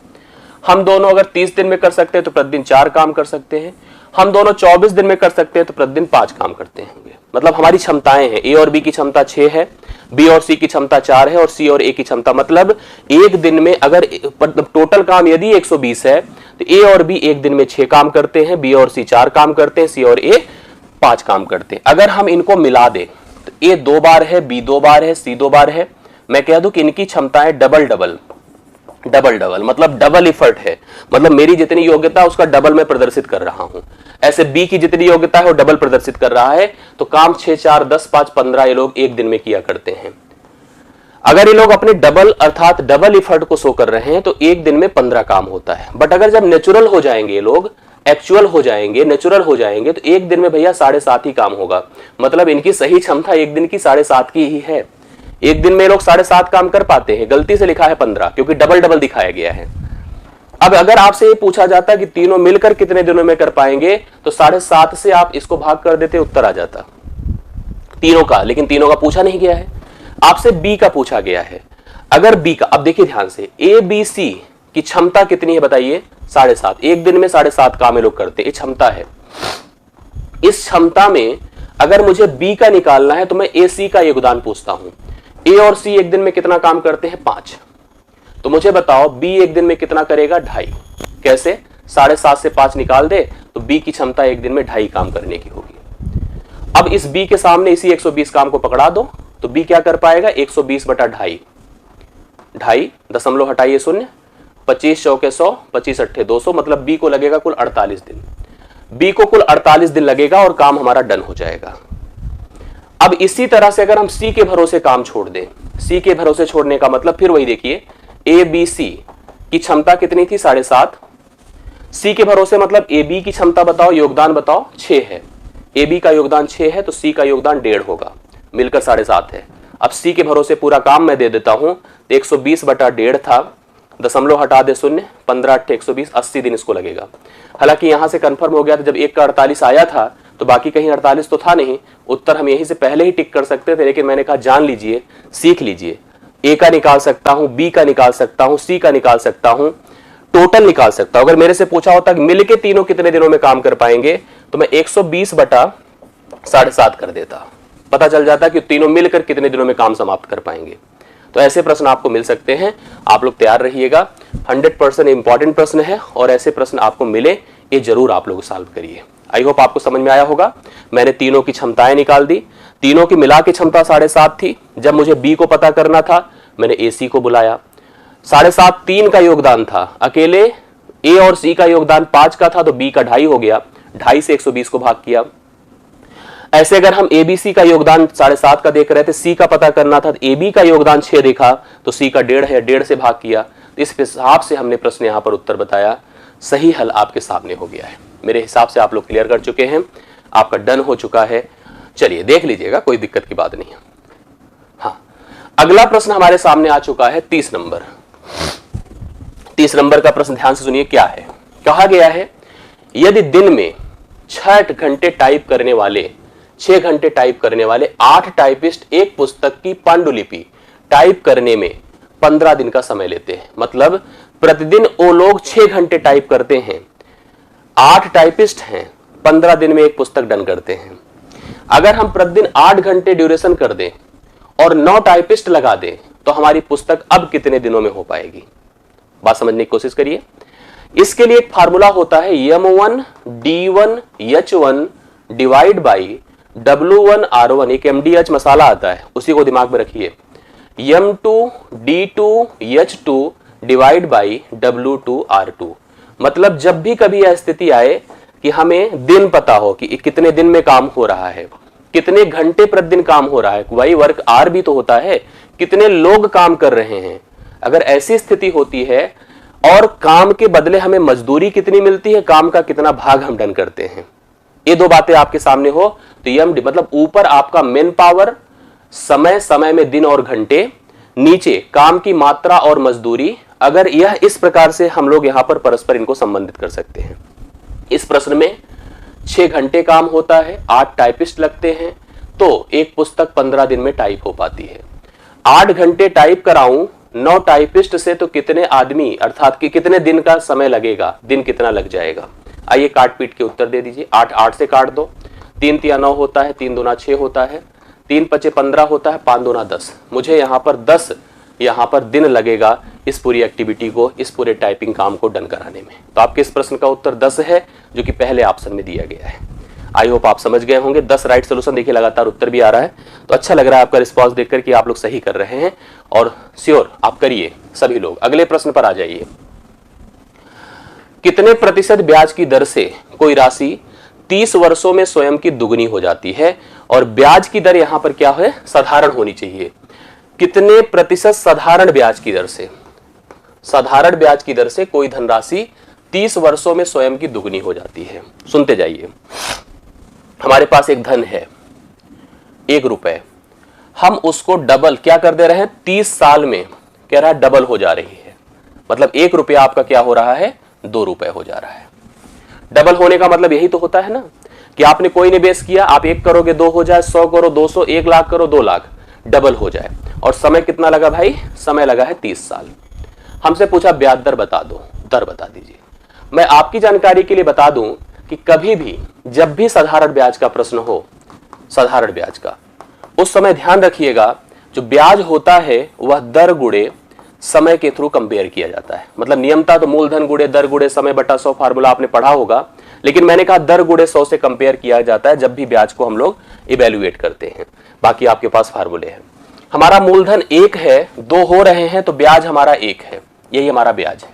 हम दोनों अगर 30 दिन में कर सकते हैं तो प्रतिदिन 4 काम कर सकते हैं। हम दोनों 24 दिन में कर सकते हैं तो प्रतिदिन 5 काम करते हैं। मतलब हमारी क्षमताएं हैं, ए और बी की क्षमता 6 है, बी और सी की क्षमता 4 है और सी और ए की क्षमता, मतलब एक दिन में अगर टोटल काम यदि 120 है तो ए और बी एक दिन में 6 काम करते हैं, बी और सी 4 काम करते हैं, सी और ए 5 काम करते हैं। अगर हम इनको मिला दें तो ए 2 बार है, बी 2 बार है, सी 2 बार है। मैं कह दूं कि इनकी क्षमताएं डबल डबल मतलब डबल इफर्ट है। मतलब मेरी जितनी योग्यता उसका डबल मैं प्रदर्शित कर रहा हूं। ऐसे बी की जितनी योग्यता है वो डबल प्रदर्शित कर रहा है। तो काम 6, 4, 10, 5, 15 ये लोग एक दिन में किया करते हैं। अगर ये लोग अपने डबल अर्थात डबल इफर्ट को शो कर रहे हैं तो एक दिन में 15 काम होता है। बट अगर जब नेचुरल हो जाएंगे, ये लोग एक्चुअल हो जाएंगे, नेचुरल हो जाएंगे, तो एक दिन में भैया 7.5 ही काम होगा। मतलब इनकी सही क्षमता एक दिन की 7.5 की ही है। एक दिन में लोग 7.5 काम कर पाते हैं। गलती से लिखा है 15 क्योंकि डबल डबल दिखाया गया है। अब अगर आपसे ये पूछा जाता कि तीनों मिलकर कितने दिनों में कर पाएंगे तो 7.5 से आप इसको भाग कर देते, उत्तर आ जाता तीनों का। लेकिन तीनों का पूछा नहीं गया है, आपसे बी का पूछा गया है। अगर बी का, अब देखिए ध्यान से, ए बी सी की क्षमता कितनी है बताइए? 7.5। एक दिन में 7.5 काम ये लोग करते, ये क्षमता है। इस क्षमता में अगर मुझे बी का निकालना है तो मैं ए सी का योगदान पूछता हूं। ए और सी एक दिन में कितना काम करते हैं? 5। तो मुझे बताओ बी एक दिन में कितना करेगा, 2.5। कैसे, 7.5 से 5 निकाल दे तो बी की क्षमता एक दिन में 2.5 काम करने की होगी। अब इस बी के सामने इसी 120 काम को पकड़ा दो तो बी क्या कर पाएगा, 120 बटा 2.5, 2.5 दशमलव हटाइए 0, 25 चौके 100, 25 अट्ठे 200, मतलब बी को लगेगा कुल 48 दिन। बी को कुल 48 दिन लगेगा और काम हमारा डन हो जाएगा। अब इसी तरह से अगर हम सी के भरोसे काम छोड़ दें, सी के भरोसे छोड़ने का मतलब फिर वही देखिए, ए बी सी की क्षमता कितनी थी, 7.5। सी के भरोसे मतलब ए बी की क्षमता बताओ, योगदान बताओ, 6 है। ए बी का योगदान 6 है तो सी का योगदान 1.5 होगा, मिलकर 7.5 है। अब सी के भरोसे पूरा काम मैं दे देता हूं, 120 बटा 1.5 था, दशमलव हटा दे 0, 15 अट्ठे 120, 80 दिन इसको लगेगा। हालांकि यहां से कंफर्म हो गया था, जब एक का 48 आया था तो बाकी कहीं 48 तो था नहीं, उत्तर हम यहीं से पहले ही टिक कर सकते थे, लेकिन मैंने कहा जान लीजिए, सीख लीजिए, ए का निकाल सकता हूं, बी का निकाल सकता हूं, सी का निकाल सकता हूं, टोटल निकाल सकता हूं। अगर मेरे से पूछा होता कि मिलके तीनों कितने दिनों में काम कर पाएंगे तो मैं 120 बटा 7.5 कर देता, पता चल जाता कि तीनों मिलकर कितने दिनों में काम समाप्त कर पाएंगे। तो ऐसे प्रश्न आपको मिल सकते हैं, आप लोग तैयार रहिएगा। 100% इंपॉर्टेंट प्रश्न है और ऐसे प्रश्न आपको मिले ये जरूर आप लोग सॉल्व करिए। आई होप आपको समझ में आया होगा। मैंने तीनों की क्षमताएं निकाल दी, तीनों की मिला के क्षमता 7.5 थी। जब मुझे बी को पता करना था मैंने ए सी को बुलाया, 7.5 3 का योगदान था, अकेले ए और सी का योगदान 5 का था तो बी का 2.5 हो गया, 2.5 से 120 को भाग किया। ऐसे अगर हम ए बी सी का योगदान 7.5 का देख रहे थे, सी का पता करना था, ए बी का योगदान 6 देखा तो सी का 1.5 है, 1.5 से भाग किया। तो इस हिसाब से हमने प्रश्न यहां पर उत्तर बताया। सही हल आपके सामने हो गया है। मेरे हिसाब से आप लोग क्लियर कर चुके हैं, आपका डन हो चुका है। चलिए देख लीजिएगा, कोई दिक्कत की बात नहीं है। हाँ, अगला प्रश्न हमारे सामने आ चुका है 30 नंबर। 30 नंबर का प्रश्न ध्यान से सुनिए, क्या है, कहा गया है यदि दिन में 6 घंटे टाइप करने वाले 6 घंटे टाइप करने वाले 8 टाइपिस्ट एक पुस्तक की पांडुलिपि टाइप करने में 15 दिन का समय लेते हैं। मतलब प्रतिदिन वो लोग 6 घंटे टाइप करते हैं, 8 टाइपिस्ट हैं, 15 दिन में एक पुस्तक डन करते हैं। अगर हम प्रतिदिन 8 घंटे ड्यूरेशन कर दें और 9 टाइपिस्ट लगा दें तो हमारी पुस्तक अब कितने दिनों में हो पाएगी? बात समझने की कोशिश करिए। इसके लिए एक फार्मूला होता है M1 D1 H1 divide by W1 R1, एक MDH मसाला आता है, उसी को दिमाग में रखिए। M2 D2 H2 divide by W2 R2। मतलब जब भी कभी यह स्थिति आए कि हमें दिन पता हो कि कितने दिन में काम हो रहा है, कितने घंटे प्रतिदिन काम हो रहा है, वही वर्क आर भी तो होता है, कितने लोग काम कर रहे हैं। अगर ऐसी स्थिति होती है और काम के बदले हमें मजदूरी कितनी मिलती है, काम का कितना भाग हम डन करते हैं, ये दो बातें आपके सामने हो तो एमडी मतलब ऊपर आपका मेन पावर, समय समय में दिन और घंटे, नीचे काम की मात्रा और मजदूरी। अगर यह इस प्रकार से हम लोग यहां पर परस्पर इनको संबंधित कर सकते हैं। इस प्रश्न में 6 घंटे काम होता है, 8 टाइपिस्ट लगते हैं, तो एक पुस्तक 15 दिन में टाइप हो पाती है। 8 घंटे टाइप कराऊं 9 टाइपिस्ट से तो कितने आदमी अर्थात कि कितने दिन का समय लगेगा, दिन कितना लग जाएगा? आइए काट पीट के उत्तर दे दीजिए। 8 8 से काट दो, 3 3 9 होता है, 3 2 6 होता है, 3 5 15 होता है, 5 2 10। मुझे यहाँ पर 10 यहाँ पर दिन लगेगा इस पूरी एक्टिविटी को, इस पूरे टाइपिंग काम को डन कराने में। तो आपके इस प्रश्न का उत्तर 10 है, जो कि पहले ऑप्शन में दिया गया है। आई होप आप समझ गए होंगे। 10 राइट सोल्यूशन, देखिए लगातार उत्तर भी आ रहा है, तो अच्छा लग रहा है आपका रिस्पॉन्स देखकर कि आप लोग सही कर रहे हैं, और श्योर आप करिए सभी लोग। अगले प्रश्न पर आ जाइए। कितने प्रतिशत ब्याज की दर से कोई राशि 30 वर्षों में स्वयं की दुगनी हो जाती है? और ब्याज की दर यहां पर क्या है? साधारण होनी चाहिए। कितने प्रतिशत साधारण ब्याज की दर से, साधारण ब्याज की दर से कोई धनराशि 30 वर्षों में स्वयं की दुगनी हो जाती है? सुनते जाइए। हमारे पास एक धन है 1 रुपए, हम उसको डबल क्या कर दे रहे हैं? 30 साल में कह रहा है डबल हो जा रही है। मतलब 1 रुपया आपका क्या हो रहा है? 2 रुपए हो जा रहा है। डबल होने का मतलब यही तो होता है ना कि आपने कोई निवेश किया, आप 1 करोगे 2 हो जाए, 100 करो 200, 1 लाख करो 2 लाख, डबल हो जाए। और समय कितना लगा भाई? समय लगा है 30 साल। हमसे पूछा ब्याज दर बता दो, दर बता दीजिए। मैं आपकी जानकारी के लिए बता दूं कि कभी भी जब भी साधारण ब्याज का प्रश्न हो, साधारण ब्याज का, उस समय ध्यान रखिएगा जो ब्याज होता है वह दर गुणे समय के थ्रू कंपेयर किया जाता है। मतलब नियमता तो मूलधन गुणे दर गुणे समय बटा 100 फार्मूला आपने पढ़ा होगा, लेकिन मैंने कहा दर गुणे 100 से कंपेयर किया जाता है जब भी ब्याज को हम लोग इवेल्युएट करते हैं। बाकी आपके पास फार्मूले हैं। हमारा मूलधन 1 है, 2 हो रहे हैं, तो ब्याज हमारा 1 है, यही हमारा ब्याज है।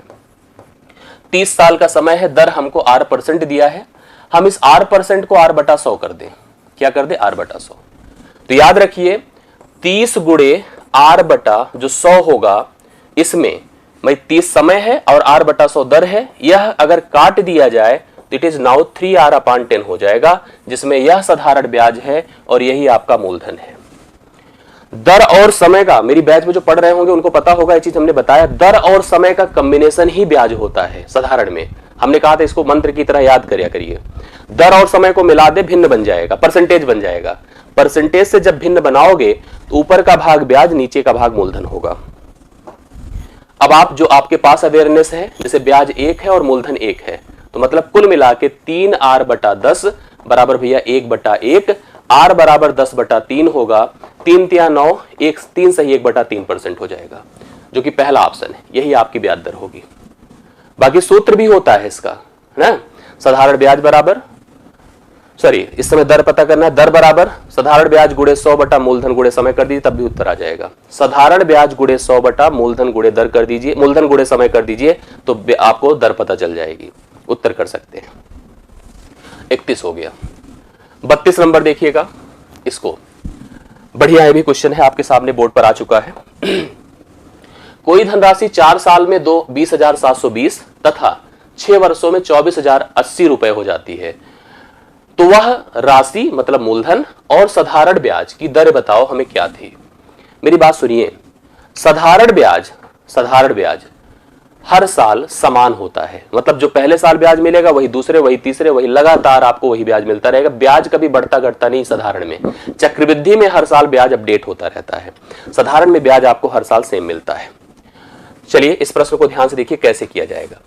30 साल का समय है, दर हमको R% दिया है, हम इस R% को R बटा 100 कर दें। क्या कर दे? R बटा 100। तो याद रखिए 30 गुणे R बटा जो 100 होगा, इसमें 30 समय है और R बटा 100 दर है, यह अगर काट दिया जाए तो इट इज नाउ 3R/10 हो जाएगा, जिसमें यह साधारण ब्याज है और यही आपका मूलधन है। दर और समय का, मेरी बैच में जो पढ़ रहे होंगे उनको पता होगा, ये चीज हमने बताया, दर और समय का कॉम्बिनेशन ही ब्याज होता है साधारण में। हमने कहा था इसको मंत्र की तरह याद करिया करिए। दर और समय को मिला दे, भिन्न बन जाएगा, परसेंटेज बन जाएगा। परसेंटेज से जब भिन्न बनाओगे तो ऊपर का भाग ब्याज, नीचे का भाग मूलधन होगा। अब आप जो आपके पास अवेयरनेस है, जैसे ब्याज 1 है और मूलधन 1 है, तो मतलब कुल मिला के 3R बटा 10 बराबर भैया 1/1, R बराबर 10/3 होगा। 3 तिया 9, 3 सही 1/3% हो जाएगा, जो कि पहला ऑप्शन है। यही आपकी ब्याज दर होगी। बाकी सूत्र भी होता है इसका, है ना। साधारण ब्याज बराबर, सॉरी इस समय दर पता करना है, दर बराबर साधारण ब्याज गुणे 100 बटा मूलधन गुणे समय कर दीजिए, तब भी उत्तर आ जाएगा। साधारण ब्याज गुणे 100 बटा मूलधन गुणे दर कर दीजिए, मूलधन गुणे समय कर दीजिए, तो आपको दर पता चल जाएगी, उत्तर कर सकते हैं। 31 हो गया। 32 नंबर देखिएगा, इसको बढ़िया है, भी क्वेश्चन है आपके सामने बोर्ड पर आ चुका है। कोई धनराशि 4 साल में 20,720 तथा 6 वर्षों में 24,080 रुपए हो जाती है, तो वह राशि मतलब मूलधन और साधारण ब्याज की दर बताओ हमें क्या थी। मेरी बात सुनिए, साधारण ब्याज हर साल समान होता है। मतलब जो पहले साल ब्याज मिलेगा वही दूसरे, वही तीसरे, वही लगातार आपको वही ब्याज मिलता रहेगा। ब्याज कभी बढ़ता घटता नहीं साधारण में। चक्रवृद्धि में हर साल ब्याज अपडेट होता रहता है, साधारण में ब्याज आपको हर साल सेम मिलता है। चलिए इस प्रश्न को ध्यान से देखिए कैसे किया जाएगा।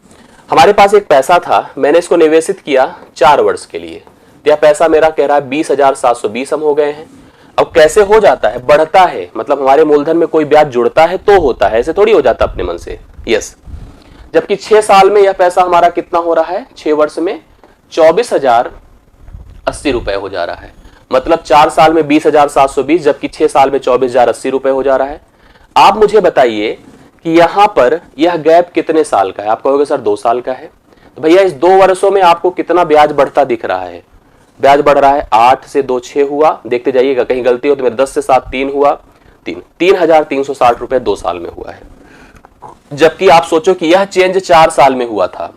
हमारे पास एक पैसा था, मैंने इसको निवेशित किया 4 वर्ष के लिए। यह पैसा मेरा कह रहा है 20,720 हम हो गए हैं। अब कैसे हो जाता है? बढ़ता है, मतलब हमारे मूलधन में कोई ब्याज जुड़ता है तो होता है, ऐसे थोड़ी हो जाता अपने मन से। यस, जबकि 6 साल में यह पैसा हमारा कितना हो रहा है? 6 वर्ष में 24,080 रुपए हो जा रहा है। मतलब 4 साल में 20,720, जबकि 6 साल में 24,080 रुपए हो जा रहा है। आप मुझे बताइए कि यहां पर यह गैप कितने साल का है? आप कहोगे सर 2 साल का है। तो भैया इस 2 वर्षों में आपको कितना ब्याज बढ़ता दिख रहा है? ब्याज बढ़ रहा है, 8 से 2 6 हुआ, देखते जाइएगा कहीं गलती हो तो मेरे 10 से 7 3 हुआ, 3,360 रुपए 2 साल में हुआ है। जबकि आप सोचो कि यह चेंज 4 साल में हुआ था,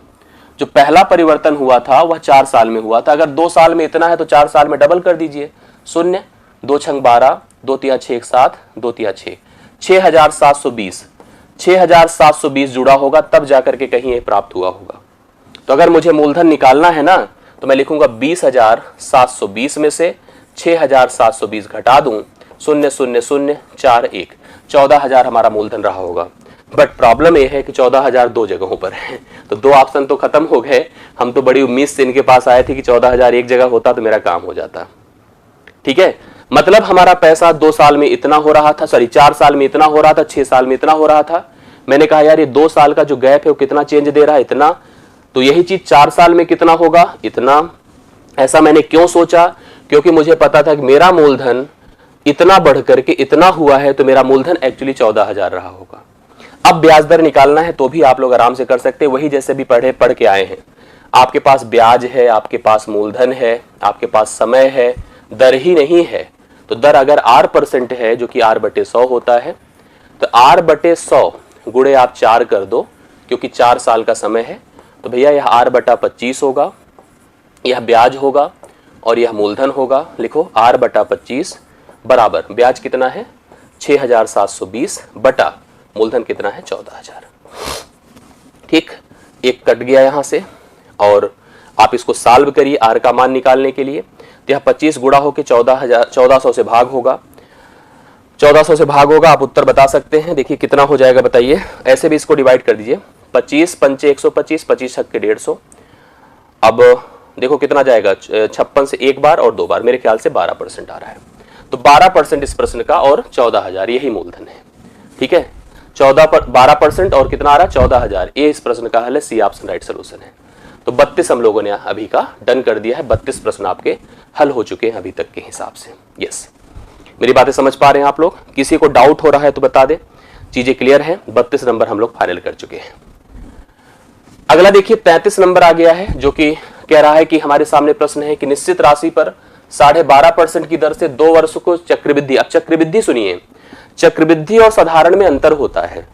जो पहला परिवर्तन हुआ था वह 4 साल में हुआ था। अगर 2 साल में इतना है तो 4 साल में डबल कर दीजिए, 0 2 छंग 12, 2 तिया 6 7, 2 तिया 6, 6,720, 6,720 जुड़ा होगा तब जाकर के कहीं ये प्राप्त हुआ होगा। तो अगर मुझे मूलधन निकालना है ना, तो मैं लिखूंगा 20,720 में से 6,720 घटा दूं, 0 0 0 4 1, 14,000 हमारा मूलधन रहा होगा। बट प्रॉब्लम यह है कि 14,000 2 जगहों पर है, तो 2 ऑप्शन तो खत्म हो गए। हम तो बड़ी उम्मीद से इनके पास आए थे कि 14,000 एक जगह होता तो मेरा काम हो जाता। ठीक है, मतलब हमारा पैसा 2 साल में इतना हो रहा था, सॉरी 4 साल में इतना हो रहा था, 6 साल में इतना हो रहा था। मैंने कहा यार ये 2 साल का जो गैप है वो कितना चेंज दे रहा है? इतना। तो यही चीज 4 साल में कितना होगा? इतना। ऐसा मैंने क्यों सोचा? क्योंकि मुझे पता था कि मेरा मूलधन इतना बढ़ करके इतना हुआ है, तो मेरा मूलधन एक्चुअली 14,000 रहा होगा। अब ब्याज दर निकालना है तो भी आप लोग आराम से कर सकते हैं, वही जैसे भी पढ़ के आए हैं। आपके पास ब्याज है, आपके पास मूलधन है, आपके पास समय है, दर ही नहीं है। तो दर अगर R% है, जो कि R/100 होता है, तो R/100 गुणे आप 4 कर दो, क्योंकि 4 साल का समय है। तो भैया यह R/25 होगा, यह ब्याज होगा और यह मूलधन होगा। लिखो R/25 बराबर ब्याज कितना है? 6,720 बटा मूलधन कितना है? 14,000। ठीक, एक कट गया यहां से, और आप इसको सॉल्व करिए R का मान निकालने के लिए। तो यह 25 गुणा होकर 14,100 से भाग होगा, 1400 से भाग होगा। आप उत्तर बता सकते हैं, देखिए कितना हो जाएगा बताइए। ऐसे भी इसको डिवाइड कर दीजिए, 25 पंचे 125, 25 छक्के 150। अब देखो कितना जाएगा, 56 से एक बार और 2 बार, मेरे ख्याल से 12% आ रहा है। तो 12% इस प्रश्न का और 14,000 यही मूलधन है। ठीक है, 12% और कितना आ रहा है 14,000। ये इस प्रश्न का हल है, सी ऑप्शन राइट सोल्यूशन है। तो 32 हम लोगों ने अभी का डन कर दिया है। 32 प्रश्न आपके हल हो चुके हैं अभी तक के हिसाब से। यस, मेरी बातें समझ पा रहे हैं आप लोग? किसी को डाउट हो रहा है तो बता दे, चीजें क्लियर हैं। 32 नंबर हम लोग फाइनल कर चुके हैं। अगला देखिए 33 नंबर आ गया है, जो कि कह रहा है कि हमारे सामने प्रश्न है कि निश्चित राशि पर 12.5% की दर से 2 वर्ष को चक्रवृद्धि। अब चक्रवृद्धि सुनिए, चक्रवृद्धि और साधारण में अंतर होता है,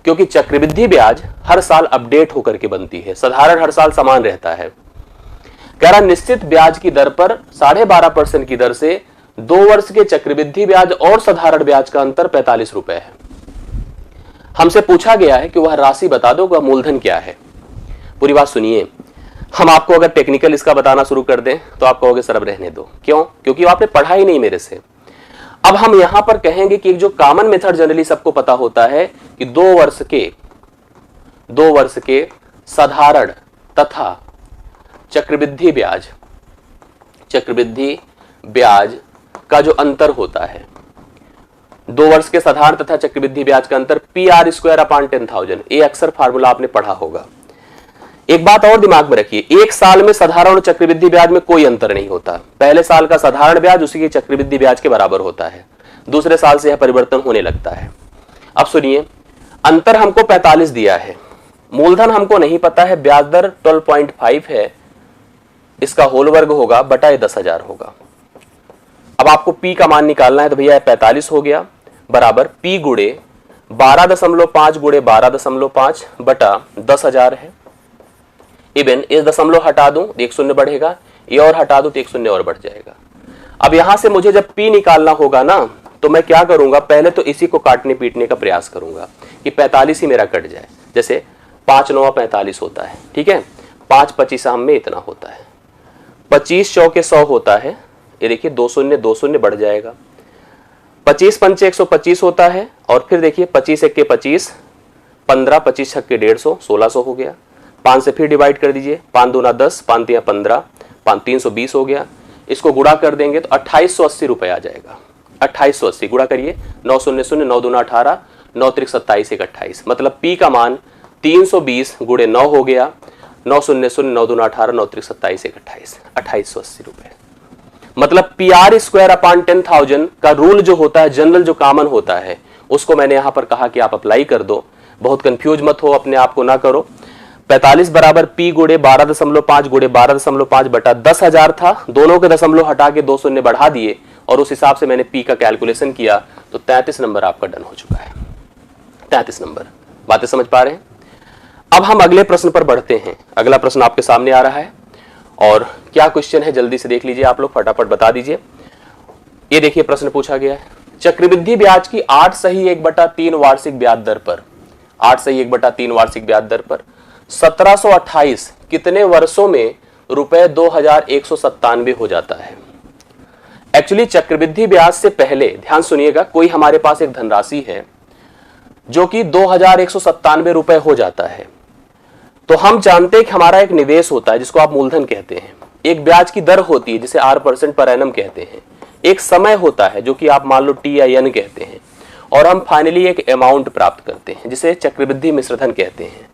क्योंकि चक्रवृद्धि ब्याज हर साल अपडेट होकर के बनती है, साधारण हर साल समान रहता है। कह रहा निश्चित ब्याज की दर पर 12.5% की दर से 2 वर्ष के चक्रवृद्धि ब्याज और साधारण ब्याज का अंतर 45 रुपए है। हमसे पूछा गया है कि वह राशि बता दो, वह मूलधन क्या है। पूरी बात सुनिए। हम आपको अगर टेक्निकल इसका बताना शुरू कर दें तो आप कहोगे सर अब रहने दो। क्यों? क्योंकि आपने पढ़ा ही नहीं मेरे से। अब हम यहां पर कहेंगे कि एक जो कॉमन मेथड जनरली सबको पता होता है कि 2 वर्ष के साधारण तथा चक्रवृद्धि ब्याज का जो अंतर होता है, 2 वर्ष के साधारण तथा चक्रवृद्धि ब्याज का अंतर PR²/10,000। ये अक्सर फार्मूला आपने पढ़ा होगा। एक बात और दिमाग में रखिए, एक साल में साधारण और चक्रवृद्धि ब्याज में कोई अंतर नहीं होता। पहले साल का साधारण ब्याज उसी के चक्रवृद्धि ब्याज के बराबर होता है, दूसरे साल से यह परिवर्तन होने लगता है। अब सुनिए, अंतर हमको 45 दिया है, मूलधन हमको नहीं पता है, ब्याज दर 12.5 है, इसका होल वर्ग होगा बटा 10,000 होगा। अब आपको P का मान निकालना है, तो भैया 45 हो गया बराबर P गुणे 12.5 गुणे 12.5 बटा 10,000 है। इवन इस दशमलव हटा दूं, एक शून्य बढ़ेगा, ये और हटा दूं तो एक शून्य और बढ़ जाएगा। अब यहां से मुझे जब P निकालना होगा ना, तो मैं क्या करूंगा, पहले तो इसी को काटने पीटने का प्रयास करूंगा कि 45 ही मेरा कट जाए। जैसे 5 9 45 होता है, ठीक है, 5 25 में इतना होता है, 25 चौके 100 होता है, ये देखिए 2 शून्य बढ़ जाएगा, 25 पंचे 125 होता है, और फिर देखिए 25 1 के 25, 15 25 छक्के 150, 1600 हो गया। 5 से फिर डिवाइड कर दीजिए, 5 दूना 10, 5 तिया 15, 5 320 हो गया। इसको गुणा कर देंगे तो 2880 रुपए आ जाएगा। 2880 गुणा करिए, 9 0 0, 9 दूना 18, 9 त्रिक 27, 1 28, मतलब P का मान 320 गुणे 9 हो गया, 9 0 0, 9 दूना 18, 9 त्रिक 27, 1 28, 2880 रुपए। मतलब PR²/10,000 का रूल जो होता है, जनरल जो कॉमन होता है, उसको मैंने यहां पर कहा कि आप अप्लाई कर दो। बहुत कंफ्यूज मत हो, अपने आप को ना करो। 45 बराबर P गुणे 12.5 गुणे 12.5 बटा 10,000 था, दोनों के दशमलव हटा के 2 शून्य बढ़ा दिए और उस हिसाब से मैंने P का कैलकुलेशन किया, तो 33 नंबर आपका डन हो चुका है। 33 नंबर, बातें समझ पा रहे हैं? अब हम अगले प्रश्न पर बढ़ते हैं। अगला प्रश्न आपके सामने आ रहा है, और क्या क्वेश्चन है जल्दी से देख लीजिए आप लोग, फटाफट बता दीजिए। ये देखिए प्रश्न पूछा गया है, चक्रवृद्धि ब्याज की 8/1/3 वार्षिक ब्याज दर पर, 8/1/3 वार्षिक ब्याज दर पर 1728 कितने वर्षों में रुपए 2197 हो जाता है। एक्चुअली चक्रवृद्धि ब्याज से पहले ध्यान सुनिएगा, कोई हमारे पास एक धनराशि है जो कि 2197 रुपए हो जाता है, तो हम जानते हैं कि हमारा एक निवेश होता है जिसको आप मूलधन कहते हैं, एक ब्याज की दर होती है जिसे R% पर एनम कहते हैं, एक समय होता है जो कि आप मान लो T या N कहते हैं, और हम फाइनली एक अमाउंट प्राप्त करते हैं जिसे चक्रवृद्धि मिश्रधन कहते हैं।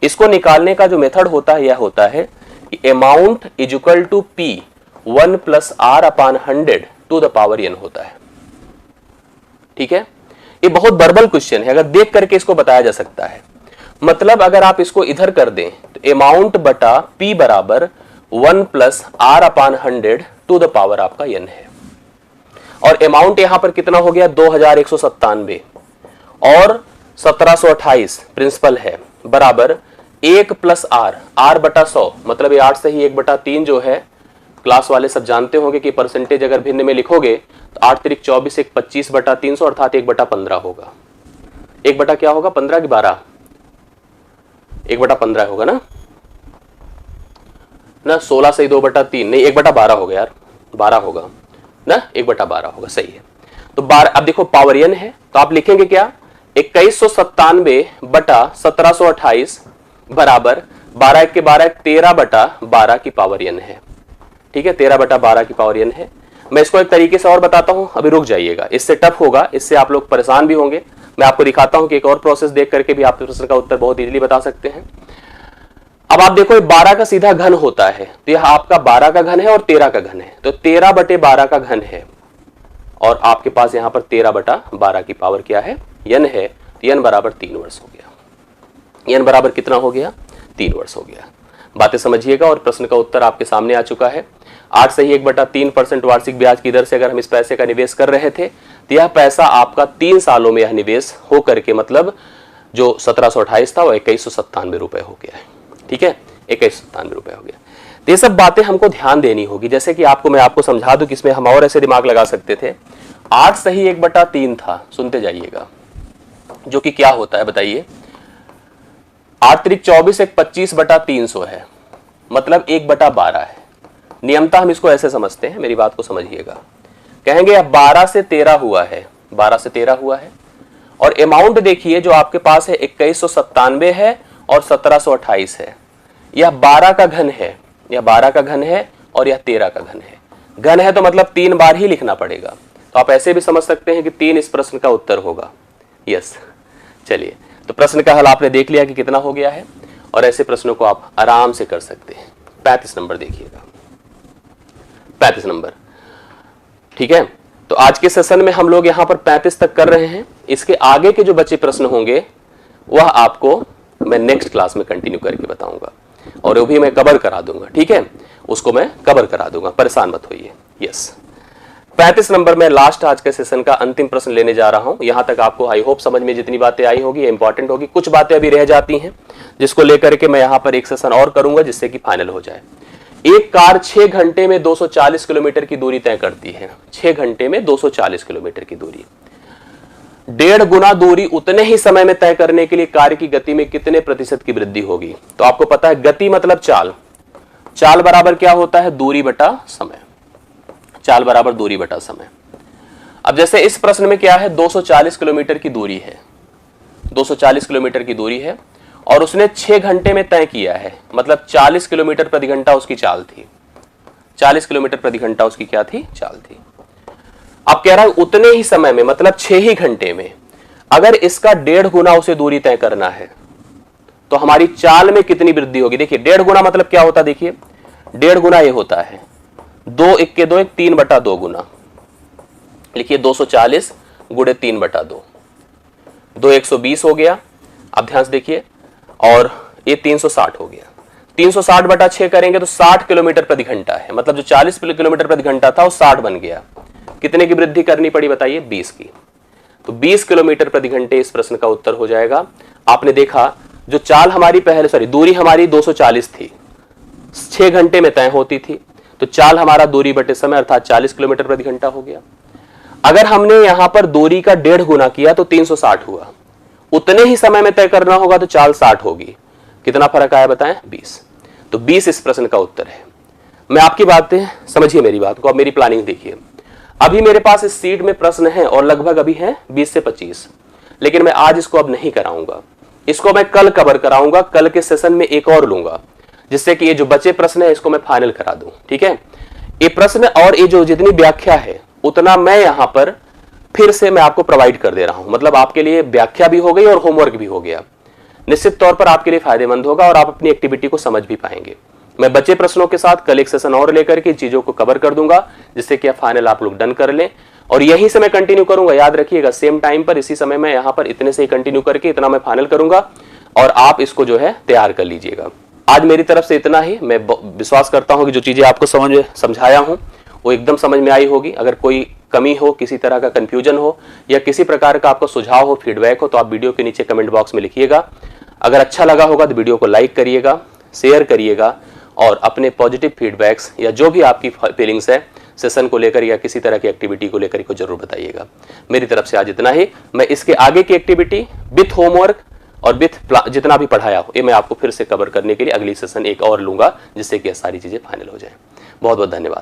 इसको निकालने का जो मेथड होता है यह होता है कि amount is equal to P 1 + R/100 to the power n होता है। ठीक है, ये बहुत बर्बल क्वेश्चन है, अगर देख करके इसको बताया जा सकता है। मतलब अगर आप इसको इधर कर दें तो अमाउंट बटा P बराबर 1 + R/100 टू द पावर आपका n है, और अमाउंट यहां पर कितना हो गया 2197 और 1728 प्रिंसिपल है बराबर 1 + R बटा 100, मतलब ये 8 से ही 1/3 जो है, क्लास वाले सब जानते होंगे कि परसेंटेज अगर भिन्न में लिखोगे तो 8 त्रिक 24, 1 25/300 अर्थात 1/15 होगा। 1 क्या होगा 15 की 12, 1/15 होगा ना 16 से 2/3 नहीं 1/12 होगा यार, 12 होगा ना, 1/12 होगा, सही है। तो 12, अब देखो पावर n है तो आप लिखेंगे क्या 2197 बटा 1728 बराबर 12 1 के 12 13/12 की पावर n है। ठीक है, 13/12 की पावर n है। मैं इसको एक तरीके से और बताता हूं, अभी रुक जाइएगा, इससे टफ होगा, इससे आप लोग परेशान भी होंगे, मैं आपको दिखाता हूं कि एक और प्रोसेस देख करके भी आप प्रश्न का उत्तर बहुत इजीली बता सकते हैं। अब आप देखो 12 का सीधा घन होता है, तो यह आपका 12 का घन है और 13 का घन है, तो 13/12 का घन है और आपके पास यहां पर 13/12 की पावर क्या है, n है, तो n बराबर 3 वर्ष हो गया। n बराबर कितना हो गया, 3 वर्ष हो गया। बातें समझिएगा और प्रश्न का उत्तर आपके सामने आ चुका है। 8 सही 1/3% वार्षिक ब्याज की दर से अगर हम इस पैसे का निवेश कर रहे थे तो यह पैसा आपका 3 सालों में यह निवेश हो करके मतलब जो 1728 था वो 2197 रुपए हो गया है। ठीक है, 2197 रुपए हो गया। तो ये सब बातें हमको ध्यान देनी होगी। जैसे कि मैं आपको समझा दूं कि इसमें हम और ऐसे दिमाग लगा सकते थे। 8 सही 1/3 था, सुनते जाइएगा, जो कि क्या होता है बताइए, 8 त्रिक 24 एक 25/300 है, मतलब 1/12 है। नियमता हम इसको ऐसे समझते हैं, मेरी बात को समझिएगा। कहेंगे अब 12 से 13 हुआ है, 12 से 13 हुआ है और अमाउंट देखिए जो आपके पास है 2197 है और 1728 है। यह 12 का घन है, यह 12 का घन है और यह 13 का घन है। घन है तो मतलब 3 बार ही लिखना पड़ेगा, तो आप ऐसे भी समझ सकते हैं कि 3 इस प्रश्न का उत्तर होगा। यस, चलिए, तो प्रश्न का हल आपने देख लिया कि कितना हो गया है और ऐसे प्रश्नों को आप आराम से कर सकते हैं। 35 नंबर देखिएगा, 35 नंबर। ठीक है, तो आज के सेशन में हम लोग यहां पर 35 तक कर रहे हैं। इसके आगे के जो बचे प्रश्न होंगे वह आपको मैं नेक्स्ट क्लास में कंटिन्यू करके बताऊंगा और वो भी मैं कवर करा दूंगा। ठीक है, उसको मैं कवर करा दूंगा, परेशान मत होइए। यस, 35 नंबर में लास्ट आज के सेशन का अंतिम प्रश्न लेने जा रहा हूं। यहां तक आपको आई होप समझ में जितनी बातें आई होगी ये इंपॉर्टेंट होगी। कुछ बातें अभी रह जाती हैं जिसको लेकर के मैं यहां पर एक सेशन और करूंगा जिससे कि फाइनल हो जाए। एक कार 6 घंटे में 240 किलोमीटर की दूरी तय करती है। 6 घंटे में 240 किलोमीटर की दूरी, 1.5 गुना दूरी उतने ही समय में तय करने के लिए कार की गति में कितने प्रतिशत की वृद्धि होगी। तो आपको पता है गति मतलब चाल, चाल बराबर क्या होता है, दूरी बटा समय। चाल बराबर दूरी बटा समय। अब जैसे इस प्रश्न में क्या है, 240 किलोमीटर की दूरी है, 240 किलोमीटर की दूरी है और उसने 6 घंटे में तय किया है, मतलब 40 किलोमीटर प्रति घंटा उसकी चाल थी। 40 किलोमीटर प्रति घंटा उसकी क्या थी, चाल थी। अब कह रहा है उतने ही समय में, मतलब 6 ही घंटे में अगर इसका 1.5 गुना उसे दूरी तय करना है तो हमारी चाल में कितनी वृद्धि होगी। देखिए 1.5 गुना मतलब क्या होता है, देखिए 1.5 गुना ये होता है 2 1 के 2 1 3/2 गुना। लिखिए 240 गुणे 3/2, 2 120 हो गया। अब ध्यान से देखिए, और ये 360 हो गया। 360/6 करेंगे तो 60 किलोमीटर प्रति घंटा है, मतलब जो 40 किलोमीटर प्रति घंटा था वो 60 बन गया। कितने की वृद्धि करनी पड़ी बताइए, 20 की। तो 20 किलोमीटर प्रति घंटे इस प्रश्न का उत्तर हो जाएगा। आपने देखा जो चाल हमारी दूरी हमारी 240 थी, 6 घंटे में तय होती थी, तो चाल हमारा दूरी बटे समय अर्थात 40 किलोमीटर प्रति घंटा हो गया। अगर हमने यहां पर दूरी का 1.5 गुना किया तो 360 हुआ। उतने ही समय में तय करना होगा तो चाल 60 होगी। कितना फर्क आया बताएं, 20। तो 20 इस प्रश्न का उत्तर है। मैं आपकी बातें समझिए, मेरी बात को, अब मेरी प्लानिंग देखिए। अभी मेरे पास इस सीट में प्रश्न है और लगभग अभी है 20 से 25, लेकिन मैं आज इसको अब नहीं कराऊंगा, इसको मैं कल कवर कराऊंगा। कल के सेशन में एक और लूंगा जिससे कि ये जो बचे प्रश्न है इसको मैं फाइनल करा दूं। ठीक है, ये प्रश्न और ये जो जितनी व्याख्या है उतना मैं यहां पर फिर से मैं आपको प्रोवाइड कर दे रहा हूं, मतलब आपके लिए व्याख्या भी हो गई और होमवर्क भी हो गया। निश्चित तौर पर आपके लिए फायदेमंद होगा और आप अपनी एक्टिविटी को समझ भी पाएंगे। मैं बचे प्रश्नों के साथ कल एक सेशन और लेकर के चीजों को कवर कर दूंगा जिससे कि फाइनल आप लोग डन कर लें। और यहीं से मैं कंटिन्यू करूंगा, याद रखिएगा, सेम टाइम पर इसी समय में यहां पर इतने से ही कंटिन्यू करके इतना मैं फाइनल करूंगा और आप इसको जो है तैयार कर लीजिएगा। आज मेरी तरफ से इतना ही। मैं विश्वास करता हूं कि जो चीजें आपको समझाया हूं वो एकदम समझ में आई होगी। अगर कोई कमी हो, किसी तरह का कंफ्यूजन हो या किसी प्रकार का आपको सुझाव हो, फीडबैक हो, तो आप वीडियो के नीचे कमेंट बॉक्स में लिखिएगा। अगर अच्छा लगा होगा तो वीडियो को लाइक करिएगा, शेयर करिएगा और अपने पॉजिटिव फीडबैक्स या जो भी आपकी फीलिंग्स है सेशन को लेकर या किसी तरह की एक्टिविटी को लेकर को जरूर बताइएगा। मेरी तरफ से आज इतना ही। मैं इसके आगे की एक्टिविटी विथ होमवर्क और विथ जितना भी पढ़ाया हो ये मैं आपको फिर से कवर करने के लिए अगली सेशन एक और लूंगा जिससे कि सारी चीजें फाइनल हो जाए। बहुत बहुत धन्यवाद।